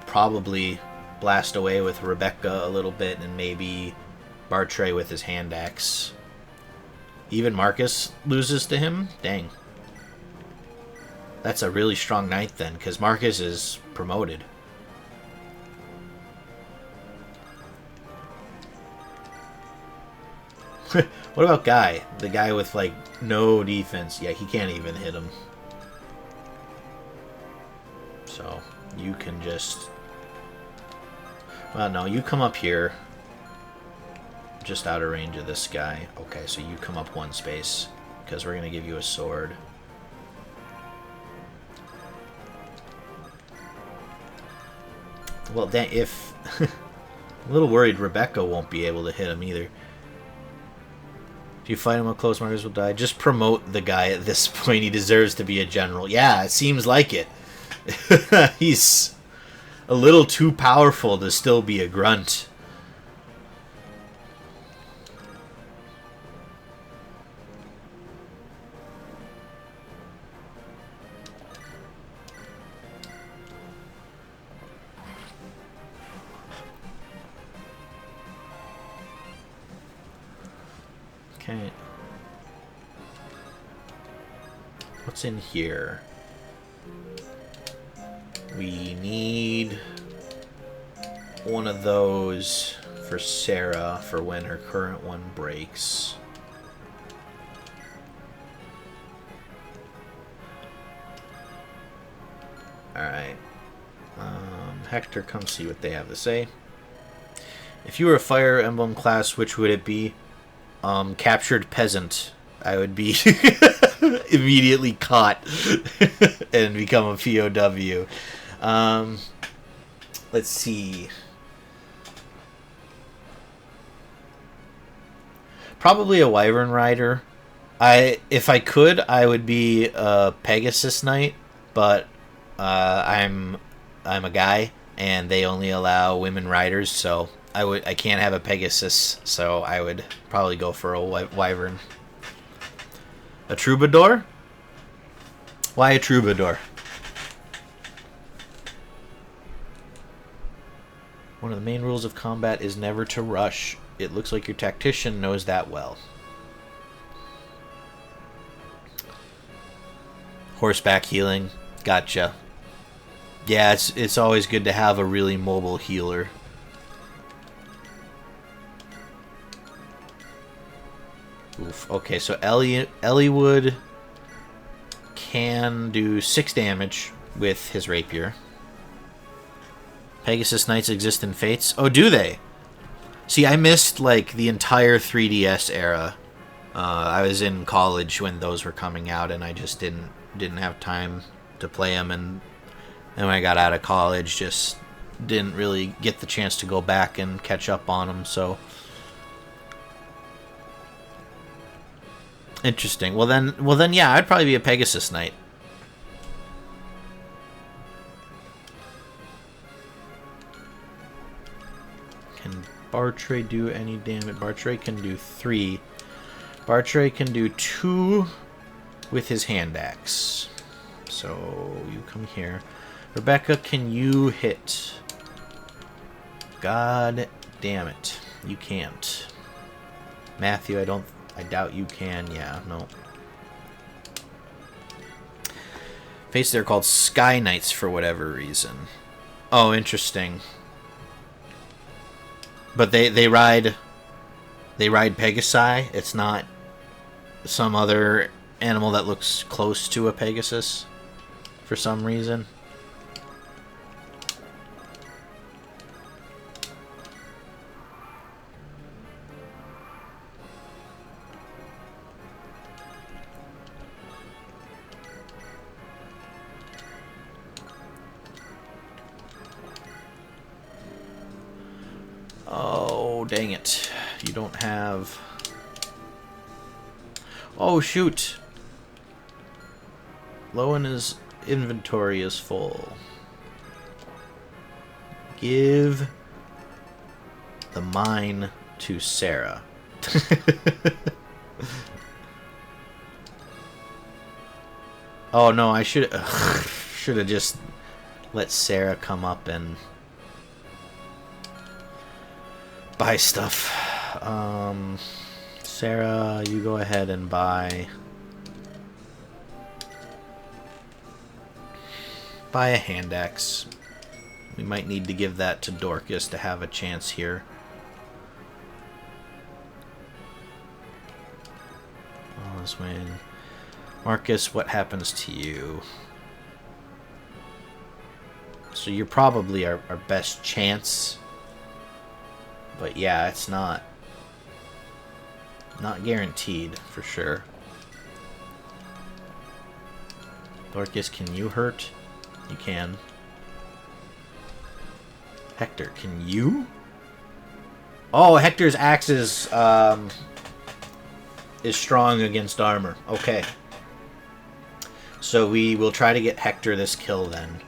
probably blast away with Rebecca a little bit and maybe Bartray with his hand axe. Even Marcus loses to him? Dang. That's a really strong knight then, because Marcus is promoted. What about Guy? The guy with, like, no defense. Yeah, he can't even hit him. So, you can just... Well, no, you come up here. Just out of range of this guy. Okay, so you come up one space, because we're going to give you a sword. Well, if... I'm a little worried Rebecca won't be able to hit him either. If you fight him up close, Marcus will die. Just promote the guy at this point. He deserves to be a general. Yeah, it seems like it. He's a little too powerful to still be a grunt. Okay. What's in here? We need one of those for Sarah for when her current one breaks. Alright. Hector, come see what they have to say. If you were a Fire Emblem class, which would it be? Captured peasant. I would be immediately caught and become a POW. Let's see. Probably a Wyvern Rider. If I could, I would be a Pegasus Knight, but I'm a guy, and they only allow women riders, so I can't have a Pegasus, so I would probably go for a Wyvern. A Troubadour? Why a Troubadour? One of the main rules of combat is never to rush. It looks like your tactician knows that well. Horseback healing. Gotcha. Yeah, it's always good to have a really mobile healer. Oof. Okay, so Eliwood can do 6 damage with his rapier. Pegasus Knights exist in Fates. Oh, do they? See, I missed like the entire 3DS era. I was in college when those were coming out, and I just didn't have time to play them. And when I got out of college, just didn't really get the chance to go back and catch up on them. So interesting. Well then, yeah, I'd probably be a Pegasus Knight. Can Bartray do any damage? Bartray can do 3. Bartray can do 2 with his hand axe. So you come here. Rebecca, can you hit? God damn it. You can't. Matthew, I doubt you can. Yeah, no. Fates, they're called Sky Knights for whatever reason. Oh, interesting. But they ride Pegasi. It's not some other animal that looks close to a Pegasus for some reason. Oh, dang it. You don't have... Oh, shoot. Lowen's inventory is full. Give the mine to Sarah. Oh, no, I should have just let Sarah come up and buy stuff. Sarah, you go ahead and buy a hand axe. We might need to give that to Dorcas to have a chance here. Oh, this way. Marcus, what happens to you? So you're probably our best chance. But yeah, it's not guaranteed for sure. Dorcas, can you hurt? You can. Hector, can you? Oh, Hector's axe is strong against armor. Okay. So we will try to get Hector this kill then.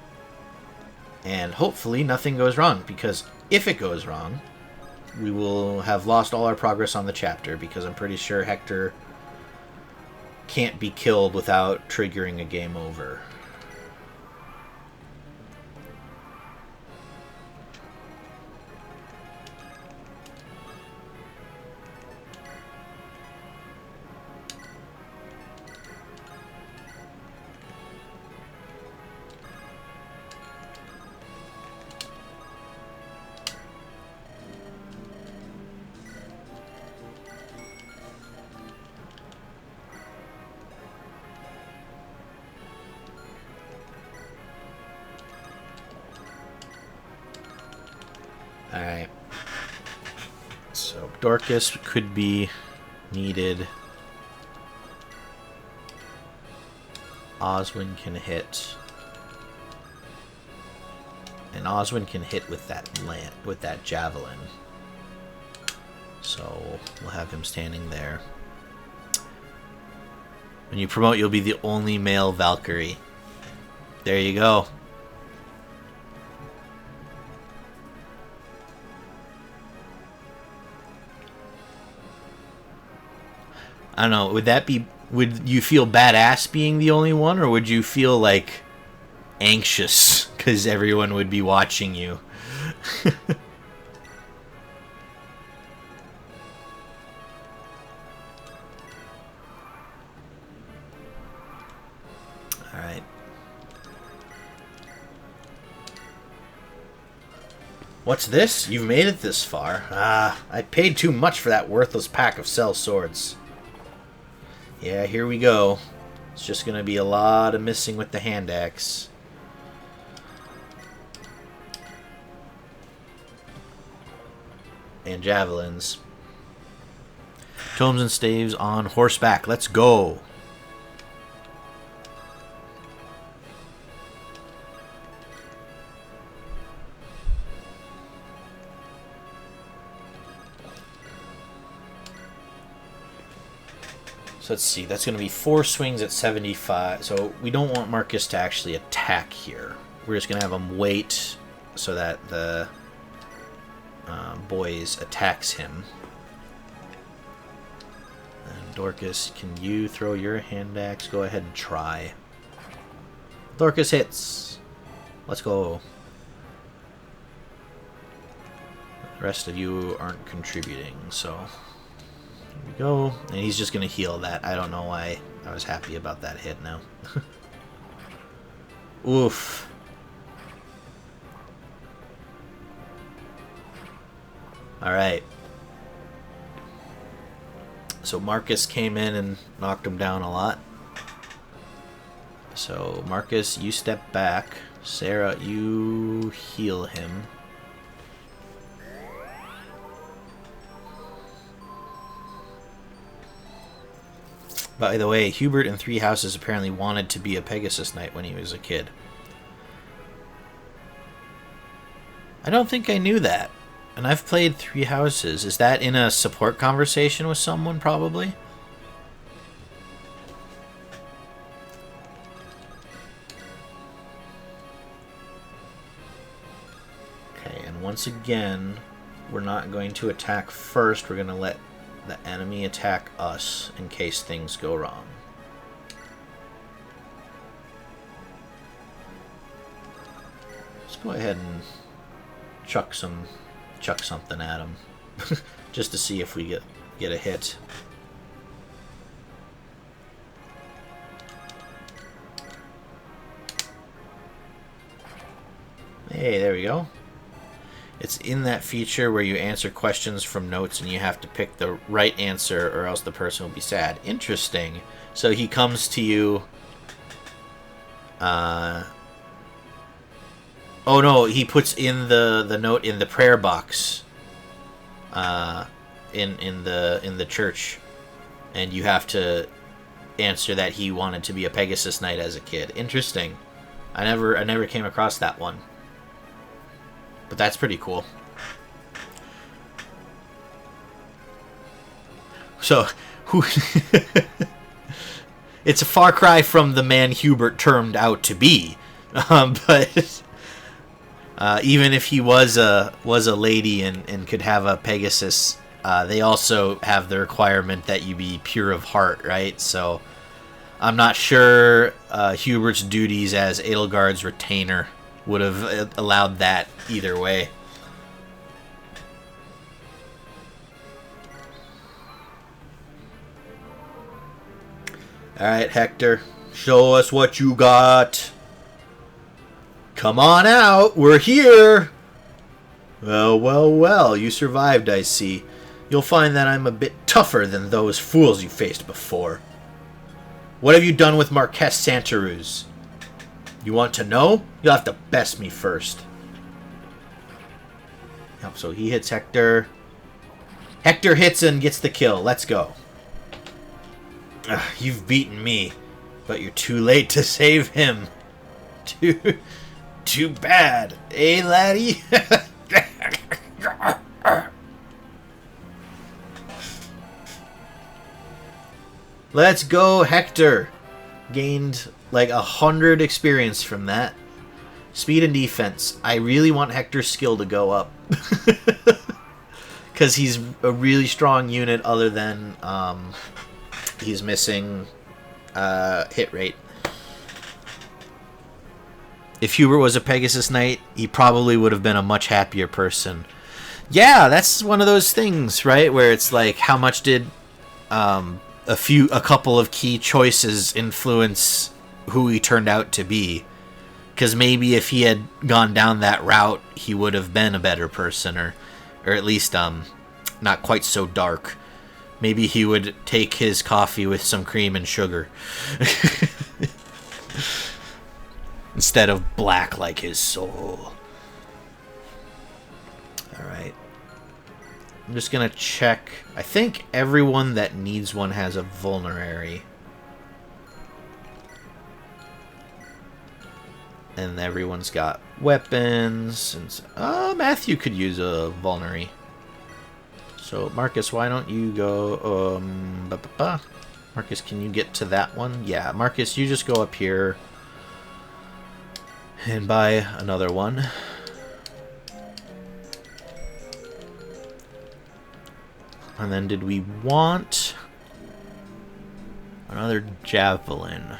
And hopefully nothing goes wrong, because if it goes wrong, we will have lost all our progress on the chapter, because I'm pretty sure Hector can't be killed without triggering a game over. Alright. So Dorcas could be needed Oswin can hit. And Oswin can hit with that javelin. So we'll have him standing there. When you promote, you'll be the only male Valkyrie. There you go. I don't know, would you feel badass being the only one, or would you feel like anxious because everyone would be watching you? Alright. What's this? You've made it this far. Ah, I paid too much for that worthless pack of cell swords. Yeah, here we go. It's just going to be a lot of missing with the hand axe. And javelins. Tomes and staves on horseback. Let's go. Let's see, that's going to be 4 swings at 75. So we don't want Marcus to actually attack here. We're just going to have him wait so that the boys attacks him. And Dorcas, can you throw your hand axe? Go ahead and try. Dorcas hits. Let's go. The rest of you aren't contributing, so... Here we go. And he's just going to heal that. I don't know why I was happy about that hit now. Oof. Alright. So Marcus came in and knocked him down a lot. So Marcus, you step back. Sarah, you heal him. By the way, Hubert in Three Houses apparently wanted to be a Pegasus Knight when he was a kid. I don't think I knew that. And I've played Three Houses. Is that in a support conversation with someone, probably? Okay, and once again, we're not going to attack first. We're going to let the enemy attack us in case things go wrong. Let's go ahead and chuck something at him just to see if we get a hit. Hey, there we go. It's in that feature where you answer questions from notes and you have to pick the right answer or else the person will be sad. Interesting. So he comes to you... oh no, he puts in the note in the prayer box. In the church. And you have to answer that he wanted to be a Pegasus Knight as a kid. Interesting. I never came across that one. But that's pretty cool. So, it's a far cry from the man Hubert turned out to be. But even if he was a lady and could have a Pegasus, they also have the requirement that you be pure of heart, right? So, I'm not sure Hubert's duties as Edelgard's retainer would have allowed that either way. Alright, Hector. Show us what you got. Come on out. We're here. Well, well, well. You survived, I see. You'll find that I'm a bit tougher than those fools you faced before. What have you done with Marquess Santaruz? You want to know? You'll have to best me first. Yep, so he hits Hector. Hector hits and gets the kill. Let's go. Ugh, you've beaten me, But you're too late to save him. Too bad, eh, laddie? Let's go, Hector. Gained like 100 experience from that. Speed and defense. I really want Hector's skill to go up. Because he's a really strong unit other than he's missing hit rate. If Hubert was a Pegasus Knight, he probably would have been a much happier person. Yeah, that's one of those things, right? Where it's like, how much did a couple of key choices influence who he turned out to be? Because maybe if he had gone down that route, he would have been a better person, or at least not quite so dark. Maybe he would take his coffee with some cream and sugar. Instead of black like his soul. Alright. I'm just going to check. I think everyone that needs one has a vulnerary. And everyone's got weapons. And Matthew could use a vulnerary. So, Marcus, why don't you go... Marcus, can you get to that one? Yeah, Marcus, you just go up here. And buy another one. And then did we want another javelin?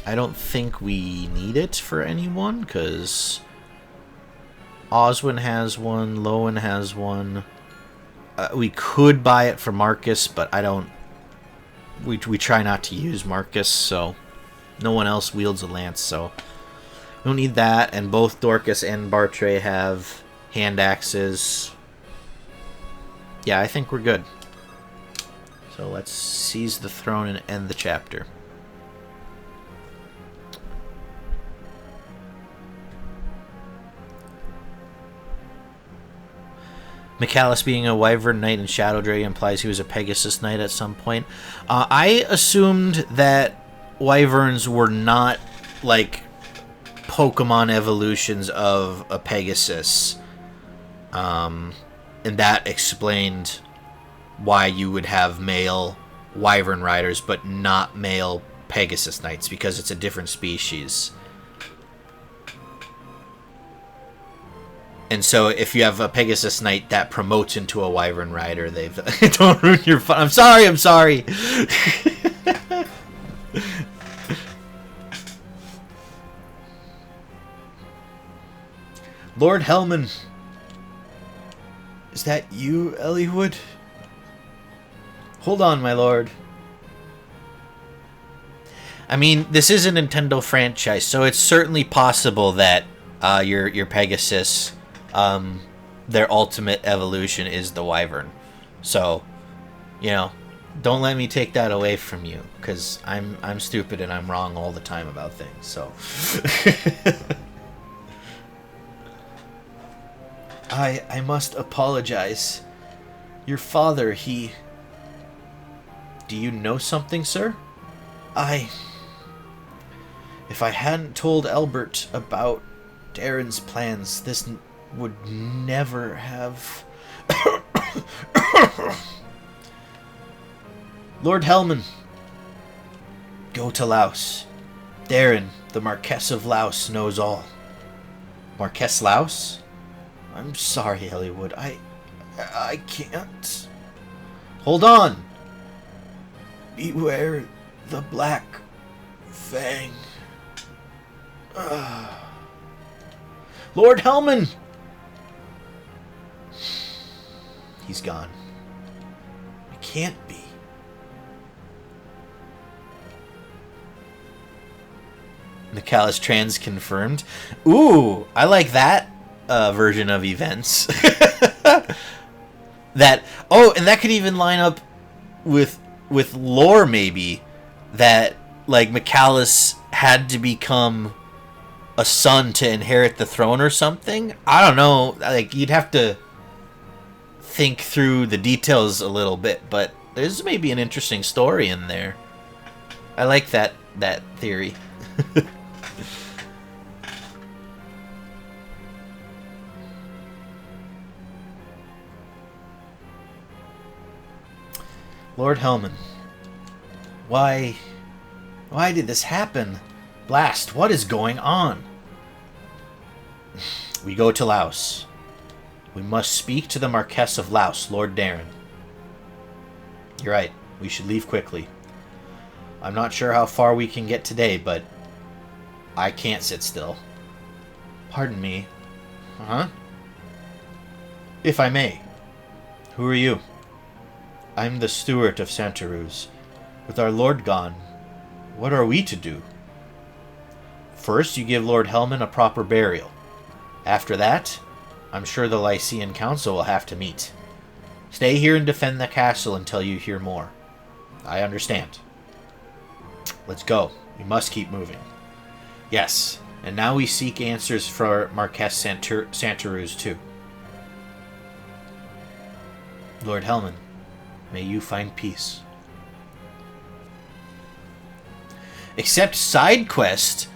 I don't think we need it for anyone, because Oswin has one, Lowen has one. We could buy it for Marcus, but I don't... We try not to use Marcus, so no one else wields a lance, so we don't need that. And both Dorcas and Bartray have hand axes. Yeah, I think we're good. So let's seize the throne and end the chapter. McAllis being a Wyvern Knight in Shadow Dragon implies he was a Pegasus Knight at some point. I assumed that Wyverns were not, like, Pokemon evolutions of a Pegasus. And that explained why you would have male Wyvern Riders, but not male Pegasus Knights, because it's a different species. And so if you have a Pegasus Knight that promotes into a Wyvern Rider, they've... Don't ruin your fun. I'm sorry! Lord Hellman. Is that you, Eliwood? Hold on, my lord. I mean, this is a Nintendo franchise, so it's certainly possible that your Pegasus... their ultimate evolution is the Wyvern. So, you know, don't let me take that away from you, because I'm stupid and I'm wrong all the time about things. So, I must apologize. Your father, he... Do you know something, sir? If I hadn't told Albert about Darren's plans, this would never have... Lord Hellman, go to Laos. Darren, the Marquess of Laos, knows all. Marquess Laos? I'm sorry, Eliwood. I can't. Hold on. Beware the Black Fang. Lord Hellman! He's gone. It can't be. McAllis trans confirmed. Ooh, I like that version of events. And that could even line up with lore, maybe, that like McAllis had to become a son to inherit the throne or something. I don't know. Like, you'd have to think through the details a little bit, but there's maybe an interesting story in there. I like that theory. Lord Hellman. Why did this happen? Blast, what is going on? We go to Laos. We must speak to the Marquess of Laos, Lord Darren. You're right. We should leave quickly. I'm not sure how far we can get today, but I can't sit still. Pardon me. Huh? If I may. Who are you? I'm the steward of Santaruz. With our lord gone, what are we to do? First, you give Lord Hellman a proper burial. After that, I'm sure the Lycian Council will have to meet. Stay here and defend the castle until you hear more. I understand. Let's go. We must keep moving. Yes, and now we seek answers for Marquess Santaruz too. Lord Hellman, may you find peace. Accept side quest?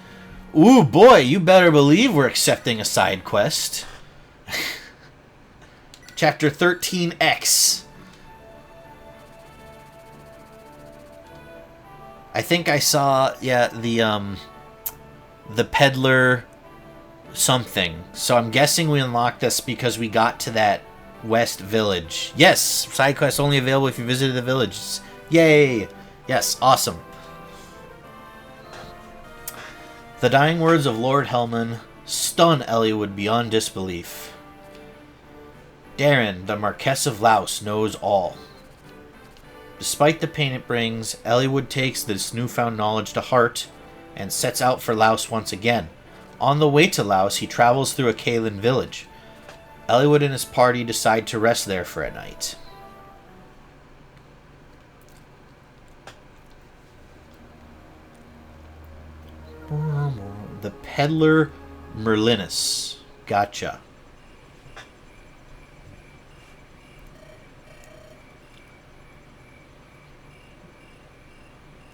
Ooh, boy, you better believe we're accepting a side quest. Chapter 13X. I think I saw, yeah, the peddler something. So I'm guessing we unlocked this because we got to that west village. Yes, side quest only available if you visited the village. Yay! Yes, awesome. The dying words of Lord Hellman stun Eliwood beyond disbelief. Darren, the Marquess of Laos, knows all. Despite the pain it brings, Eliwood takes this newfound knowledge to heart and sets out for Laos once again. On the way to Laos, he travels through a Kaelin village. Eliwood and his party decide to rest there for a night. The Peddler Merlinus. Gotcha.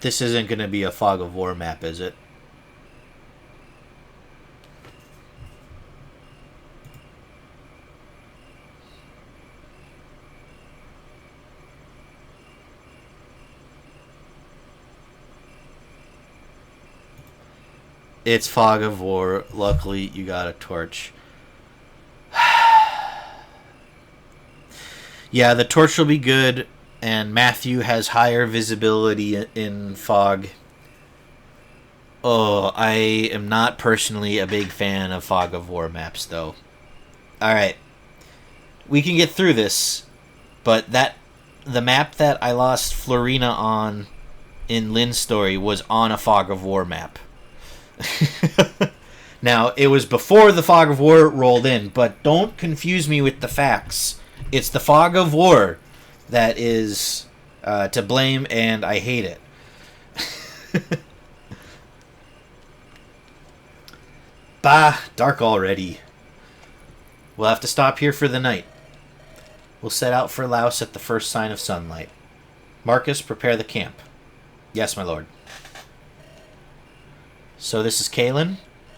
This isn't going to be a Fog of War map, is it? It's Fog of War. Luckily, you got a torch. Yeah, the torch will be good, and Matthew has higher visibility in Fog. Oh, I am not personally a big fan of Fog of War maps, though. Alright. We can get through this, but the map that I lost Florina on in Lynn's story was on a Fog of War map. Now, it was before the Fog of War rolled in, but don't confuse me with the facts. It's the Fog of War that is to blame, and I hate it. Bah, dark already. We'll have to stop here for the night. We'll set out for Laos at the first sign of sunlight. Marcus, prepare the camp. Yes, my lord. So this is Kaelin?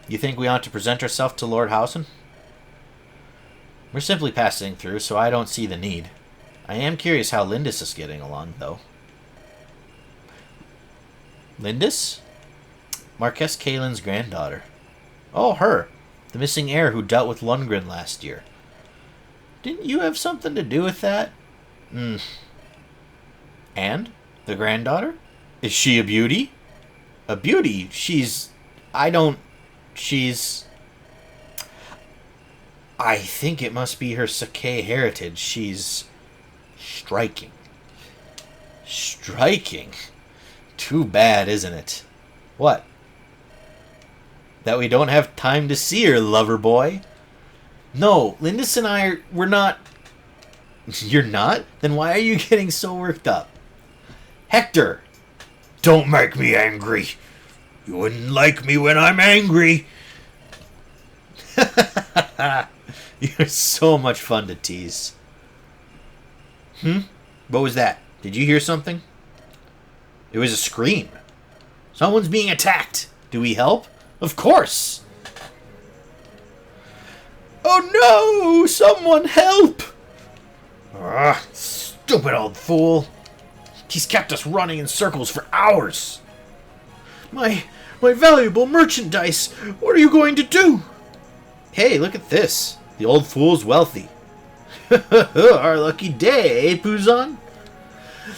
You think we ought to present ourselves to Lord Housen? We're simply passing through, so I don't see the need. I am curious how Lindis is getting along, though. Lindis? Marquess Kaelin's granddaughter. Oh, her. The missing heir who dealt with Lundgren last year. Didn't you have something to do with that? And? The granddaughter? Is she a beauty? A beauty? I think it must be her Sakai heritage. She's striking. Striking? Too bad, isn't it? What? That we don't have time to see her, lover boy? No, Lindis and we're not... You're not? Then why are you getting so worked up? Hector! Don't make me angry. You wouldn't like me when I'm angry. You're so much fun to tease. What was that? Did you hear something? It was a scream. Someone's being attacked. Do we help? Of course. Oh no! Someone help! Stupid old fool. He's kept us running in circles for hours. My valuable merchandise. What are you going to do? Hey, look at this. The old fool's wealthy. Our lucky day, eh, Puzon?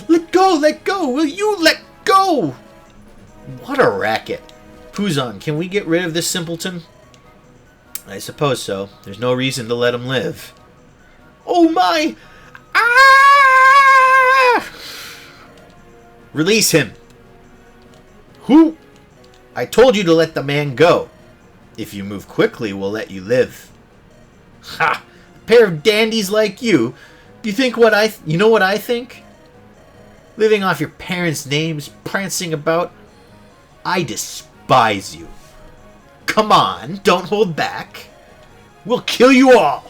Let go, let go. Will you let go? What a racket. Puzon, can we get rid of this simpleton? I suppose so. There's no reason to let him live. Oh my! Ah! Release him. Who? I told you to let the man go. If you move quickly, we'll let you live. Ha! A pair of dandies like you. You think you know what I think? Living off your parents' names, prancing about. I despise you. Come on, don't hold back. We'll kill you all.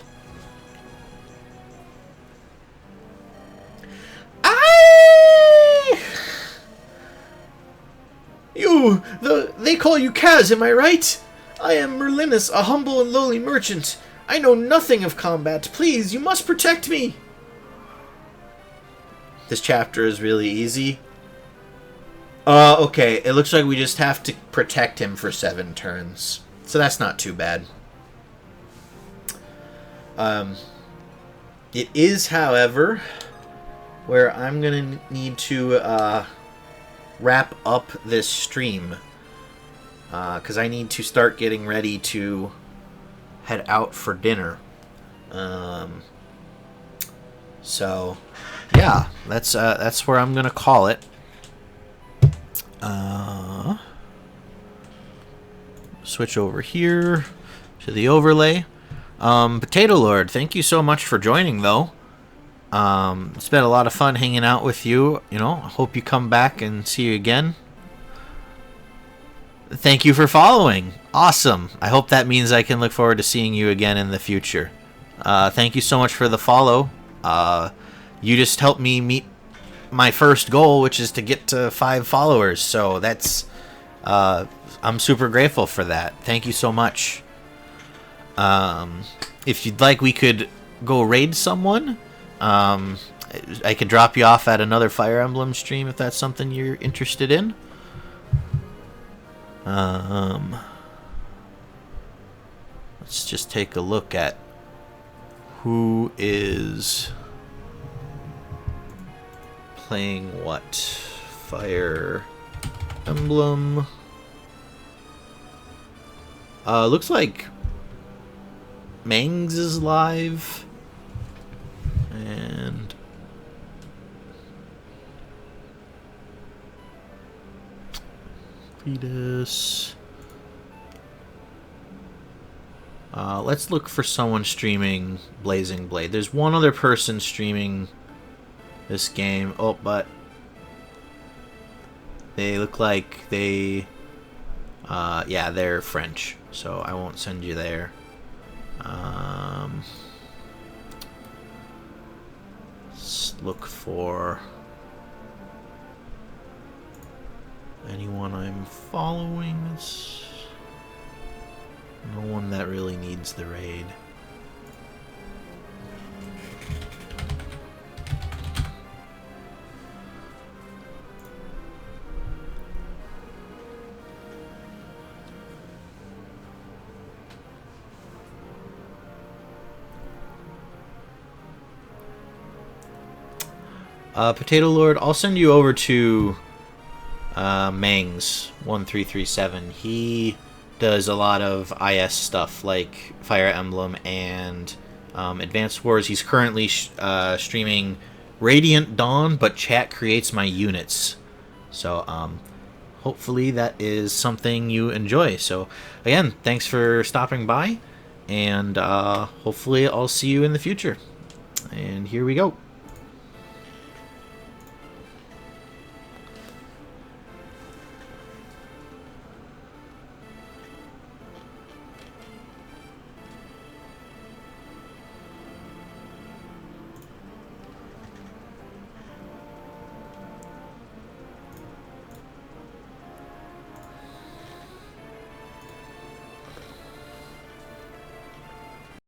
They call you Kaz, am I right? I am Merlinus, a humble and lowly merchant. I know nothing of combat. Please, you must protect me. This chapter is really easy. Okay, it looks like we just have to protect him for 7 turns. So that's not too bad. It is, however, where I'm going to need to wrap up this stream. Because I need to start getting ready to head out for dinner. So, yeah, that's where I'm going to call it. Switch over here to the overlay. Potato Lord, thank you so much for joining, though. It's been a lot of fun hanging out with you. You know, I hope you come back and see you again. Thank you for following. Awesome. I hope that means I can look forward to seeing you again in the future. Thank you so much for the follow. You just helped me meet my first goal, which is to get to 5 followers. So that's I'm super grateful for that. Thank you so much. If you'd like, we could go raid someone. I could drop you off at another Fire Emblem stream if that's something you're interested in. Let's just take a look at who is playing what. Fire Emblem. Looks like Mangs is live. And Cletus. Let's look for someone streaming Blazing Blade. There's one other person streaming this game. Oh, but they look like they... yeah, they're French, so I won't send you there. Let's look for anyone I'm following. It's no one that really needs the raid. Potato Lord, I'll send you over to Mangs1337. He does a lot of IS stuff like Fire Emblem and Advanced Wars. He's currently streaming Radiant Dawn, but chat creates my units. So hopefully that is something you enjoy. So again, thanks for stopping by, and hopefully I'll see you in the future. And here we go.